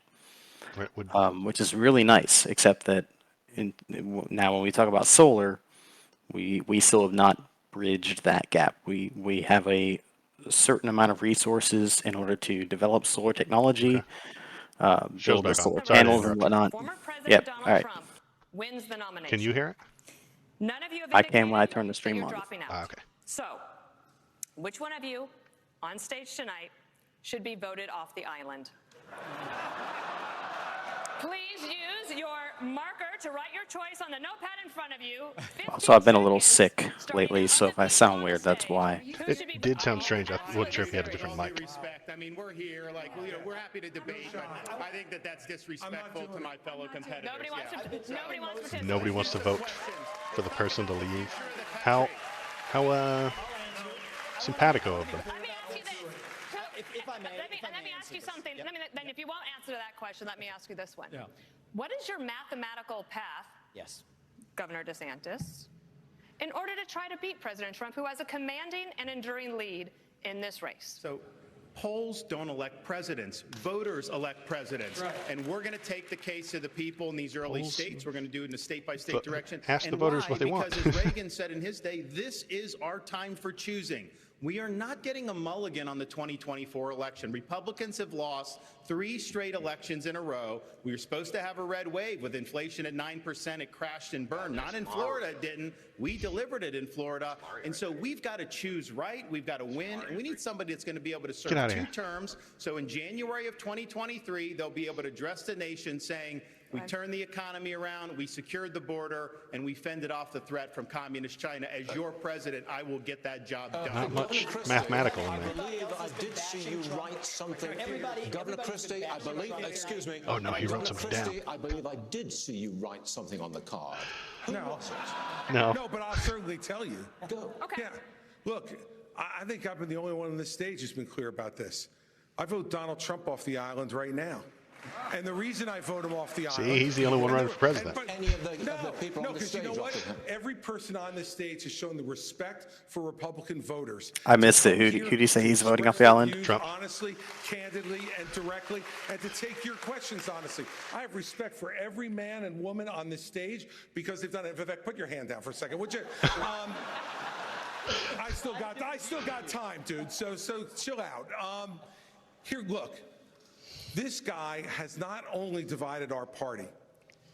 which is really nice, except that now when we talk about solar, we still have not bridged that gap. We have a certain amount of resources in order to develop solar technology, build the solar panels and whatnot. Yep. All right. Trump wins the nomination. Can you hear it? None of you have I can when I turn the stream on. dropping out. Okay. So, which one of you on stage tonight should be voted off the island? Please use your marker to write your choice on the notepad in front of you. So I've been a little sick lately, so if I sound weird, that's why. It did sound strange. I wasn't sure if you had a different mic. Respect. I mean, we're here, like, you know, we're happy to debate, but I think that that's disrespectful to my fellow competitors. Nobody wants to vote for the person to leave. How simpatico of them. Let me ask you something. Then if you won't answer that question, let me ask you this one. Yeah. What is your mathematical path, Governor DeSantis, in order to try to beat President Trump, who has a commanding and enduring lead in this race? So polls don't elect presidents. Voters elect presidents. Right. And we're going to take the case to the people in these early states. We're going to do it in a state-by-state direction. Ask the voters what they want. Because as Reagan said in his day, this is our time for choosing. We are not getting a mulligan on the 2024 election. Republicans have lost 3 straight elections in a row. We were supposed to have a red wave with inflation at 9%. It crashed and burned. Not in Florida, it didn't. We delivered it in Florida. And so we've got to choose right. We've got to win. And we need somebody that's going to be able to serve 2 terms. So in January of 2023, they'll be able to address the nation saying, we turned the economy around, we secured the border, and we fended off the threat from communist China. As your president, I will get that job done. Not much mathematical in I there. believe I did see you write something. Governor Christie, I believe, excuse me. Oh, no, he wrote something down. I believe I did see you write something on the card. Who was it? No. No, but I'll certainly tell you. Go. Okay. Yeah. Look, I think I've been the only one on this stage who's been clear about this. I vote Donald Trump off the island right now. And the reason I vote him off the island... See, he's the only one running for president. Any of the people on the stage, you know what? Every person on this stage has shown the respect for Republican voters. I missed it. Who do you say he's voting off the island? Trump. Honestly, candidly, and directly, and to take your questions honestly. I have respect for every man and woman on this stage because they've done it. Vivek, put your hand down for a second, would you? I still got time, dude. So chill out. Here, look. This guy has not only divided our party,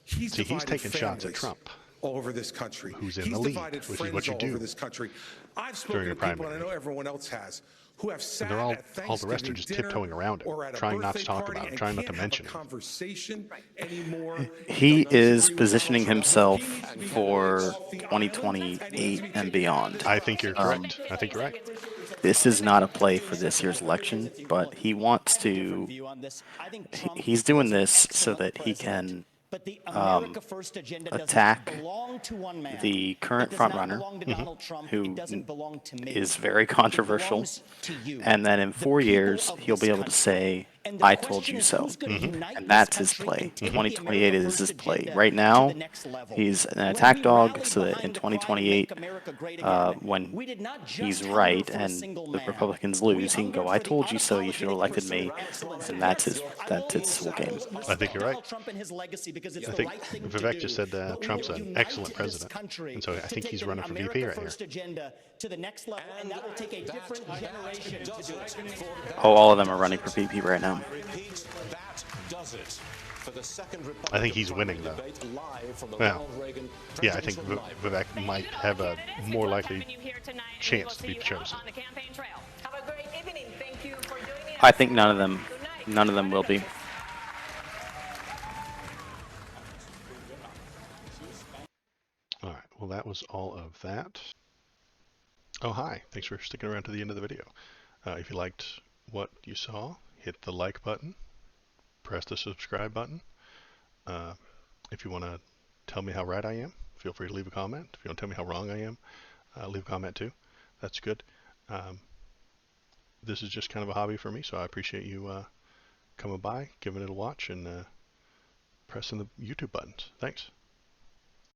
he's taking shots at Trump all over this country. Who's in the lead, which is what you do all over this country. I've spoken to people, and I know everyone else has, who have sat and they're at all the rest are just tiptoeing around it, trying not to talk about it, trying not to mention it. Conversation anymore. He is positioning himself for 2028 and beyond. I think you're correct. I think you're right. This is not a play for this year's election, but he wants to. He's doing this so that he can attack the current frontrunner, who is very controversial, and then in 4 years he'll be able to say, "I told you so," and that's his play. 2028 is his play. Right now, he's an attack dog, so that in 2028, when he's right and the Republicans lose, he can go, "I told you so. You should have elected me," and that's his whole game. I think you're right. I think Vivek just said Trump's an excellent president, and so I think he's running for VP right here. Oh, all of them are running for VP right now. I think he's winning, though. Well, yeah, I think Vivek might have a more likely chance to be chosen. I think none of them will be. All right, well, that was all of that. Oh, hi. Thanks for sticking around to the end of the video. If you liked what you saw, hit the like button, press the subscribe button. If you want to tell me how right I am, feel free to leave a comment. If you want to tell me how wrong I am, leave a comment too. That's good. This is just kind of a hobby for me, so I appreciate you coming by, giving it a watch, and pressing the YouTube buttons. Thanks.